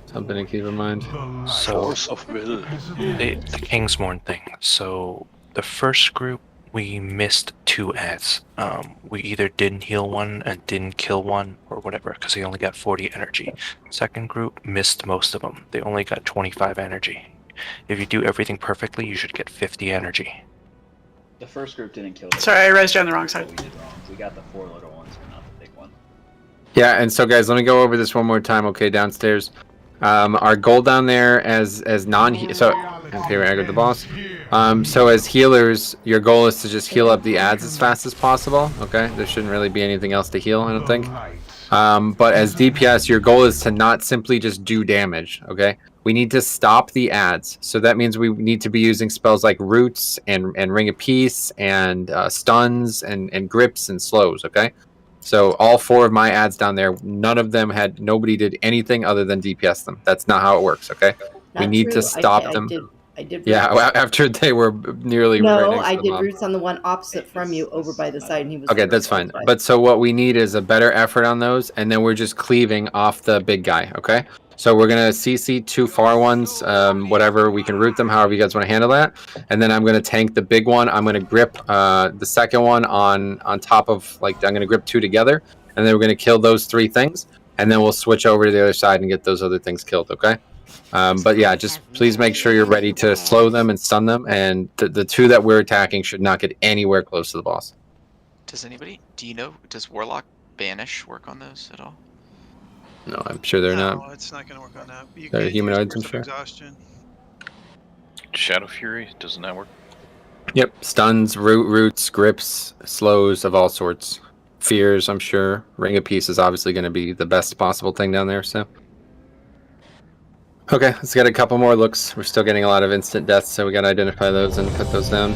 something to keep in mind. So, Force of will. the Kingsmorn thing. So, the first group, we missed 2 ads. We either didn't heal one and didn't kill one, or whatever, because they only got 40 energy. Second group missed most of them. They only got 25 energy. If you do everything perfectly, you should get 50 energy. The first group didn't kill. Sorry, I rezzed you on the wrong side. We did wrong. We got the 4 little ones, but not the big one. Yeah, and so guys, let me go over this one more time, okay, downstairs. Our goal down there as non so okay, I got the boss. So as healers, your goal is to just heal up the ads as fast as possible, okay? There shouldn't really be anything else to heal, I don't think. But as DPS, your goal is to not simply just do damage, okay? We need to stop the ads. So that means we need to be using spells like Roots and Ring of Peace and Stuns and Grips and Slows, okay? So all 4 of my ads down there, nobody did anything other than DPS them. That's not how it works, okay? We need to stop them. I did. Yeah, after they were nearly right No, next I to the did mob. roots on the one opposite from you, over by the side, and he was. Okay, that's fine. But so what we need is a better effort on those, and then we're just cleaving off the big guy, okay? So we're going to CC 2 far ones, whatever, we can root them, however you guys want to handle that. And then I'm going to tank the big one. I'm going to grip the second one on top of, like, I'm going to grip 2 together. And then we're going to kill those 3 things. And then we'll switch over to the other side and get those other things killed, okay? But yeah, just please make sure you're ready to slow them and stun them. And the 2 that we're attacking should not get anywhere close to the boss. Do you know, does Warlock Banish work on those at all? No, I'm sure they're No, not. it's not going to work on that. You They're can humanoids, use I'm sure. exhaustion. Shadow Fury, doesn't that work? Yep, stuns, roots, grips, slows of all sorts. Fears, I'm sure. Ring of Peace is obviously going to be the best possible thing down there, so. Okay, let's get a couple more looks. We're still getting a lot of instant deaths, so we got to identify those and cut those down.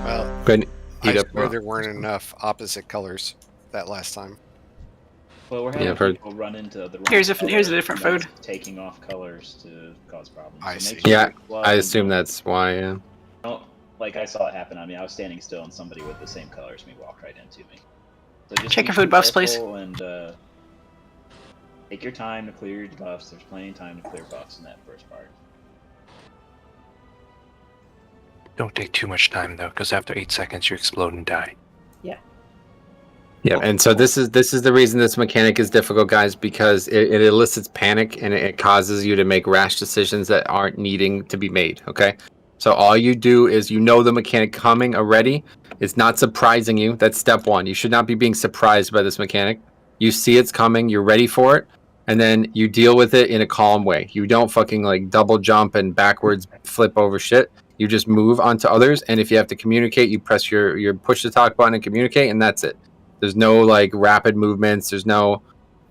Well, Good. I swear there weren't enough opposite colors that last time. Well, we're Yeah, having I've heard- people run into the wrong Here's a color, different and that's food. Taking off colors to cause problems. I So see. make sure Yeah, you glove I and assume that's why, yeah. don't- like I saw it happen. I mean, I was standing still and somebody with the same color as me walked right into me. So just Check be your food buffs, careful and take your time to clear your buffs. There's plenty of time to clear buffs in that first part. Don't take too much time, though, because after 8 seconds, you explode and die. Yeah, and so this is the reason this mechanic is difficult, guys, because it elicits panic and it causes you to make rash decisions that aren't needing to be made, okay? So all you do is you know the mechanic coming already. It's not surprising you. That's step 1. You should not be being surprised by this mechanic. You see it's coming, you're ready for it, and then you deal with it in a calm way. You don't fucking like double jump and backwards flip over shit. You just move onto others, and if you have to communicate, you press your push the talk button and communicate, and that's it. There's no like rapid movements. There's no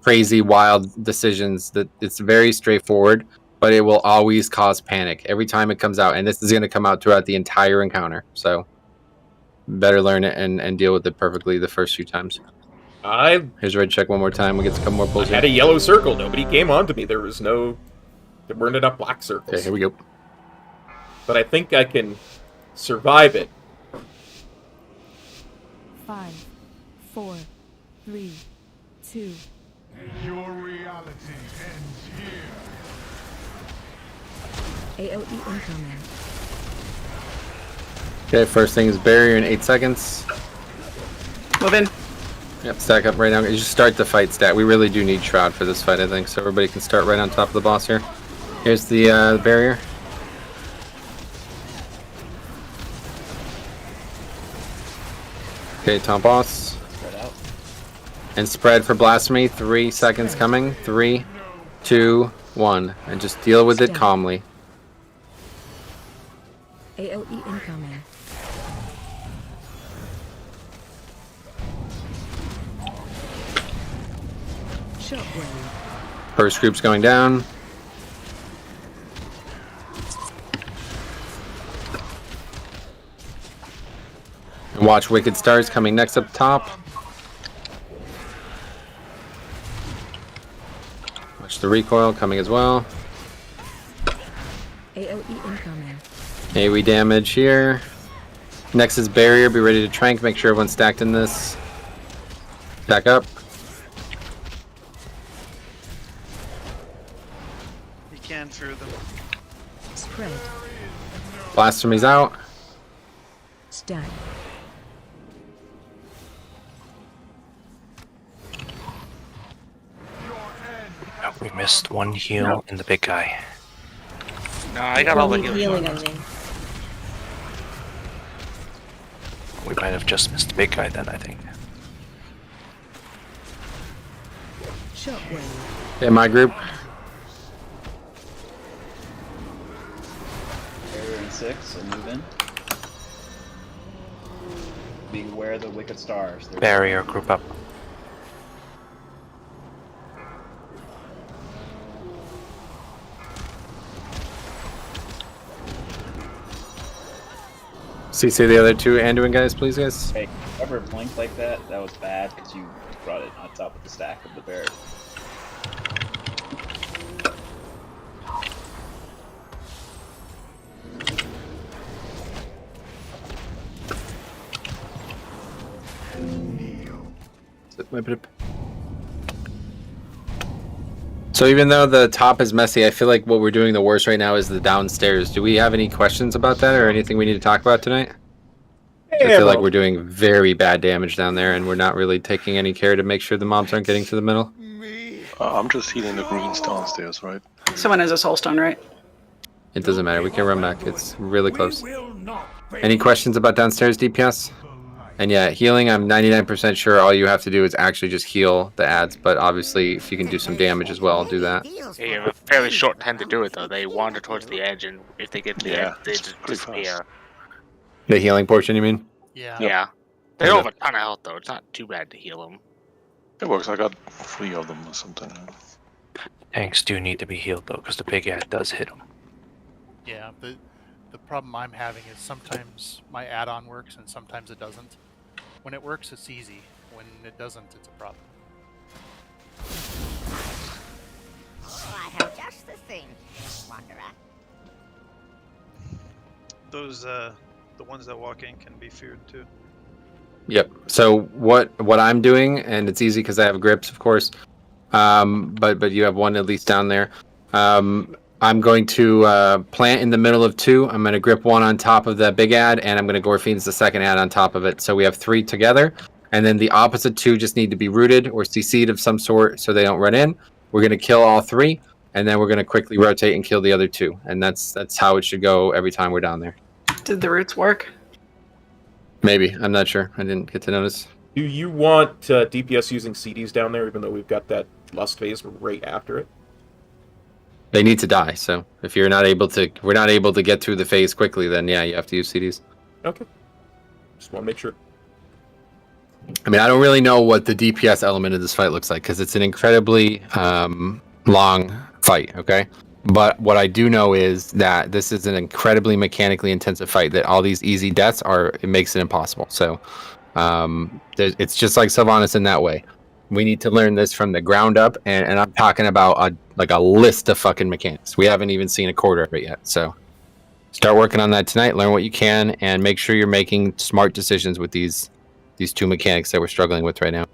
crazy wild decisions. That it's very straightforward, but it will always cause panic every time it comes out, and this is going to come out throughout the entire encounter. So better learn it and deal with it perfectly the first few times. Here's red check one more time. We get to come more pulls. I had a yellow circle. Nobody came on to me. There weren't enough black circles. Okay, here we go. But I think I can survive it. 5, 4, 3, 2. Your reality ends here. AOE incoming. Okay, first thing is barrier in 8 seconds. Move in. Yep, stack up right now. You just start the fight stat. We really do need Shroud for this fight, I think, so everybody can start right on top of the boss here. Here's the barrier. Okay, top boss. Spread out. And spread for Blasphemy. 3 seconds coming. 3, 2, 1. And just deal with it calmly. AOE incoming. Shockwave. First group's going down. And watch Wicked Stars coming next up top. Watch the recoil coming as well. AOE incoming. AoE damage here. Next is barrier. Be ready to trank. Make sure everyone's stacked in this. Back up. You can through them. Spread. Blasphemy's out. Stack. Oh, we missed one heal in the big guy. No, I got all the healing on me. We might have just missed the big guy then, I think. Shockwave. Okay, my group. Barrier in 6, and move in. Beware of the wicked stars. They're Barrier, group up. CC the other two Anduin guys, please, guys. Hey, whoever blinked like that, that was bad because you brought it on top of the stack of the barrier. So even though the top is messy, I feel like what we're doing the worst right now is the downstairs. Do we have any questions about that or anything we need to talk about tonight? I feel like we're doing very bad damage down there and we're not really taking any care to make sure the mobs aren't getting to the middle. I'm just healing the greens downstairs, right? Someone has a soulstone, right? It doesn't matter. We can run back. It's really close. Any questions about downstairs DPS? And yeah, healing, I'm 99% sure all you have to do is actually just heal the ads, but obviously if you can do some damage as well, do that. Yeah, you have a fairly short time to do it though. They wander towards the edge, and if they get to the edge, they just disappear. The healing portion, you mean? Yeah. Yeah. They don't have a ton of health though. It's not too bad to heal them. It works. I got 3 of them or something. Tanks do need to be healed though, because the big ad does hit them. Yeah, the problem I'm having is sometimes my add-on works and sometimes it doesn't. When it works, it's easy. When it doesn't, it's a problem. Oh, I have just the thing, Wanderer. Those, the ones that walk in can be feared too. Yep. So what I'm doing, and it's easy because I have grips, of course, but you have one at least down there. I'm going to plant in the middle of 2. I'm going to grip 1 on top of the big ad, and I'm going to Gorfine's the second ad on top of it. So we have 3 together, and then the opposite 2 just need to be rooted or CC'd of some sort so they don't run in. We're going to kill all 3, and then we're going to quickly rotate and kill the other 2, and that's how it should go every time we're down there. Did the roots work? Maybe. I'm not sure. I didn't get to notice. Do you want DPS using CDs down there, even though we've got that lust phase right after it? They need to die, so if we're not able to get through the phase quickly, then yeah, you have to use CDs. Okay. Just want to make sure. I mean, I don't really know what the DPS element of this fight looks like, because it's an incredibly long fight, okay? But what I do know is that this is an incredibly mechanically intensive fight, that all these easy deaths it makes it impossible. So it's just like Sylvanas in that way. We need to learn this from the ground up, and I'm talking about a list of fucking mechanics. We haven't even seen a quarter of it yet, so Start working on that tonight. Learn what you can, and make sure you're making smart decisions with these two mechanics that we're struggling with right now.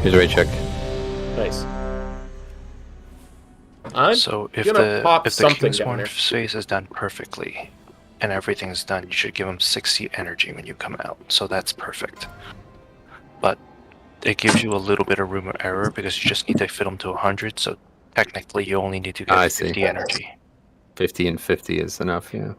Here's a rate check. Nice. I'm So if gonna pop the something down Kingsworn there. phase is done perfectly, and everything's done, you should give them 60 energy when you come out. So that's perfect. But it gives you a little bit of room of error because you just need to fit them to 100. So technically, you only need to get 50 energy. 50 and 50 is enough, yeah.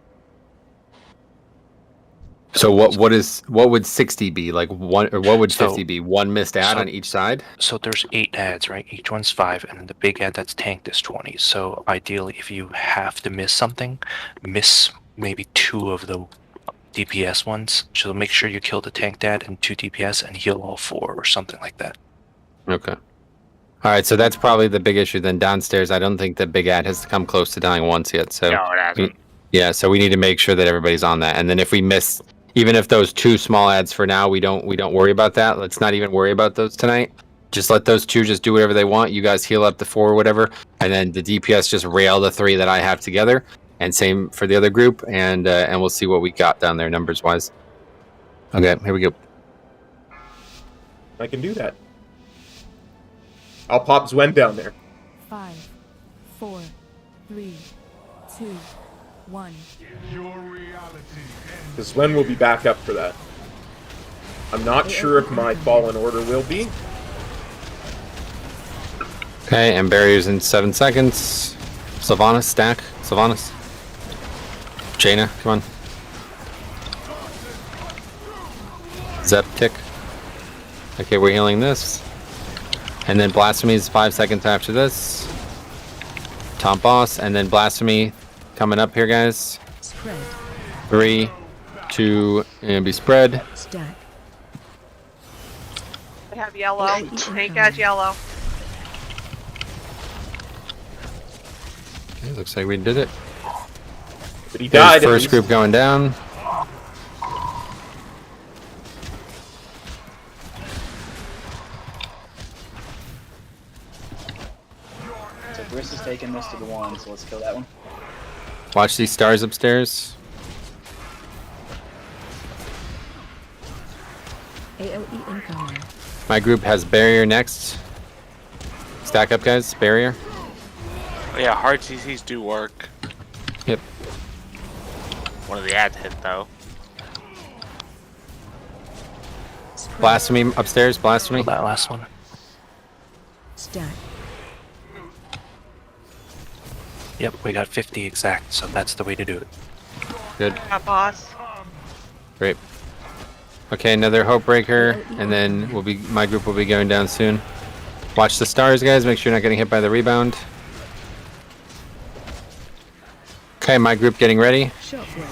So what would 60 be? Like one, or what would 50 be? One missed ad on each side? So there's 8 ads, right? Each one's 5, and then the big ad that's tanked is 20. So ideally, if you have to miss something, miss maybe 2 of the DPS ones. So make sure you kill the tanked ad and 2 DPS and heal all 4 or something like that. Okay. All right, so that's probably the big issue. Then downstairs, I don't think the big ad has come close to dying once yet. So No, it hasn't. yeah, so we need to make sure that everybody's on that. And then if we miss, even if those 2 small ads for now, we don't worry about that. Let's not even worry about those tonight. Just let those 2 just do whatever they want. You guys heal up the 4 or whatever, and then the DPS just rail the 3 that I have together. And same for the other group, and we'll see what we got down there numbers wise. Okay, here we go. I can do that. I'll pop Zwen down there. 5, 4, 3, 2, 1. Because Zwen will be back up for that. I'm not sure if my Fallen Order will be. Okay, and barriers in 7 seconds. Sylvanas, stack. Sylvanas. Jaina, come on. Zep, tick. Okay, we're healing this. And then Blasphemy is 5 seconds after this. Top boss, and then Blasphemy coming up here, guys. Spread. 3, 2, and be spread. Stack. I have yellow. Tank has yellow. Okay, looks like we did it. But he died. There's first group going down. So Briss is taking this to the 1, so let's kill that one. Watch these stars upstairs. AOE incoming. My group has barrier next. Stack up, guys. Barrier. Yeah, hard CCs do work. Yep. One of the ads hit though. Blasphemy upstairs. Blasphemy. That last one. Stack. Yep, we got 50 exact, so that's the way to do it. Good. Got boss. Great. Okay, another hope breaker, and then my group will be going down soon. Watch the stars, guys. Make sure you're not getting hit by the rebound. Okay, my group getting ready. Shockwave.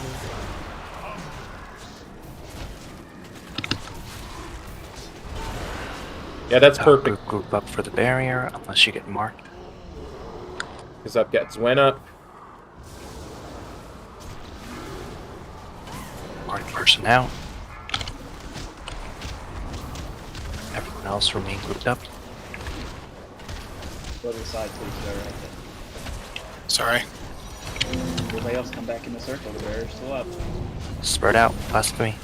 Yeah, that's perfect. Group up for the barrier, unless you get marked. Because I've got Zwen up. Marked person out. Everyone else remain grouped up. Go to the side, please. Go right there. Sorry. Everybody else come back in the circle. The barrier's still up. Spread out. Last 3.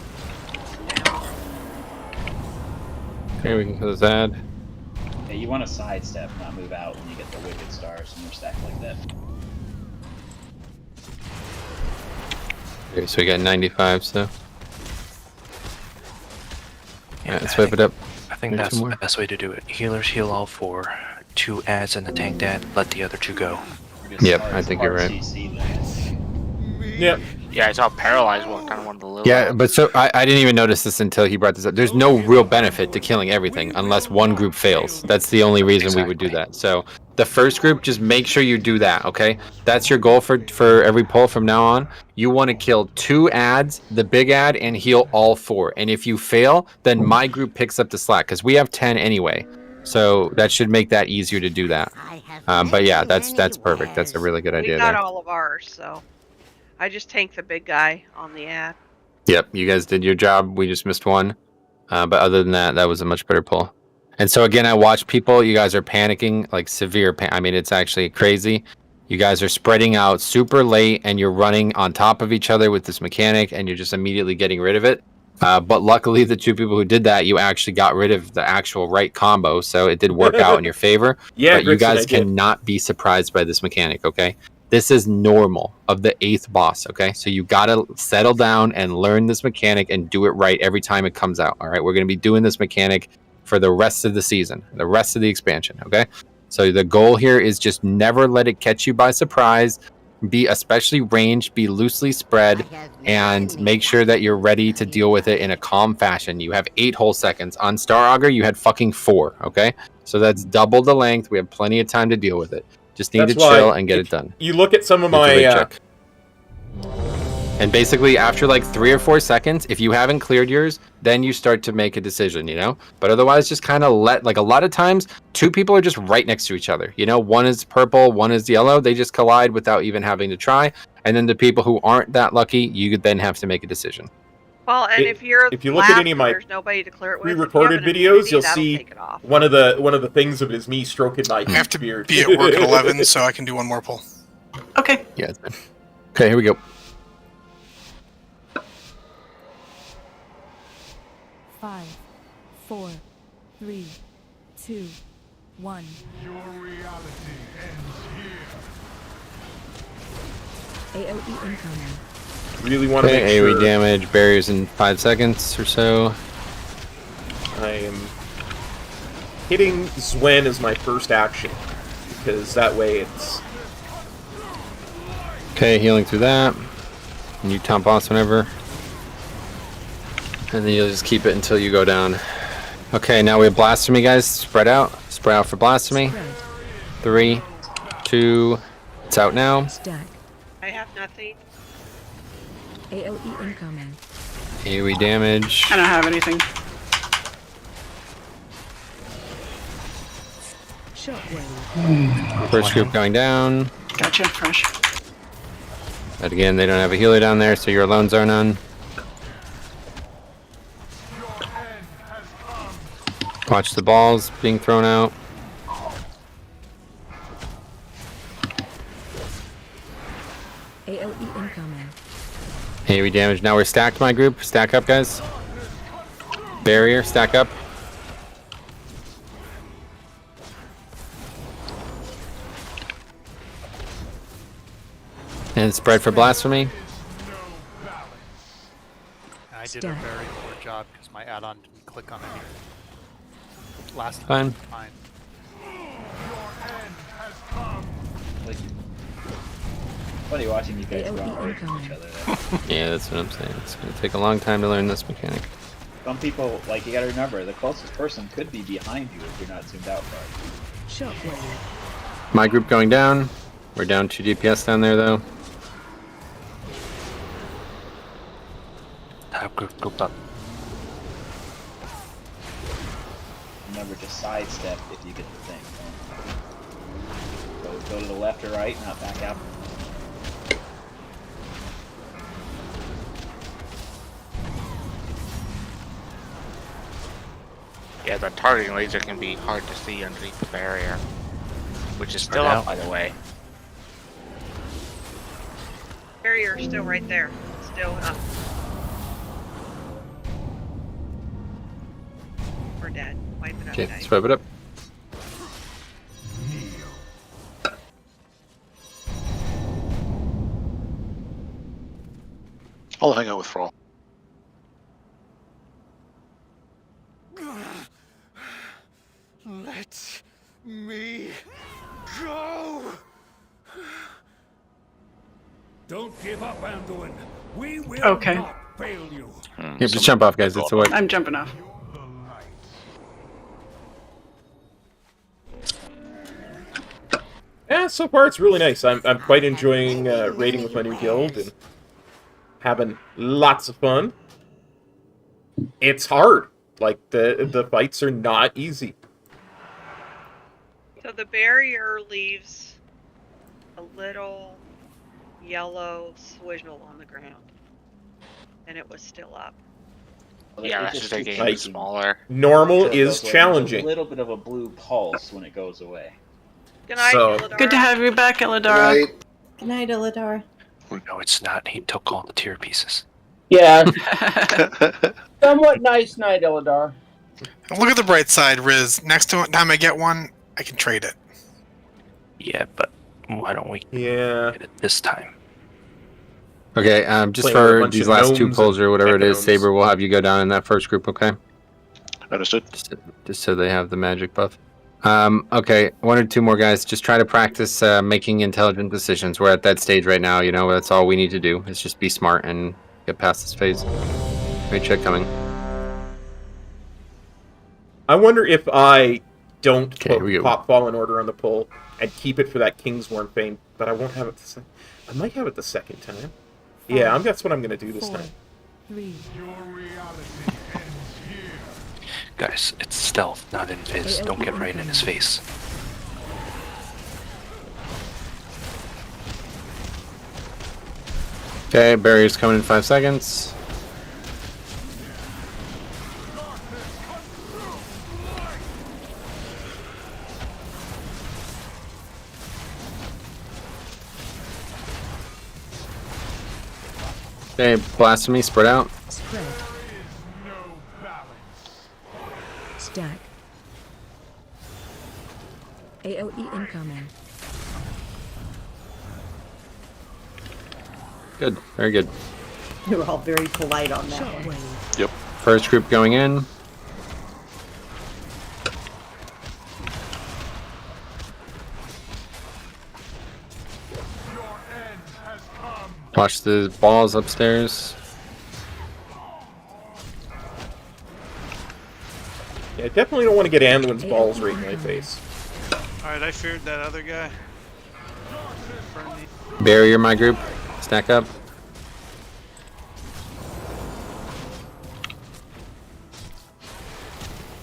Okay, we can close that. Hey, you want to sidestep, not move out when you get the wicked stars and you're stacked like that. Okay, so we got 95, so. Yeah, let's whip it up. I think Maybe that's some more. the best way to do it. Healers heal all 4. 2 ads and the tank dad. Let the other 2 go. Yep, I think you're right. Yep. Yeah, I saw Paralyzed one, kind of one of the little. Yeah, but so I didn't even notice this until he brought this up. There's no real benefit to killing everything unless one group fails. That's the only reason we would do that. So the first group, just make sure you do that, okay? That's your goal for every poll from now on. You want to kill 2 ads, the big ad, and heal all 4. And if you fail, then my group picks up the slack because we have 10 anyway. So that should make that easier to do that. But yeah, that's perfect. That's a really good idea We got there. all of ours, so I just tanked the big guy on the ad. Yep, you guys did your job. We just missed one. But other than that, that was a much better pull. And so again, I watch people. You guys are panicking, like severe I mean, it's actually crazy. You guys are spreading out super late, and you're running on top of each other with this mechanic, and you're just immediately getting rid of it. But luckily, the two people who did that, you actually got rid of the actual right combo, so it did work out in your favor. Yeah, but you Gritson, I guys did. cannot be surprised by this mechanic, okay? This is normal of the 8th boss, okay? So you gotta settle down and learn this mechanic and do it right every time it comes out, all right? We're gonna be doing this mechanic for the rest of the season, the rest of the expansion, okay? So the goal here is just never let it catch you by surprise. Be especially ranged, be loosely spread, and make sure that you're ready to deal with it in a calm fashion. You have 8 whole seconds. On Star Augur, you had fucking 4, okay? So that's double the length. We have plenty of time to deal with it. Just need That's to why chill and get it done. You look at some of It's a big my... check. And basically, after like 3 or 4 seconds, if you haven't cleared yours, then you start to make a decision, you know? But otherwise, just kind of like a lot of times, 2 people are just right next to each other. You know, one is purple, one is yellow. They just collide without even having to try. And then the people who aren't that lucky, you could then have to make a decision. Well, and if you're if you look at any of my there's nobody to clear it with. pre-recorded videos, you'll see one of the things of it is me stroking my I have to beard. be at work at 11, so I can do one more pull. Okay. Yeah. It's fine. Okay, here we go. Five, 4, 3, 2, 1. Your reality ends here. AOE incoming. Really want to make Okay, sure AoE damage, barriers in 5 seconds or so. I am hitting Zwen as my first action, because that way it's... Okay, healing through that. And you top boss whenever. And then you'll just keep it until you go down. Okay, now we have Blasphemy, guys. Spread out. Spread out for Blasphemy. 3, 2, it's out now. Stack. I have nothing. AOE incoming. AoE damage. I don't have anything. Shockwave. First group going down. Gotcha, fresh. But again, they don't have a healer down there, so your alones are none. Watch the balls being thrown out. AOE incoming. AoE damage. Now we're stacked, my group. Stack up, guys. Barrier, stack up. And spread for Blasphemy. I did a very poor job because my add-on didn't click on anything. Last Fine. time. Like, funny watching you guys run away from each other. Yeah, that's what I'm saying. It's going to take a long time to learn this mechanic. Some people, like, you gotta remember, the closest person could be behind you if you're not zoomed out far. Shockwave. My group going down. We're down 2 DPS down there, though. Group up. Remember, just sidestep if you get the thing. Go to the left or right, not back out. Yeah, the targeting laser can be hard to see underneath the barrier, which is still Spread up, out. by the way. Barrier's still right there. Still up. We're dead. Wipe it up. Okay, guys. let's rev it up. I'll hang out with Frol. Let me go. Don't give up, Anduin. We will Okay. not fail you. Yeah, just jump off, guys. It's a way. I'm jumping off. Yeah, so far it's really nice. I'm quite enjoying raiding with my new guild and having lots of fun. It's hard. Like, the fights are not easy. So the barrier leaves a little yellow swizzle on the ground. And it was still up. Yeah, that's just making it smaller. Normal So it is goes away. There's challenging. a little bit of a blue pulse when it goes away. Good night, So- Illidara. Good to have you back, Illidara. Good night, Illidar. No, it's not. He took all the tier pieces. Yeah. Somewhat nice night, Illidar. Look at the bright side, Riz. Next time I get one, I can trade it. Yeah, but why don't we get it this time? Okay, just Playing with a for bunch these of last two gnomes polls and or whatever it is, gnomes. Saber, we'll have you go down in that first group, okay? Understood. Just so they have the magic buff. Okay, one or two more guys. Just try to practice making intelligent decisions. We're at that stage right now, you know, that's all we need to do. Is just be smart and get past this phase. Great check coming. I wonder if I don't Okay, we go. pop Fallen Order on the pull and keep it for that Kingsworn Fame, but I won't have it I might have it the second time. Yeah, that's what I'm going to do this 4, time. 3, Guys, it's stealth, not invis. Don't get right in his face. Okay, barrier's coming in 5 seconds. Okay, blasphemy, spread out. spread. Stack. AOE incoming. Good, very good. You were all very polite on that one. Yep. First group going in. Watch the balls upstairs. Yeah, I definitely don't want to get Anduin's balls right in my face. Alright, I feared that other guy. Barrier, my group. Stack up.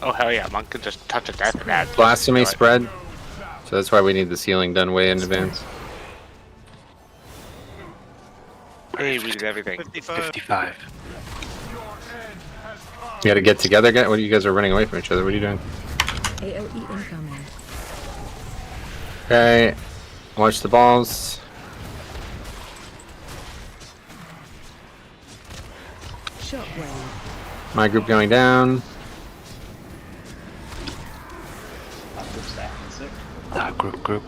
Oh hell yeah, monk can just touch a death and add. Blasphemy spread. So that's why we need the sealing done way in advance. Hey, we did everything. 55. You gotta get together, guys. What, you guys are running away from each other? What are you doing? AOE incoming. Okay. Watch the balls. Shockwave. My group going down. Top group.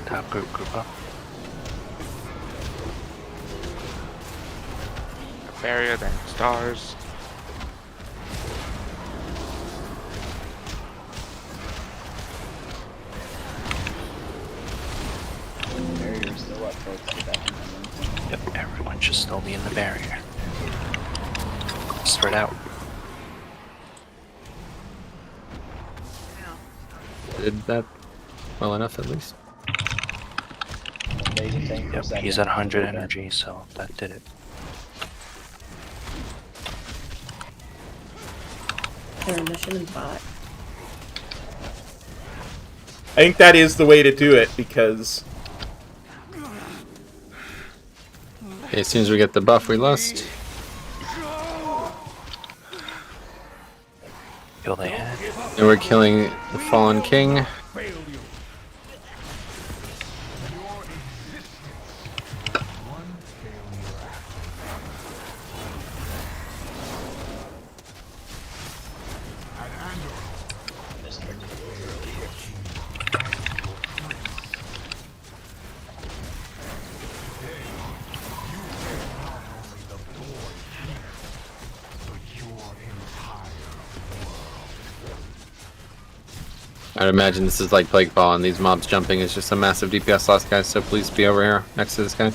Top group up. Barrier, then stars. Barrier's still up, folks. Get back in the room. Yep, everyone should still be in the barrier. Spread out. Did that well enough, at least. Yep, he's at 100 energy, so that did it. Mission and bot. I think that is the way to do it, because... Okay, as soon as we get the buff we lost. Kill the head. And we're killing the Fallen King. I'd imagine this is like Plaguefall, and these mobs jumping is just a massive DPS loss, guys, so please be over here next to this guy.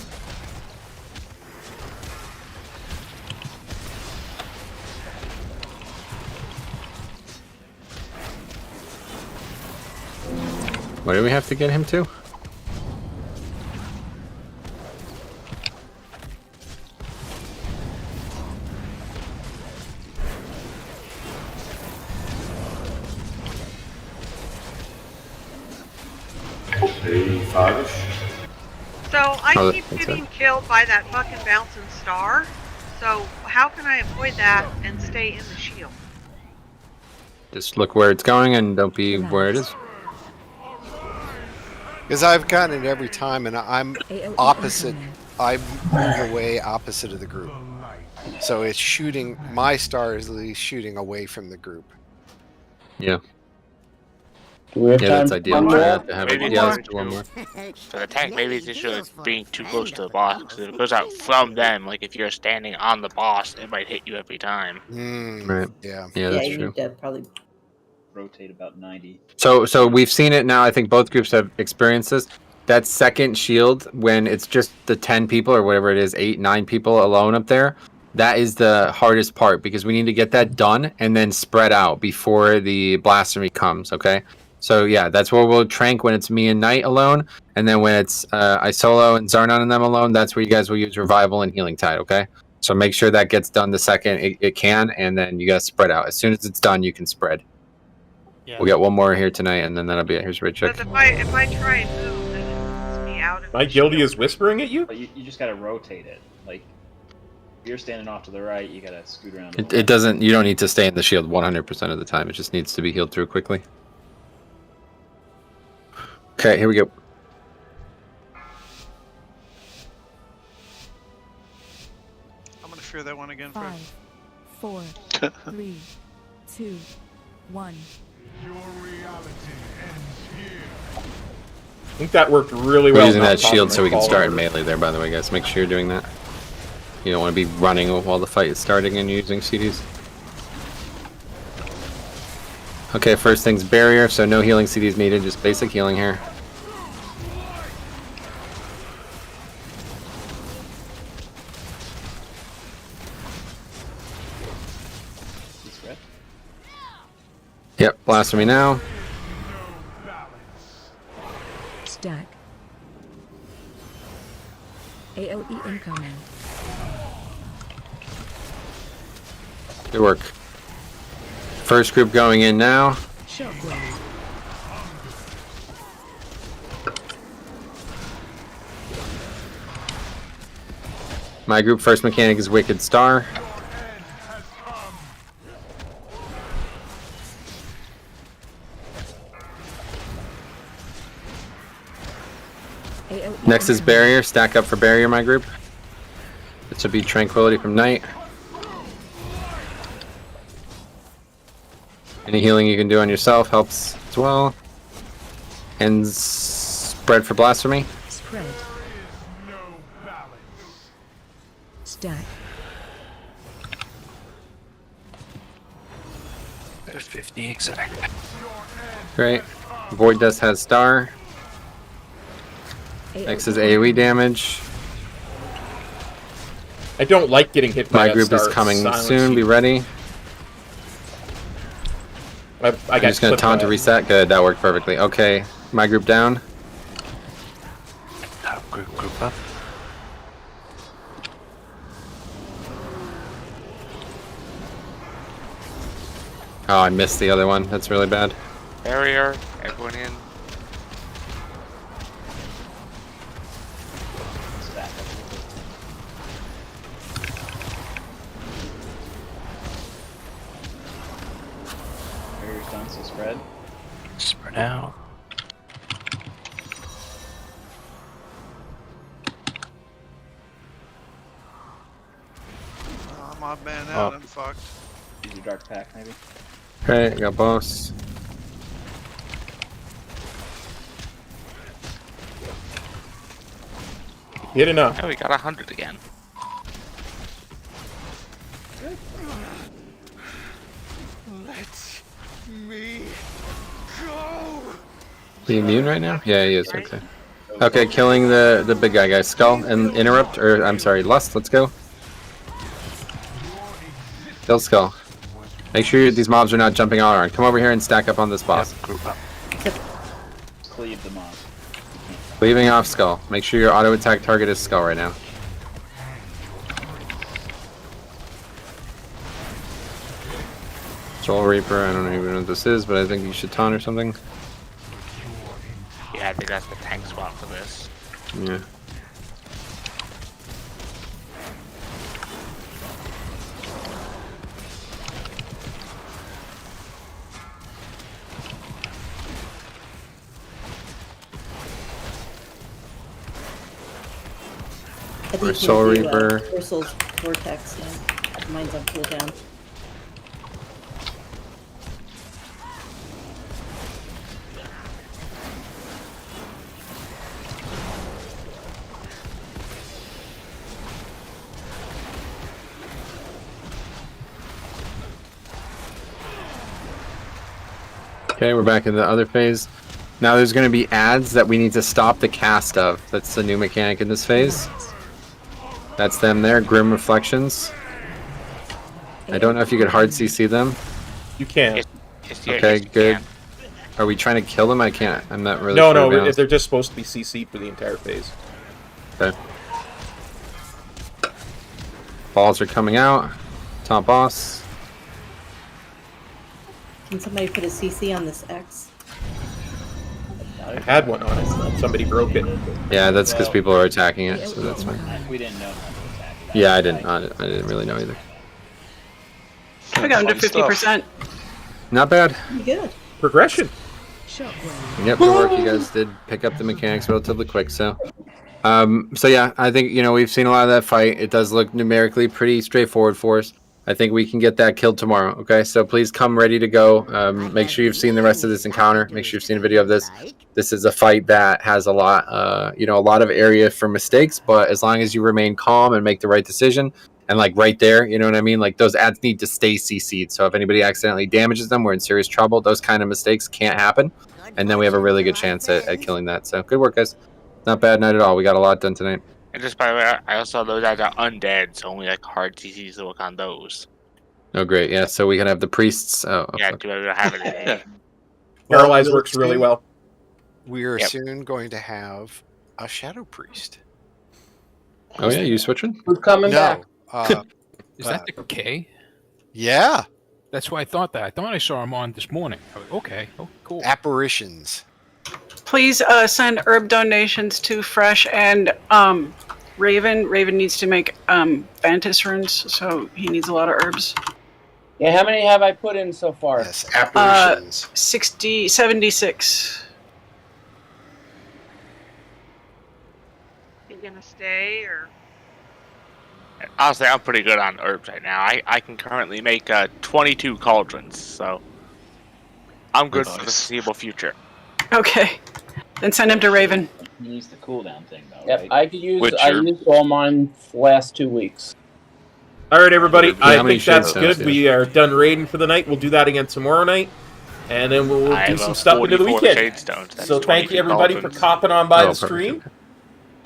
Where do we have to get him to? So I Oh, keep that's getting it. killed by that fucking bouncing star. So how can I avoid that and stay in the shield? Just look where it's going and don't be where it is. Because I've gotten it every time, and I'm AOE opposite. incoming. I move away opposite of the group, so it's shooting. My star is at least shooting away from the group. Yeah. Do we have Yeah, time that's for ideal. one Try more? not to have Maybe it. Yeah, let's one do one more. more. For the tank, maybe it's just like being too close to the boss because if it goes out from them, like if you're standing on the boss, it might hit you every time. Right. Yeah. Yeah, that's true. You need to probably. Rotate about 90. So we've seen it now. I think both groups have experienced this. That second shield, when it's just the 10 people or whatever it is, 8, 9 people alone up there, that is the hardest part because we need to get that done and then spread out before the blasphemy comes. Okay. So yeah, that's where we'll trank when it's me and Knight alone, and then when it's Isolo and Zarnon and them alone, that's where you guys will use revival and healing tide. Okay. So make sure that gets done the second it can, and then you guys spread out. As soon as it's done, you can spread. Yeah. We'll get one more here tonight, and then that'll be it. Here's Richard. Because if I try and move, then it puts me out of My the guildie is whispering at you? But you just gotta rotate it. Like, if you're standing off to the right, you gotta scoot around. It doesn't. You don't need to stay in the shield 100% of the time. It just needs to be healed through quickly. Okay, here we go. I'm gonna fear that one again. Fred. 5, 4, 3, 2, 1. I think that worked really well. We're using on that top of shield my so we can start in follower. melee there, by the way, guys. Make sure you're doing that. You don't want to be running while the fight is starting and using CDs. Okay, first thing's barrier, so no healing CDs needed, just basic healing here. Yep, blasphemy now. Stack. AOE incoming. Good work. First group going in now. Shockwave. My group first mechanic is Wicked Star. AOE Next is incoming. barrier. Stack up for barrier, my group. This will be tranquility from Knight. Any healing you can do on yourself helps as well. And spread for blasphemy. Spread. Stack. 50 exact. Great. Void Dust has star. Next is AoE damage. I don't like getting hit by My that group is star. coming Silence soon. you. Be ready. I I'm got just gonna clipped taunt by to it. reset. Good, that worked perfectly. Okay, my group down. Group up. Oh, I missed the other one. That's really bad. Barrier, everyone in. Barrier's done, so spread. Spread out. I'm odd man out. Oh. I'm fucked. Use your dark pack, maybe. Okay, got boss. Hit enough. Oh, we got 100 again. Let me go. Is he immune right now? Yeah, he is. Okay. Okay, killing the big guy, guys. Skull and interrupt, or I'm sorry, lust. Let's go. Kill Skull. Make sure these mobs are not jumping all around. Come over here and stack up on this boss. Group up. Cleave the mob. Leaving off Skull. Make sure your auto attack target is Skull right now. Soul Reaper. I don't even know what this is, but I think you should taunt or something. Yeah, I think that's the tank spot for this. Yeah. think Or you Soul can do Reaper. Ursul's Vortex. Yeah. Mine's on cooldown. Okay, we're back in the other phase. Now there's going to be ads that we need to stop the cast of. That's the new mechanic in this phase. That's them there, Grim Reflections. I don't know if you could hard CC them. You can. Okay, good. Are we trying to kill them? I can't. I'm not really No, sure. to be no, honest. they're just supposed to be CC'd for the entire phase. Okay. Balls are coming out. Top boss. Can somebody put a CC on this X? I had one on it. Somebody broke it. Yeah, that's because people are attacking it, so that's fine. We didn't know how to attack it. Yeah, I didn't really know either. I got under 50%. Not bad. Good. Progression. Yep, good work. You guys did pick up the mechanics relatively quick, so yeah, I think we've seen a lot of that fight. It does look numerically pretty straightforward for us. I think we can get that killed tomorrow. Okay, so please come ready to go. Make sure you've seen the rest of this encounter. Make sure you've seen a video of this. This is a fight that has a lot, a lot of area for mistakes. But as long as you remain calm and make the right decision, and like right there, you know what I mean? Like those ads need to stay CC'd. So if anybody accidentally damages them, we're in serious trouble. Those kind of mistakes can't happen, and then we have a really good chance at killing that. So good work, guys. Not bad night at all. We got a lot done tonight. And just by the way, I also know those guys are undead, so only like hard CCs to work on those. Oh, great. Yeah, so we can have the priests. Oh, Yeah, fuck. do I have it? Yeah. Paralyze works really well. We are Yep. soon going to have a Shadow Priest. Oh, yeah, you switching? Who's coming back? No. Is that the K? Yeah. That's why I thought that. I thought I saw him on this morning. I was, okay. Oh, cool. Apparitions. Please send herb donations to Fresh and Raven. Raven needs to make Vantis runes, so he needs a lot of herbs. Yeah, how many have I put in so far? Yes, apparitions. 76. You gonna stay or? Honestly, I'm pretty good on herbs right now. I can currently make 22 cauldrons, so I'm good for the foreseeable future. Okay. Then send him to Raven. He needs the cooldown thing though, Yep, right? I could use. I used all mine last 2 weeks. All right, everybody. how I many think that's shades good. does, We are done raiding for the night. We'll do that again tomorrow night, and then we'll I do have some a stuff into the 44 weekend. shadestones. That's So thank 22 you, everybody, for cauldrons. copping on by Oh, the stream. perfect.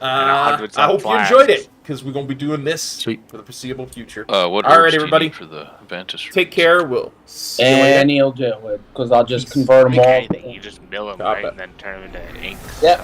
I 100 hope you flasks. enjoyed it, because we're going to be doing this for the foreseeable future. What All right, herbs do you everybody. need for the Ventus? Take care. We'll see you later. And he'll do it because I'll just convert them all. Anything, you just mill them, right, and then turn them into ink. Yep.